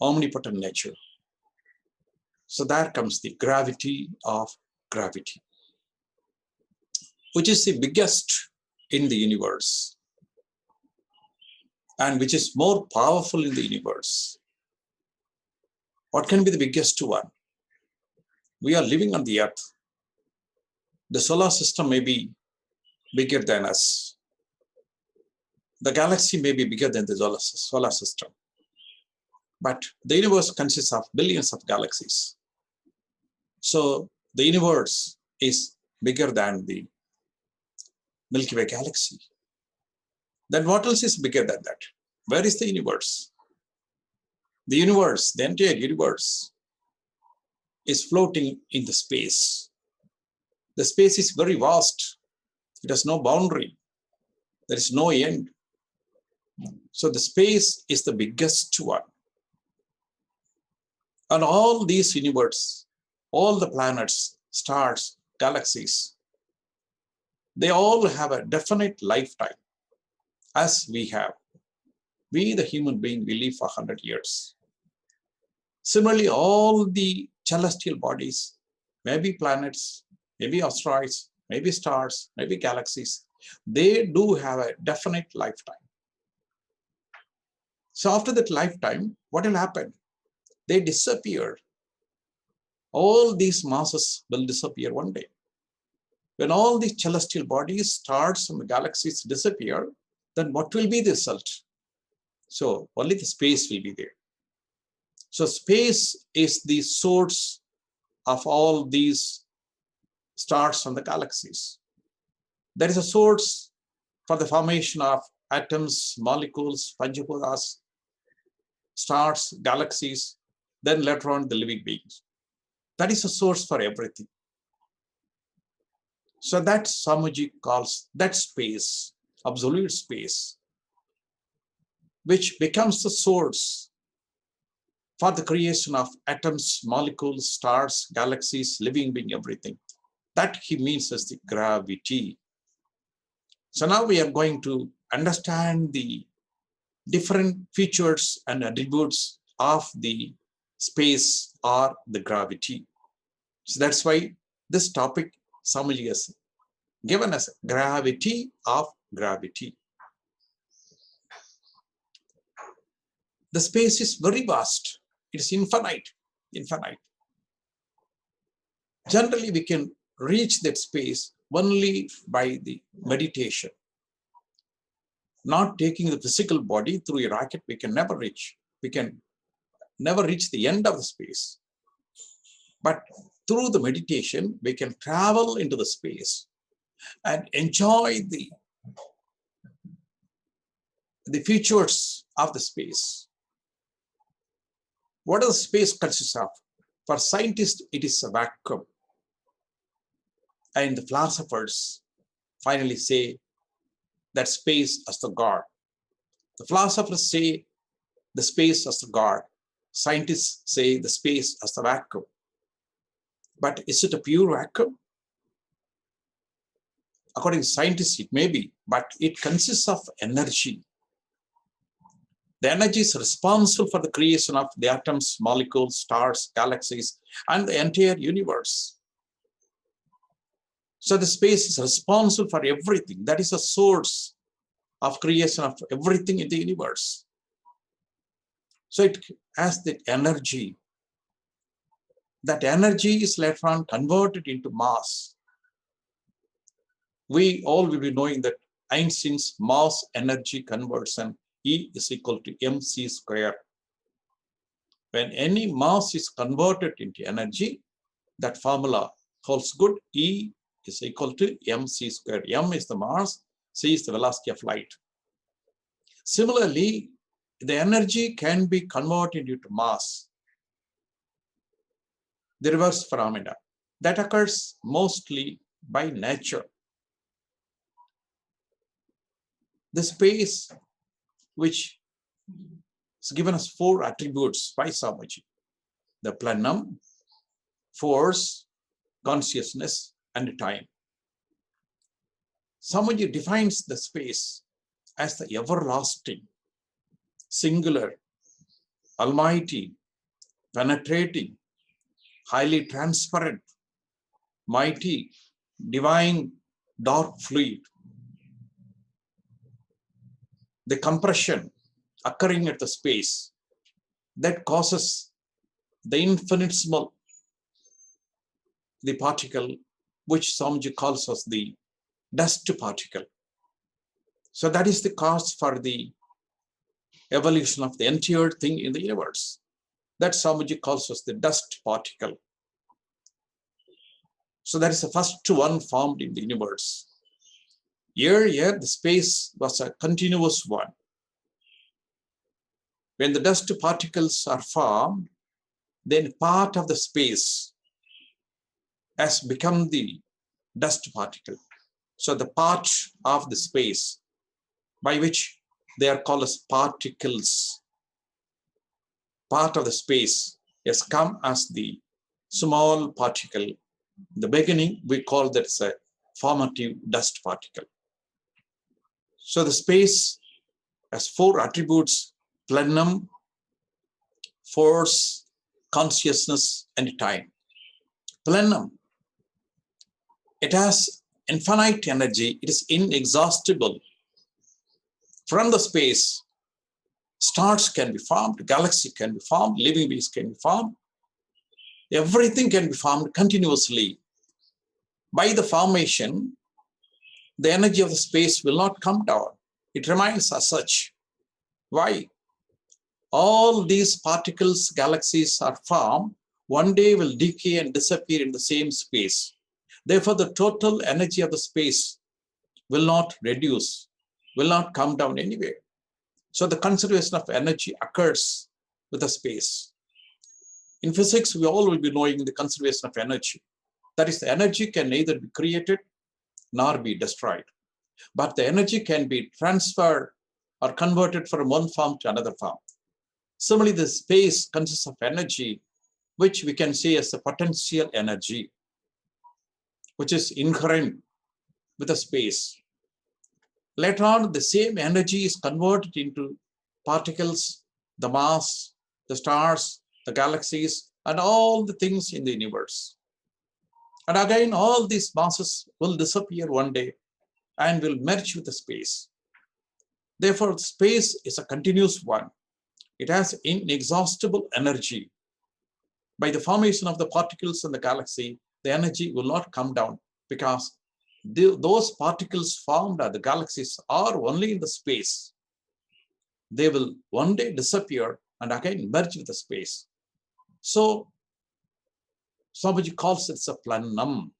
omnipotent nature. So there comes the gravity of gravity, which is the biggest in the universe and which is more powerful in the universe. What can be the biggest one? We are living on the earth. The solar system may be bigger than us. The galaxy may be bigger than the solar system. But the universe consists of billions of galaxies. So the universe is bigger than the Milky Way galaxy. Then what else is bigger than that? Where is the universe? The universe, the entire universe, is floating in the space. The space is very vast. It has no boundary. There is no end. So the space is the biggest one. And all these universes, all the planets, stars, galaxies, they all have a definite lifetime, as we have. We, the human being, we live for 100 years. Similarly, all the celestial bodies, maybe planets, maybe asteroids, maybe stars, maybe galaxies, they do have a definite lifetime. So after that lifetime, what will happen? They disappear. All these masses will disappear one day. When all these celestial bodies, stars, and galaxies disappear, then what will be the result? So only the space will be there. So space is the source of all these stars and the galaxies. There is a source for the formation of atoms, molecules, Panchaphutas, stars, galaxies, then later on the living beings. That is a source for everything. So that Swamiji calls that space, absolute space, which becomes the source for the creation of atoms, molecules, stars, galaxies, living being, everything. That he means as the gravity. So now we are going to understand the different features and attributes of the space or the gravity. So that's why this topic Swamiji has given us gravity of gravity. The space is very vast. It is infinite. Generally, we can reach that space only by the meditation. Not taking the physical body through a rocket, we can never reach. We can never reach the end of the space. But through the meditation, we can travel into the space and enjoy the features of the space. What does space consist of? For scientists, it is a vacuum. And the philosophers finally say that space as the God. The philosophers say the space as the God. Scientists say the space as the vacuum. But is it a pure vacuum? According to scientists, it may be, but it consists of energy. The energy is responsible for the creation of the atoms, molecules, stars, galaxies, and the entire universe. So the space is responsible for everything. That is a source of creation of everything in the universe. So it has that energy. That energy is later on converted into mass. We all will be knowing that Einstein's mass energy conversion, E is equal to mc square. When any mass is converted into energy, that formula holds good. E is equal to mc square. M is the mass, c is the velocity of light. Similarly, the energy can be converted into mass. The reverse phenomena that occurs mostly by nature. The space which is given us 4 attributes by Swamiji: the plenum, force, consciousness, and time. Swamiji defines the space as the everlasting, singular, almighty, penetrating, highly transparent, mighty, divine, dark fluid. The compression occurring at the space that causes the infinitesimal, the particle, which Swamiji calls as the dust particle. So that is the cause for the evolution of the entire thing in the universe. That Swamiji calls as the dust particle. So that is the first one formed in the universe. Here, the space was a continuous one. When the dust particles are formed, then part of the space has become the dust particle. So the part of the space by which they are called as particles, part of the space has come as the small particle. In the beginning, we call that as a formative dust particle. So the space has four attributes: plenum, force, consciousness, and time. Plenum, it has infinite energy. It is inexhaustible. From the space, stars can be formed, galaxy can be formed, living beings can be formed. Everything can be formed continuously. By the formation, the energy of the space will not come down. It remains as such. Why? All these particles, galaxies are formed, one day will decay and disappear in the same space. Therefore, the total energy of the space will not reduce, will not come down anywhere. So the conservation of energy occurs with the space. In physics, we all will be knowing the conservation of energy. That is, the energy can neither be created nor be destroyed. But the energy can be transferred or converted from one form to another form. Similarly, the space consists of energy, which we can say as the potential energy, which is inherent with the space. Later on, the same energy is converted into particles, the mass, the stars, the galaxies, and all the things in the universe. And again, all these masses will disappear one day and will merge with the space. Therefore, space is a continuous one. It has inexhaustible energy. By the formation of the particles in the galaxy, the energy will not come down because those particles formed by the galaxies are only in the space. They will one day disappear and again merge with the space. So, Swamiji calls it a plenum.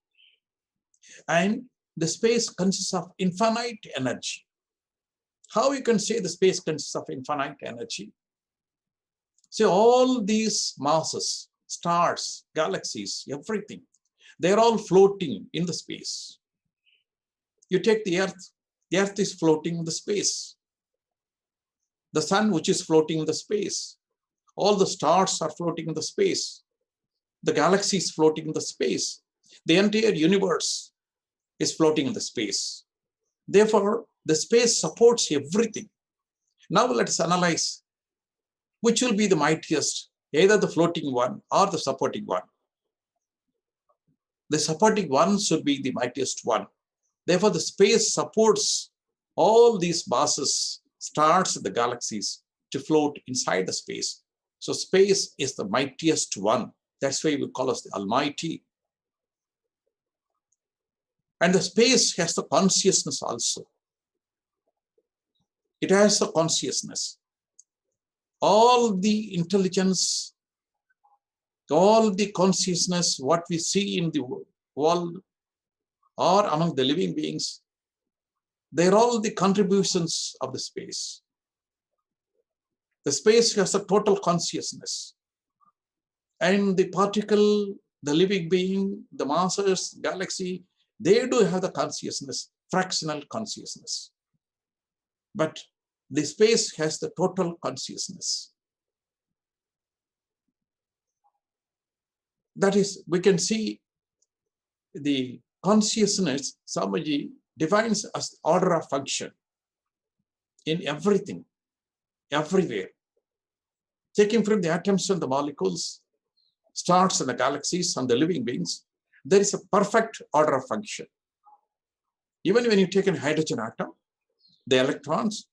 And the space consists of infinite energy. How you can say the space consists of infinite energy? See, all these masses, stars, galaxies, everything, they're all floating in the space. You take the earth is floating in the space. The sun, which is floating in the space. All the stars are floating in the space. The galaxy is floating in the space. The entire universe is floating in the space. Therefore, the space supports everything. Now let us analyze which will be the mightiest, either the floating one or the supporting one. The supporting one should be the mightiest one. Therefore, the space supports all these masses, stars, and the galaxies to float inside the space. So space is the mightiest one. That's why we call us the Almighty. And the space has the consciousness also. It has the consciousness. All the intelligence, all the consciousness, what we see in the world or among the living beings, they're all the contributions of the space. The space has a total consciousness. And the particle, the living being, the masses, galaxy, they do have the consciousness, fractional consciousness. But the space has the total consciousness. That is, we can see the consciousness, Swamiji defines as order of function in everything, everywhere. Taking from the atoms and the molecules, stars and the galaxies and the living beings, there is a perfect order of function. Even when you take a hydrogen atom, the electrons,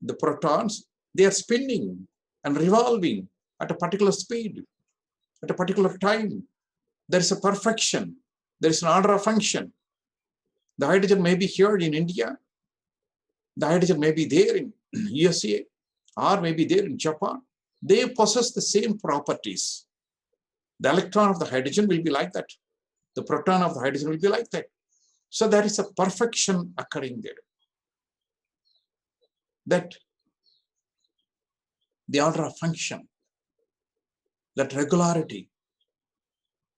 the protons, they are spinning and revolving at a particular speed, at a particular time. There is a perfection. There is an order of function. The hydrogen may be here in India. The hydrogen may be there in USA or may be there in Japan. They possess the same properties. The electron of the hydrogen will be like that. The proton of the hydrogen will be like that. So there is a perfection occurring there. That the order of function, that regularity,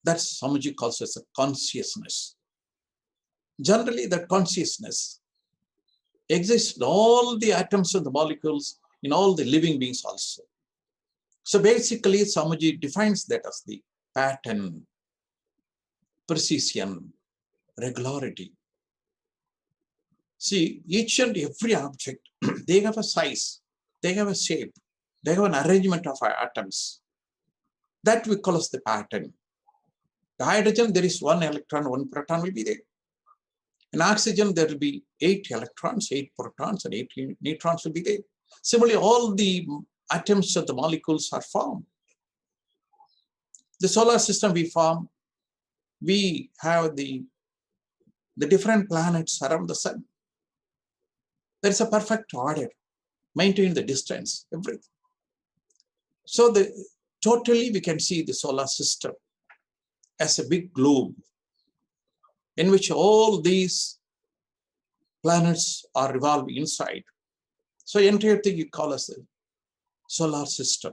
that Swamiji calls as a consciousness. Generally, that consciousness exists in all the atoms and the molecules, in all the living beings also. So basically, Swamiji defines that as the pattern, precision, regularity. See, each and every object, they have a size, they have a shape, they have an arrangement of atoms. That we call as the pattern. The hydrogen, there is one electron, one proton will be there. In oxygen, there will be 8 electrons, 8 protons, and 8 neutrons will be there. Similarly, all the atoms of the molecules are formed. The solar system we form, we have the different planets around the sun. There is a perfect order, maintain the distance, everything. So totally we can see the solar system as a big globe in which all these planets are revolving inside. So entire thing you call as a solar system.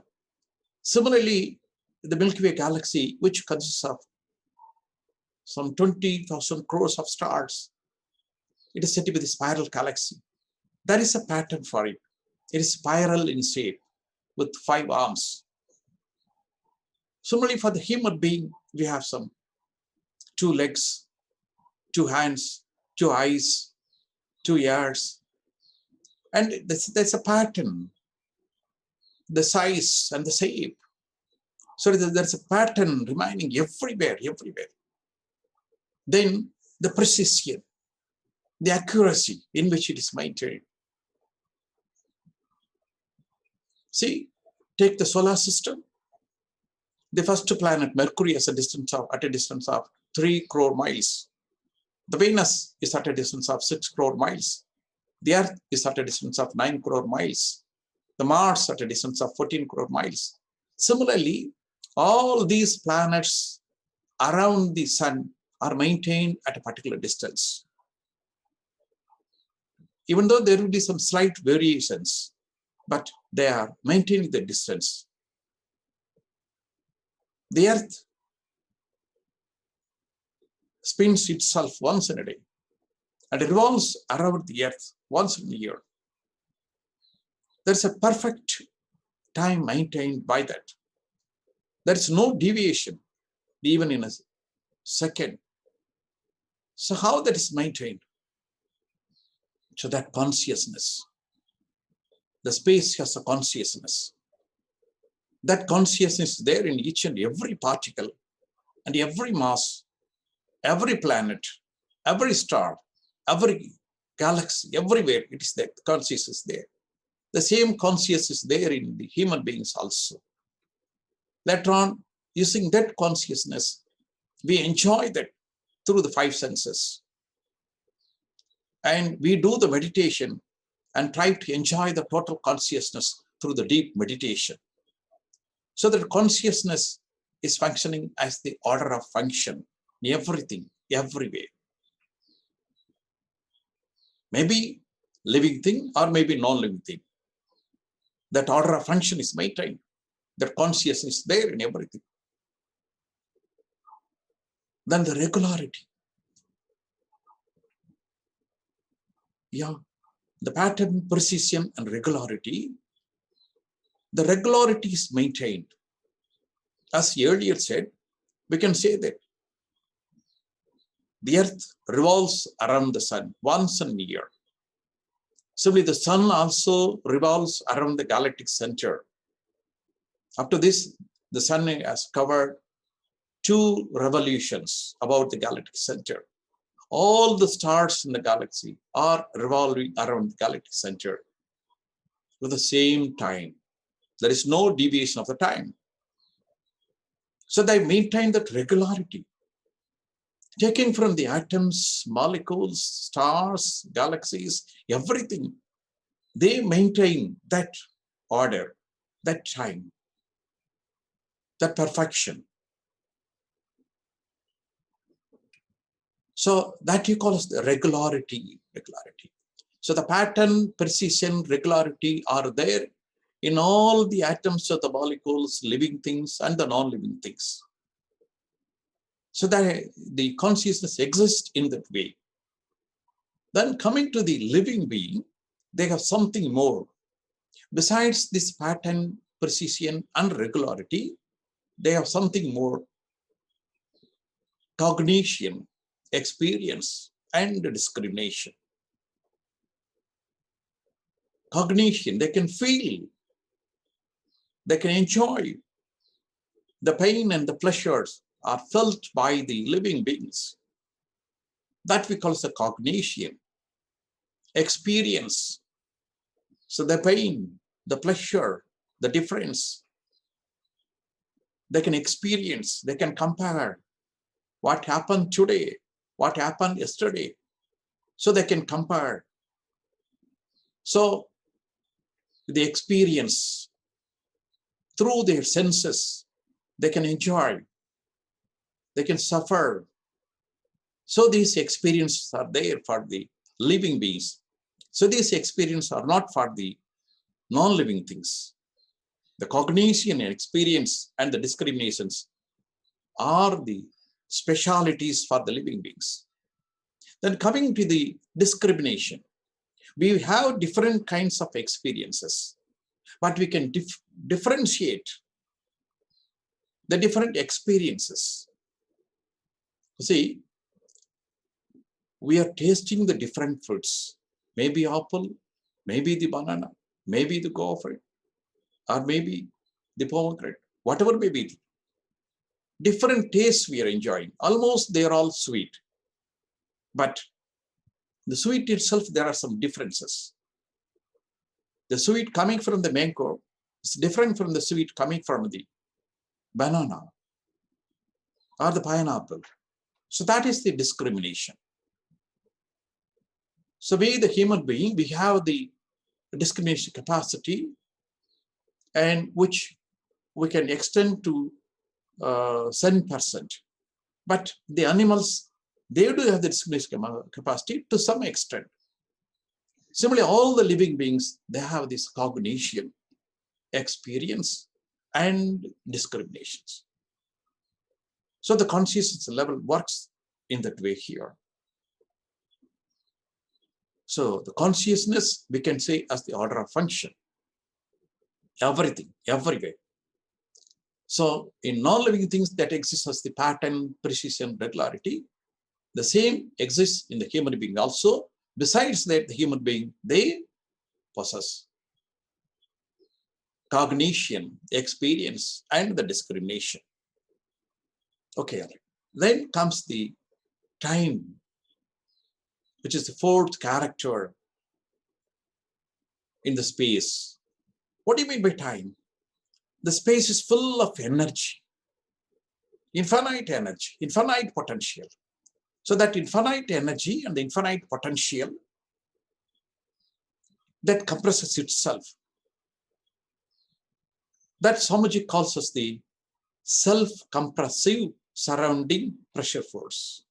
Similarly, the Milky Way galaxy, which consists of some 20,000 crores of stars, it is said to be the spiral galaxy. There is a pattern for it. It is spiral in shape with 5 arms. Similarly, for the human being, we have some 2 legs, 2 hands, 2 eyes, 2 ears. And there's a pattern, the size and the shape. So there's a pattern remaining everywhere, everywhere. Then the precision, the accuracy in which it is maintained. See, take the solar system. The first planet, Mercury, is at a distance of 3 crore miles. The Venus is at a distance of 6 crore miles. The Earth is at a distance of 9 crore miles. The Mars at a distance of 14 crore miles. Similarly, all these planets around the sun are maintained at a particular distance. Even though there will be some slight variations, but they are maintaining the distance. The Earth spins itself once in a day and revolves around the Earth once in a year. There's a perfect time maintained by that. There's no deviation, even in a second. So how that is maintained? So that consciousness. The space has a consciousness. That consciousness is there in each and every particle and every mass, every planet, every star, every galaxy, everywhere it is there. The consciousness is there. The same consciousness is there in the human beings also. Later on, using that consciousness, we enjoy that through the 5 senses. And we do the meditation and try to enjoy the total consciousness through the deep meditation. So that consciousness is functioning as the order of function in everything, everywhere. Maybe living thing or maybe non-living thing. That order of function is maintained. That consciousness is there in everything. Then the regularity. Yeah, the pattern, precision, and regularity. The regularity is maintained. As earlier said, We can say that the earth revolves around the sun once a year. Similarly, the sun also revolves around the galactic center. Up to this, the sun has covered 2 revolutions about the galactic center. All the stars in the galaxy are revolving around the galactic center with the same time. There is no deviation of the time. So they maintain that regularity. Taking from the atoms, molecules, stars, galaxies, everything, they maintain that order, that time, that perfection. So that you call as the regularity. So the pattern, precision, regularity are there in all the atoms of the molecules, living things and the non-living things. So that the consciousness exists in that way. Then coming to the living being, they have something more. Besides this pattern, precision and regularity, they have something more. Cognition, experience and discrimination. Cognition, they can feel, they can enjoy. The pain and the pleasures are felt by the living beings. That we call the cognition. Experience. So the pain, the pleasure, the difference, they can experience, they can compare what happened today, what happened yesterday. So they can compare. So the experience through their senses, they can enjoy, they can suffer. So these experiences are there for the living beings. So these experiences are not for the non-living things. The cognition and experience and the discriminations are the specialities for the living beings. Then coming to the discrimination, we have different kinds of experiences, but we can differentiate the different experiences. See, we are tasting the different fruits. Maybe apple, maybe the banana, maybe the guava, or maybe the pomegranate, whatever may be. Different tastes we are enjoying. Almost they are all sweet. But the sweet itself, there are some differences. The sweet coming from the mango is different from the sweet coming from the banana or the pineapple. So that is the discrimination. So we, the human being, we have the discrimination capacity, and which we can extend to 7%. But the animals, they do have the discrimination capacity to some extent. Similarly, all the living beings, they have this cognition, experience, and discriminations. So the consciousness level works in that way here. So the consciousness, we can say, as the order of function. Everything, every way. So in non-living things that exist as the pattern, precision, regularity, the same exists in the human being also. Besides that, the human being, they possess cognition, experience, and the discrimination. Okay, then comes the time, which is the fourth character in the space. What do you mean by time? The space is full of energy, infinite potential. So that infinite energy and the infinite potential that compresses itself. That Swamiji calls us the self-compressive surrounding pressure force.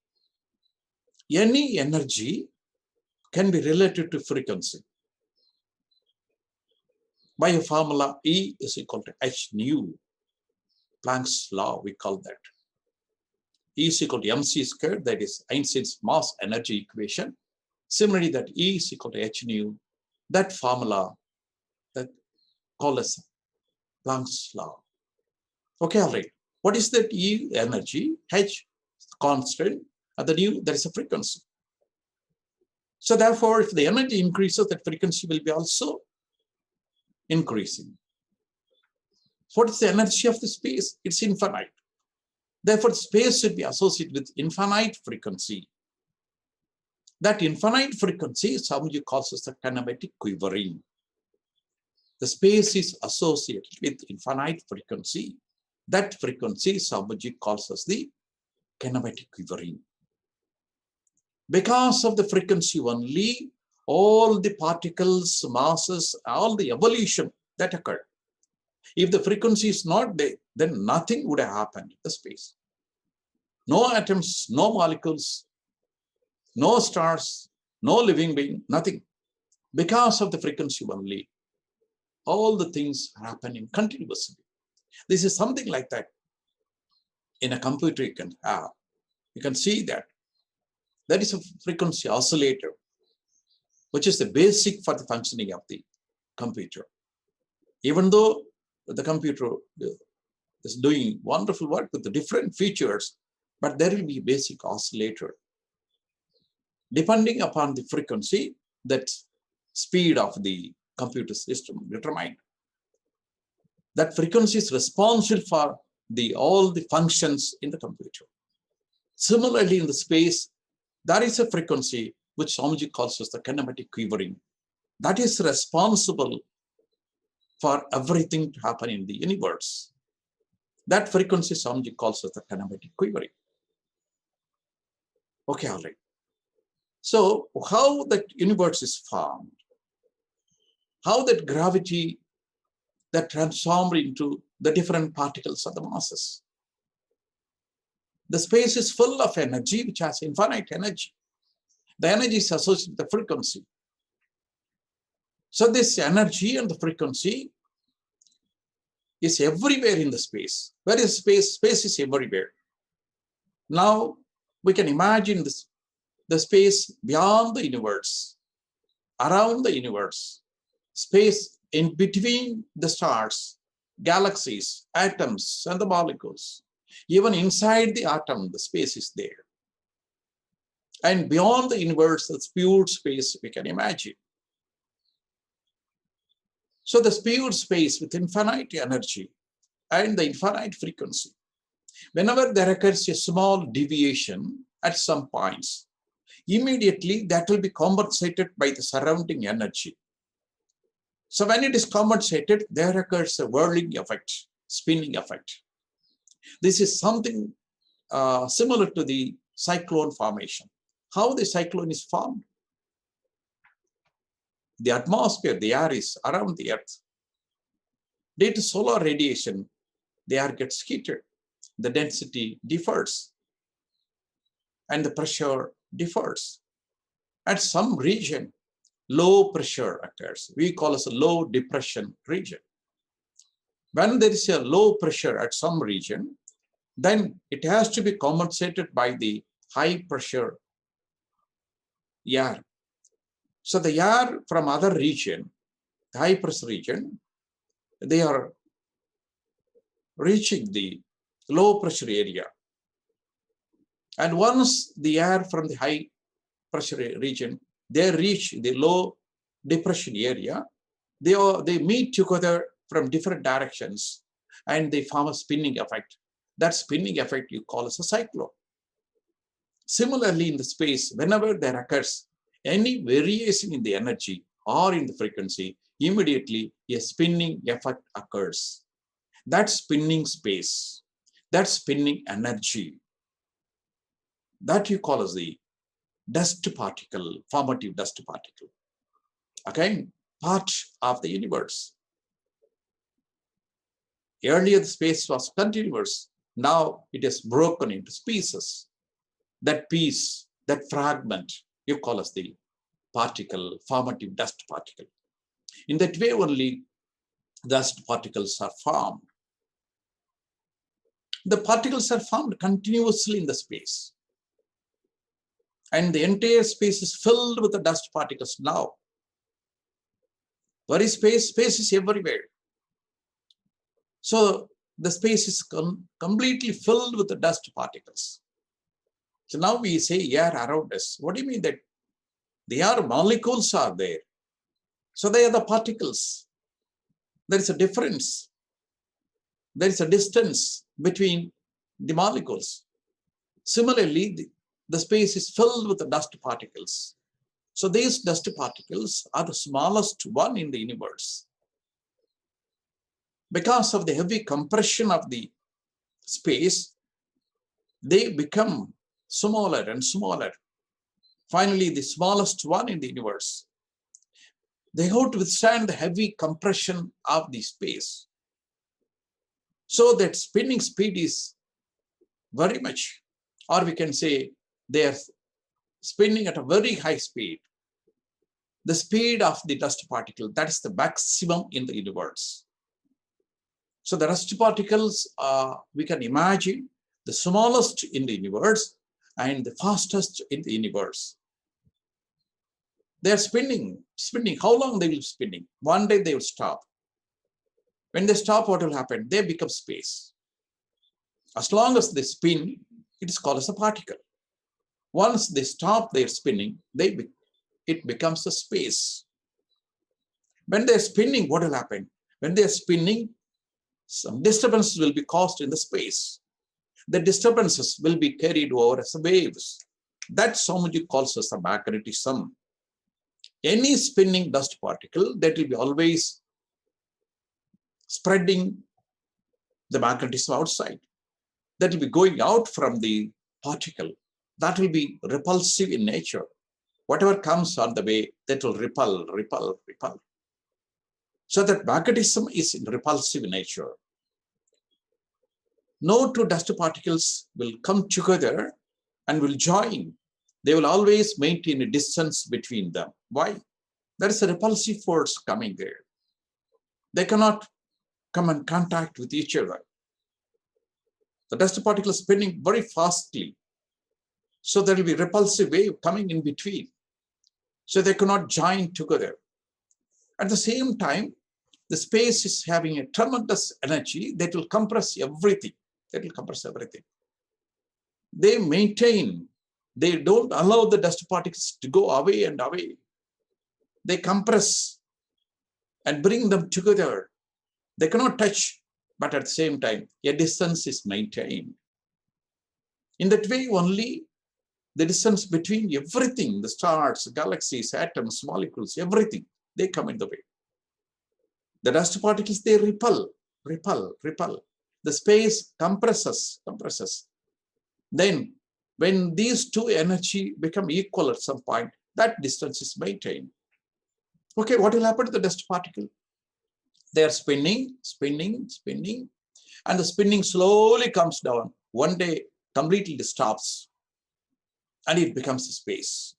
Any energy can be related to frequency. By a formula, E is equal to h nu, Planck's law, we call that. E is equal to mc squared, that is Einstein's mass energy equation. Similarly, that E is equal to h nu, that formula that called as Planck's law. Okay, all right. What is that E energy? H constant. At the nu, there is a frequency. So therefore, if the energy increases, that frequency will be also increasing. What is the energy of the space? It's infinite. Therefore, space should be associated with infinite frequency. That infinite frequency, Swamiji calls as the kinematic quivering. The space is associated with infinite frequency. That frequency, Swamiji calls as the kinematic quivering. Because of the frequency only, all the particles, masses, all the evolution that occurred. If the frequency is not there, then nothing would have happened in the space. No atoms, no molecules, no stars, no living being, nothing. Because of the frequency only, all the things are happening continuously. This is something like that. In a computer you can have. You can see that. That is a frequency oscillator, which is the basic for the functioning of the computer. Even though the computer is doing wonderful work with the different features, but there will be a basic oscillator. Depending upon the frequency, that speed of the computer system determined. That frequency is responsible for all the functions in the computer. Similarly, in the space, there is a frequency which Swamiji calls as the kinematic quivering. That is responsible for everything to happen in the universe. That frequency Swamiji calls as the kinematic quivering. Okay, all right. So how that universe is formed, how that gravity that transformed into the different particles of the masses. The space is full of energy, which has infinite energy. The energy is associated with the frequency. So this energy and the frequency is everywhere in the space. Where is space? Space is everywhere. Now we can imagine this, the space beyond the universe, around the universe, space in between the stars, galaxies, atoms, and the molecules. Even inside the atom, the space is there. And beyond the universe, it's pure space we can imagine. So the pure space with infinite energy and the infinite frequency. Whenever there occurs a small deviation at some points, immediately that will be compensated by the surrounding energy. So when it is compensated, there occurs a whirling effect, spinning effect. This is something similar to the cyclone formation. How the cyclone is formed? The atmosphere, the air is around the earth. Due to solar radiation, the air gets heated. The density differs and the pressure differs. At some region, low pressure occurs. We call it a low depression region. When there is a low pressure at some region, then it has to be compensated by the high pressure air. So the air from other region, the high pressure region, they are reaching the low pressure area. And once the air from the high pressure region, they reach the low depression area, they meet together from different directions and they form a spinning effect. That spinning effect you call as a cyclone. Similarly, in the space, whenever there occurs any variation in the energy or in the frequency, immediately a spinning effect occurs. That spinning space, that spinning energy, that you call as the dust particle, formative dust particle. Again, part of the universe. Earlier, the space was continuous. Now it is broken into pieces. That piece, that fragment, you call as the particle, formative dust particle. In that way only, dust particles are formed. The particles are formed continuously in the space. And the entire space is filled with the dust particles now. Where is space? Space is everywhere. So the space is completely filled with the dust particles. So now we say air around us. What do you mean that the air molecules are there? So they are the particles. There is a difference. There is a distance between the molecules. Similarly, the space is filled with the dust particles. So these dust particles are the smallest one in the universe. Because of the heavy compression of the space, they become smaller and smaller. Finally, the smallest one in the universe. They have to withstand the heavy compression of the space. So that spinning speed is very much, or we can say they are spinning at a very high speed. The speed of the dust particle, that is the maximum in the universe. So the dust particles, we can imagine the smallest in the universe and the fastest in the universe. They are spinning. How long they will be spinning? One day they will stop. When they stop, what will happen? They become space. As long as they spin, it is called as a particle. Once they stop their spinning, it becomes a space. When they are spinning, what will happen? When they are spinning, some disturbances will be caused in the space. The disturbances will be carried over as waves. That's somebody calls as a magnetism. Any spinning dust particle, that will be always spreading the magnetism outside. That will be going out from the particle. That will be repulsive in nature. Whatever comes on the way, that will repel. So that magnetism is in repulsive nature. No two dust particles will come together and will join. They will always maintain a distance between them. Why? There is a repulsive force coming there. They cannot come in contact with each other. The dust particles spinning very fastly. So there will be repulsive wave coming in between. So they cannot join together. At the same time, the space is having a tremendous energy that will compress everything. They maintain, they don't allow the dust particles to go away and away. They compress and bring them together. They cannot touch, but at the same time, a distance is maintained. In that way, only the distance between everything, the stars, galaxies, atoms, molecules, everything, they come in the way. The dust particles, they repel. The space compresses. Then, when these two energy become equal at some point, that distance is maintained. Okay, what will happen to the dust particle? They are spinning, and the spinning slowly comes down. One day, completely stops, and it becomes a space.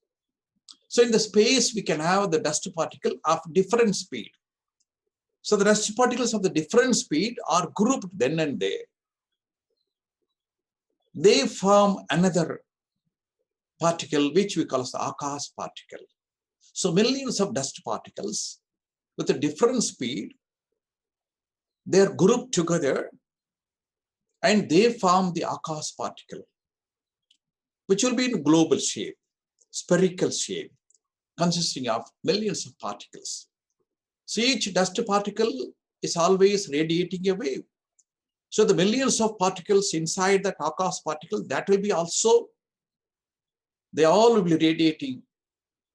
So in the space, we can have the dust particle of different speed. So the dust particles of the different speed are grouped then and there. They form another particle, which we call as the Akash particle. So millions of dust particles with a different speed, they are grouped together and they form the Akash particle, which will be in global shape, spherical shape, consisting of millions of particles. So each dust particle is always radiating a wave. So the millions of particles inside that Akash particle, that will be also, they all will be radiating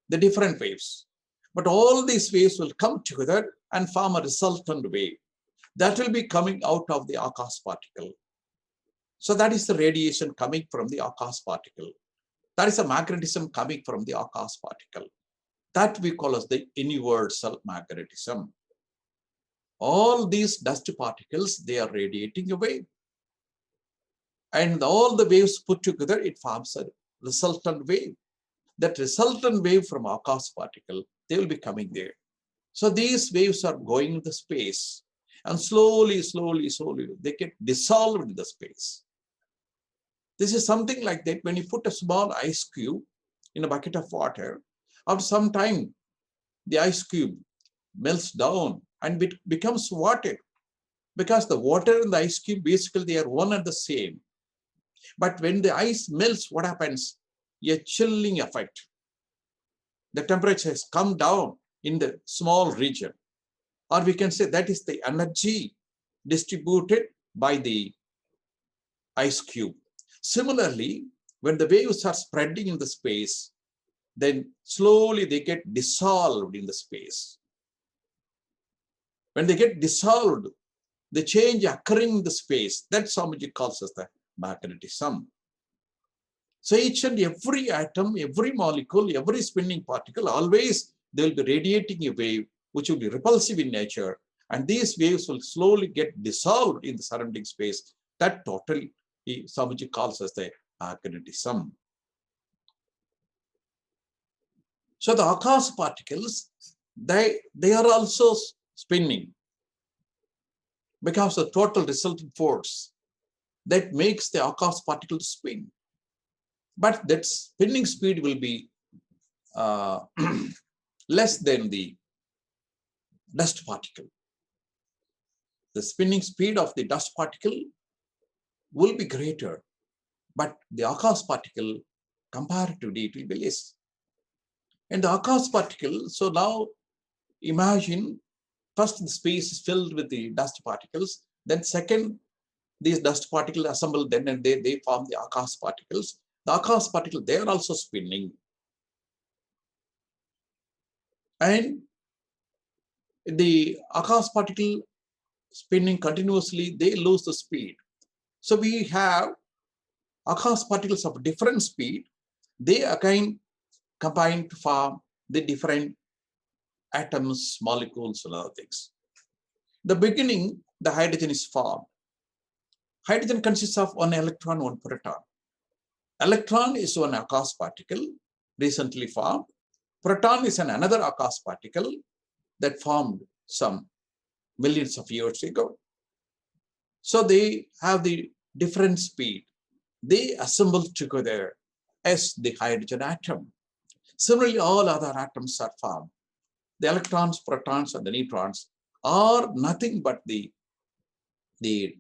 the different waves. But all these waves will come together and form a resultant wave. That will be coming out of the Akash particle. So that is the radiation coming from the Akash particle. That is a magnetism coming from the Akash particle. That we call as the universal magnetism. All these dust particles, they are radiating a wave. And all the waves put together, it forms a resultant wave. That resultant wave from Akash particle, they will be coming there. So these waves are going into space. And slowly, they get dissolved in the space. This is something like that when you put a small ice cube in a bucket of water, after some time, the ice cube melts down and it becomes water. because the water and the ice cube, basically they are one and the same. But when the ice melts, what happens? A chilling effect. The temperature has come down in the small region. Or we can say that is the energy distributed by the ice cube. Similarly, when the waves are spreading in the space, then slowly they get dissolved in the space. When they get dissolved, the change occurring in the space, that's how much it calls as the magnetism. So each and every atom, every molecule, every spinning particle, always they will be radiating a wave which will be repulsive in nature, and these waves will slowly get dissolved in the surrounding space. That total Swamiji calls as the magnetism. So the Akash particles, they are also spinning because the total resultant force that makes the Akash particle spin. But that spinning speed will be less than the dust particle. The spinning speed of the dust particle will be greater, but the Akash particle comparatively it will be less. And the Akash particle, so now imagine first the space is filled with the dust particles, then second these dust particles assemble then and they form the Akash particles. The Akash particle, they are also spinning. And the Akash particle spinning continuously, they lose the speed. So we have Akash particles of different speed. They again combine to form the different atoms, molecules, and other things. The beginning, the hydrogen is formed. Hydrogen consists of one electron, one proton. Electron is one Akash particle recently formed. Proton is another Akash particle that formed some millions of years ago. So they have the different speed. They assemble together as the hydrogen atom. Similarly, all other atoms are formed. The electrons, protons, and the neutrons are nothing but the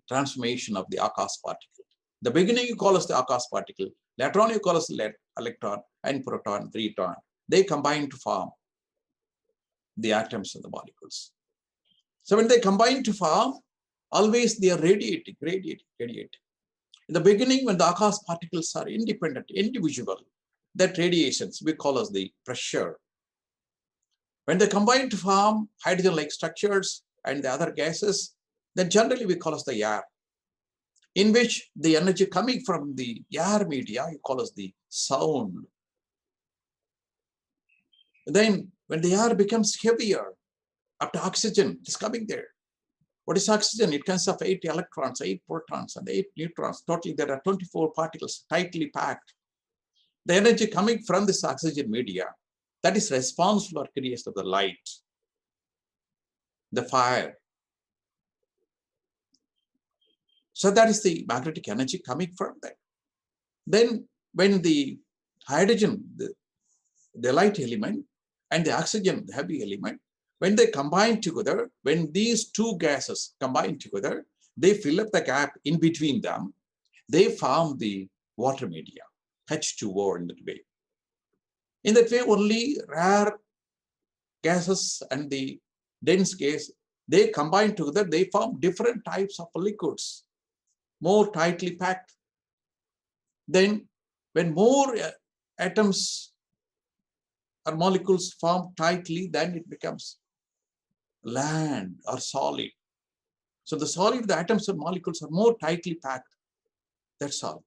transformation of the Akash particle. The beginning you call as the Akash particle, later on you call as the electron and proton, neuton. They combine to form the atoms and the molecules. So when they combine to form, always they are radiating. In the beginning, when the Akash particles are independent, individual, that radiations we call as the pressure. When they combine to form hydrogen-like structures and the other gases, then generally we call as the air, in which the energy coming from the air media you call as the sound. Then when the air becomes heavier, after oxygen is coming there. What is oxygen? It consists of 8 electrons, 8 protons, and 8 neutrons. Totally, there are 24 particles tightly packed. The energy coming from this oxygen media, that is responsible for creation of the light, the fire. So that is the magnetic energy coming from that. Then when the hydrogen, the light element, and the oxygen, the heavy element, when they combine together, when these two gases combine together, they fill up the gap in between them. They form the water media, H2O in that way. In that way, only rare gases and the dense gas, they combine together, they form different types of liquids, more tightly packed. Then when more atoms or molecules form tightly, then it becomes land or solid. So the solid, the atoms and molecules are more tightly packed. That's all.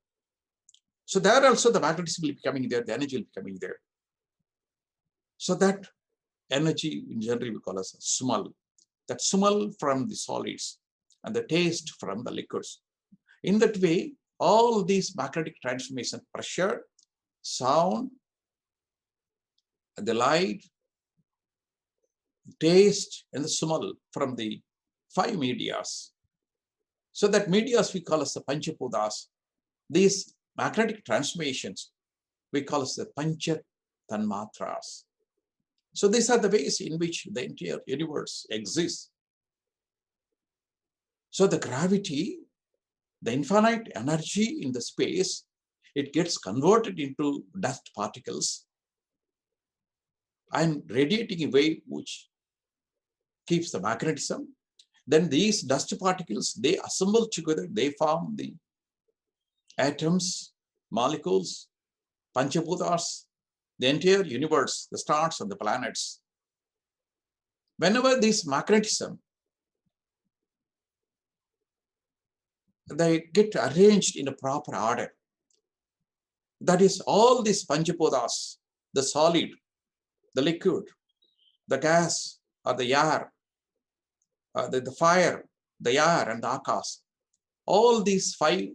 So there also the magnetism will be coming there, the energy will be coming there. So that energy in general we call as a smell. That smell from the solids and the taste from the liquids. In that way, all these magnetic transformation, pressure, sound, the light, taste, and the smell from the 5 medias. So that medias we call as the Panchapudas. These magnetic transformations we call as the Pancha Tanmatras. So these are the ways in which the entire universe exists. So the gravity, the infinite energy in the space, it gets converted into dust particles and radiating a wave which keeps the magnetism. Then these dust particles, they assemble together, they form the atoms, molecules, Panchabhutas, the entire universe, the stars and the planets. Whenever this magnetism, they get arranged in a proper order. That is, all these Panchabhutas, the solid, the liquid, the gas or the air, the fire, the air and the akas, all these five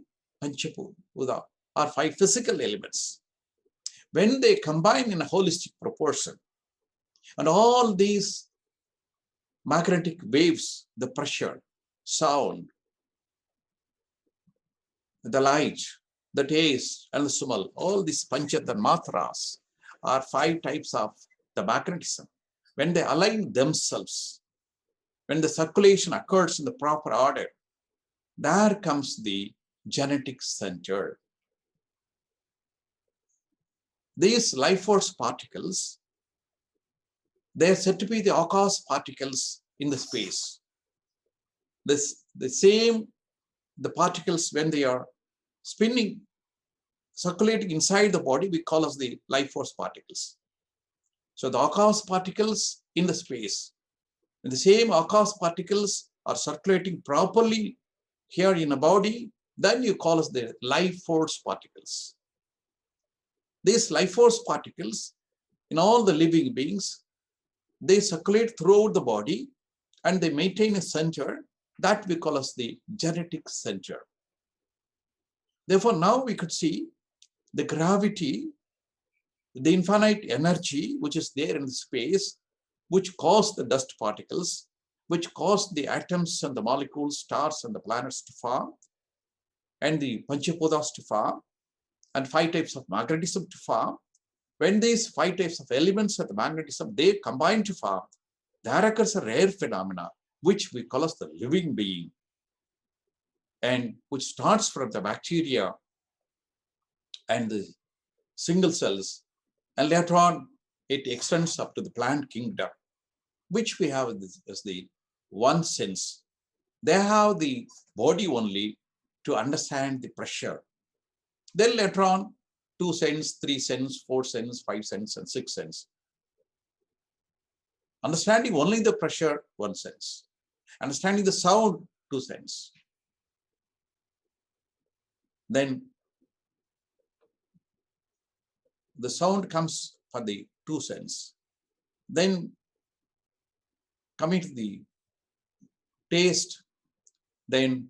Panchabhuta are five physical elements. When they combine in a holistic proportion, and all these magnetic waves, the pressure, sound, the light, the taste, and the smell, all these panchatanmatras are five types of the magnetism. When they align themselves, when the circulation occurs in the proper order, there comes the genetic center. These life force particles, they are said to be the Akash particles in the space. The particles, when they are spinning, circulating inside the body, we call as the life force particles. So the Akash particles in the space, and the same Akash particles are circulating properly here in a body, then you call as the life force particles. These life force particles in all the living beings, they circulate throughout the body and they maintain a center that we call as the genetic center. Therefore, now we could see the gravity, the infinite energy which is there in the space, which caused the dust particles, which caused the atoms and the molecules, stars and the planets to form, and the Panchabhutas to form, and five types of magnetism to form. When these five types of elements of the magnetism, they combine to form, there occurs a rare phenomena, which we call as the living being, and which starts from the bacteria and the single cells, and later on, it extends up to the plant kingdom, which we have as the one sense. They have the body only to understand the pressure. Then later on, 2 cents, 3 cents, 4 cents, 5 cents, and 6 cents. Understanding only the pressure, 1 cent. Understanding the sound, 2 cents. Then the sound comes for the 2 cents. Then coming to the taste, then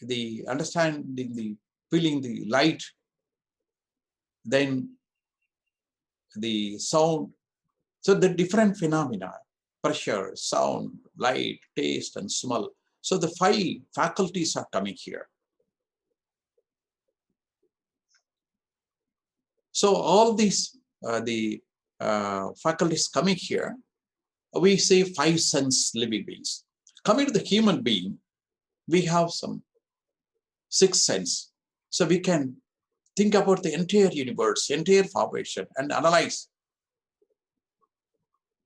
the understanding, the feeling the light, then the sound. So the different phenomena, pressure, sound, light, taste, and smell. So the 5 faculties are coming here. So all these, faculties coming here, we say 5 sense living beings. Coming to the human being, we have some 6 sense. So we can think about the entire universe, entire formation, and analyze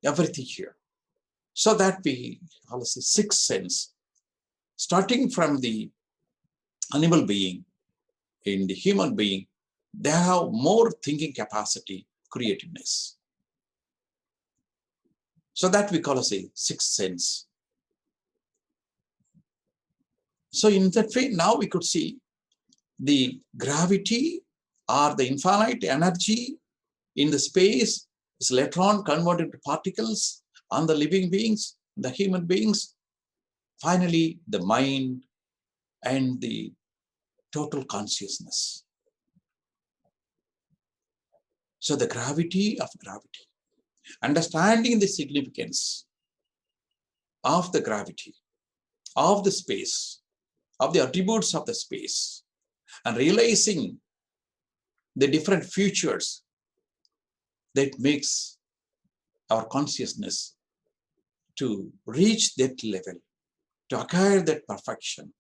everything here. So that we call it 6 sense. Starting from the animal being, in the human being, they have more thinking capacity, creativeness. So that we call as a 6th sense. So in that way, now we could see the gravity or the infinite energy in the space is later on converted to particles on the living beings, the human beings. Finally, the mind and the total consciousness. So the gravity of gravity, understanding the significance of the gravity, of the space, of the attributes of the space, and realizing the different futures that makes our consciousness to reach that level to acquire that perfection.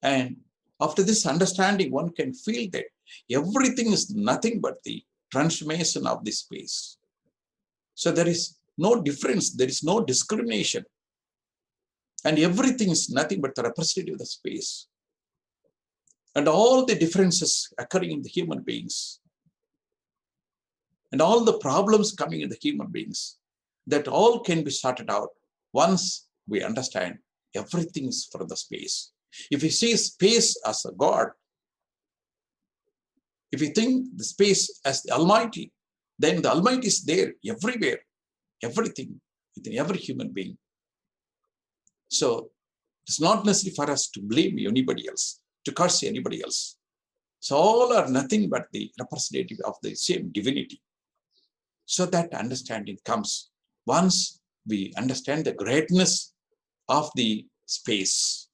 And after this understanding, one can feel that everything is nothing but the transformation of the space. So there is no difference, there is no discrimination. And everything is nothing but the representative of the space. And all the differences occurring in the human beings, and all the problems coming in the human beings, that all can be sorted out once we understand everything is from the space. If we see space as a God, if we think the space as the Almighty, then the Almighty is there everywhere, everything, within every human being. So it's not necessary for us to blame anybody else, to curse anybody else. So all are nothing but the representative of the same divinity. So that understanding comes once we understand the greatness of the space,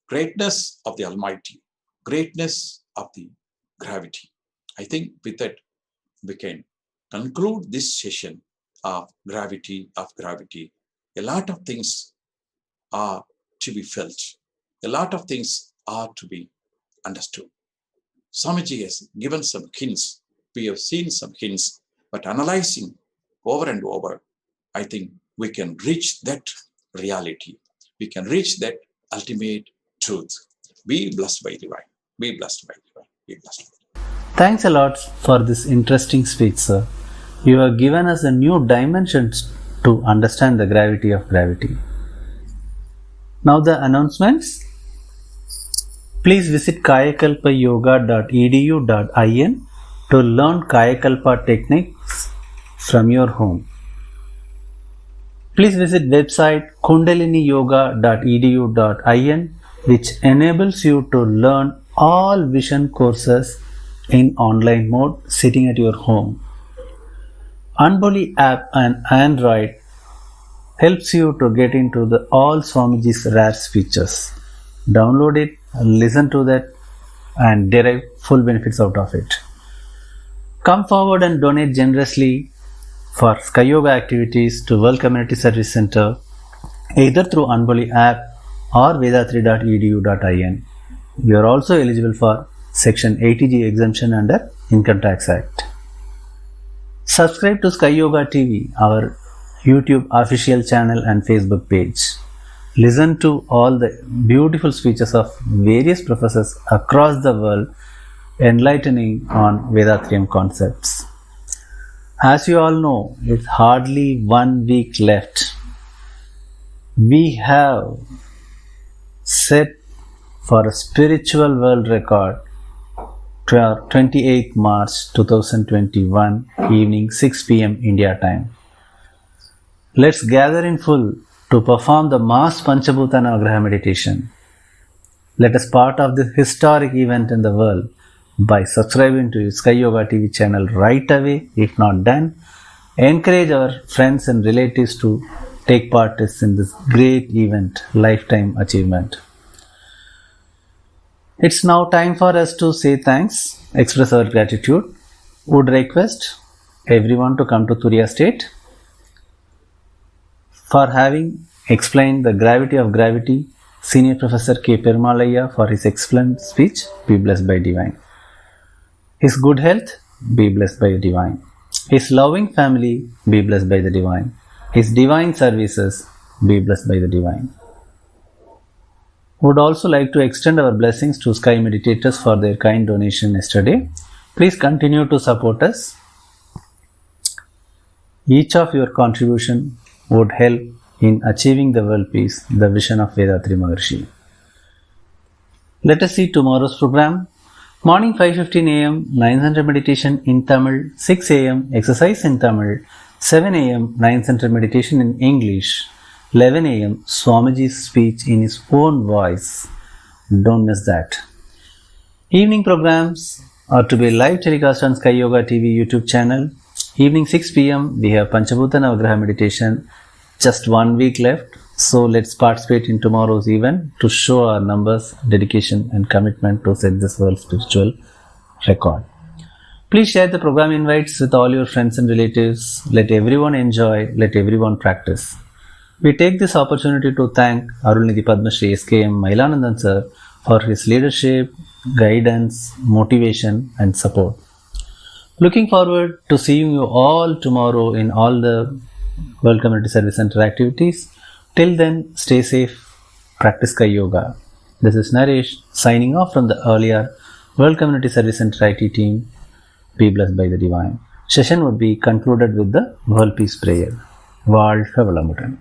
greatness of the Almighty, greatness of the gravity. I think with that we can conclude this session of gravity. A lot of things are to be felt. A lot of things are to be understood. Swamiji has given some hints. We have seen some hints, but analyzing over and over, I think we can reach that reality. We can reach that ultimate truth. Be blessed by divine. Be blessed by divine. Be blessed by divine.
Thanks a lot for this interesting speech, sir. You have given us a new dimension to understand the gravity of gravity. Now the announcements. Please visit kayakalpayoga.edu.in to learn Kayakalpa techniques from your home. Please visit website kundaliniyoga.edu.in, which enables you to learn all vision courses in online mode sitting at your home. Unboli app on Android helps you to get into the all Swamiji's rare speeches. Download it, listen to that, and derive full benefits out of it. Come forward and donate generously for Sky Yoga activities to World Community Service Center, either through Unboli app or Vethathiri.edu.in. You are also eligible for Section 80G exemption under Income Tax Act. Subscribe to Sky Yoga TV, our YouTube official channel and Facebook page. Listen to all the beautiful speeches of various professors across the world enlightening on Vedathrium concepts. As you all know, it's hardly 1 week left. We have set for a spiritual world record to our 28th March 2021 evening 6 p.m. India time. Let's gather in full to perform the mass Panchabhuta Navagraha meditation. Let us part of this historic event in the world by subscribing to Sky Yoga TV channel right away, if not done. Encourage our friends and relatives to take part in this great event, lifetime achievement. It's now time for us to say thanks, express our gratitude. Would request everyone to come to Turiya state for having explained the gravity of gravity. Senior Professor K. Perumal for his excellent speech. Be blessed by divine. His good health, be blessed by the divine. His loving family, be blessed by the divine. His divine services, be blessed by the divine. Would also like to extend our blessings to Sky Meditators for their kind donation yesterday. Please continue to support us. Each of your contribution would help in achieving the world peace, the vision of Vethathiri Maharshi. Let us see tomorrow's program. Morning 5:15 a.m. 900 meditation in Tamil, 6 a.m. exercise in Tamil, 7 a.m. 9 center meditation in English, 11 a.m. Swamiji's speech in his own voice. Don't miss that. Evening programs are to be live telecast on Sky Yoga TV YouTube channel. Evening 6 p.m. we have Panchabhuta Navagraha meditation. Just 1 week left. So let's participate in tomorrow's event to show our numbers, dedication and commitment to set this world spiritual record. Please share the program invites with all your friends and relatives. Let everyone enjoy, let everyone practice. We take this opportunity to thank Arulnidhi Padma Shri SKM Mailanandan sir for his leadership, guidance, motivation and support. Looking forward to seeing you all tomorrow in all the World Community Service Center activities. Till then, stay safe, practice Kai Yoga. This is Naresh signing off from the Aliyar World Community Service Center IT team. Be blessed by the Divine. Session would be concluded with the World Peace Prayer. வாழ்க வளமுடன்.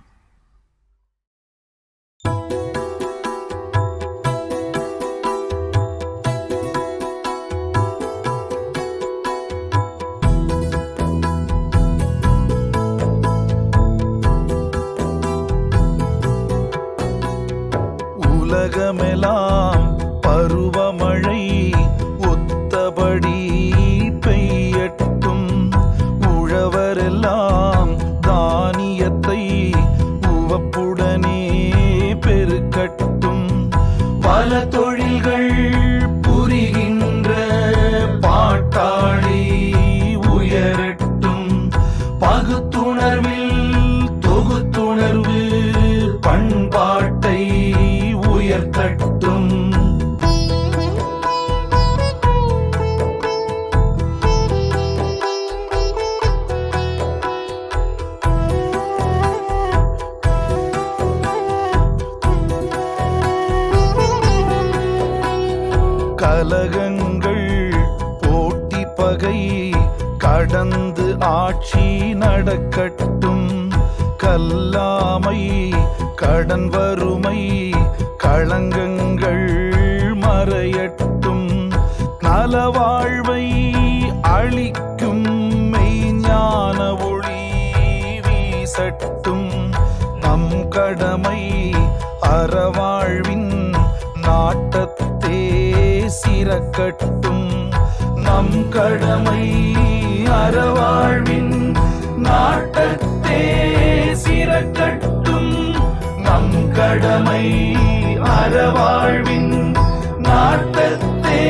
உலகமெல்லாம் பருவமழை ஒத்தபடி பெய்யட்டும். உழவரெல்லாம் தானியத்தை உவப்புடனே பெருக்கட்டும். பல தொழில்கள் புரிகின்ற பாட்டாளி உயரட்டும். பகுத்துணர்வில் தொகுத்துணர்வு பண்பாட்டை உயர்த்தட்டும். கலகங்கள் போட்டி பகை கடந்து ஆட்சி நடக்கட்டும். கல்லாமை கடன் வறுமை களங்கங்கள் மறையட்டும். நலவாழ்வை அளிக்கும் மெய்ஞான ஒளி வீசட்டும். நம் கடமை அறவாழ்வின் நாட்டத்தே சிறக்கட்டும். நம் கடமை அறவாழ்வின் நாட்டத்தே சிறக்கட்டும். நம் கடமை அறவாழ்வின் நாட்டத்தே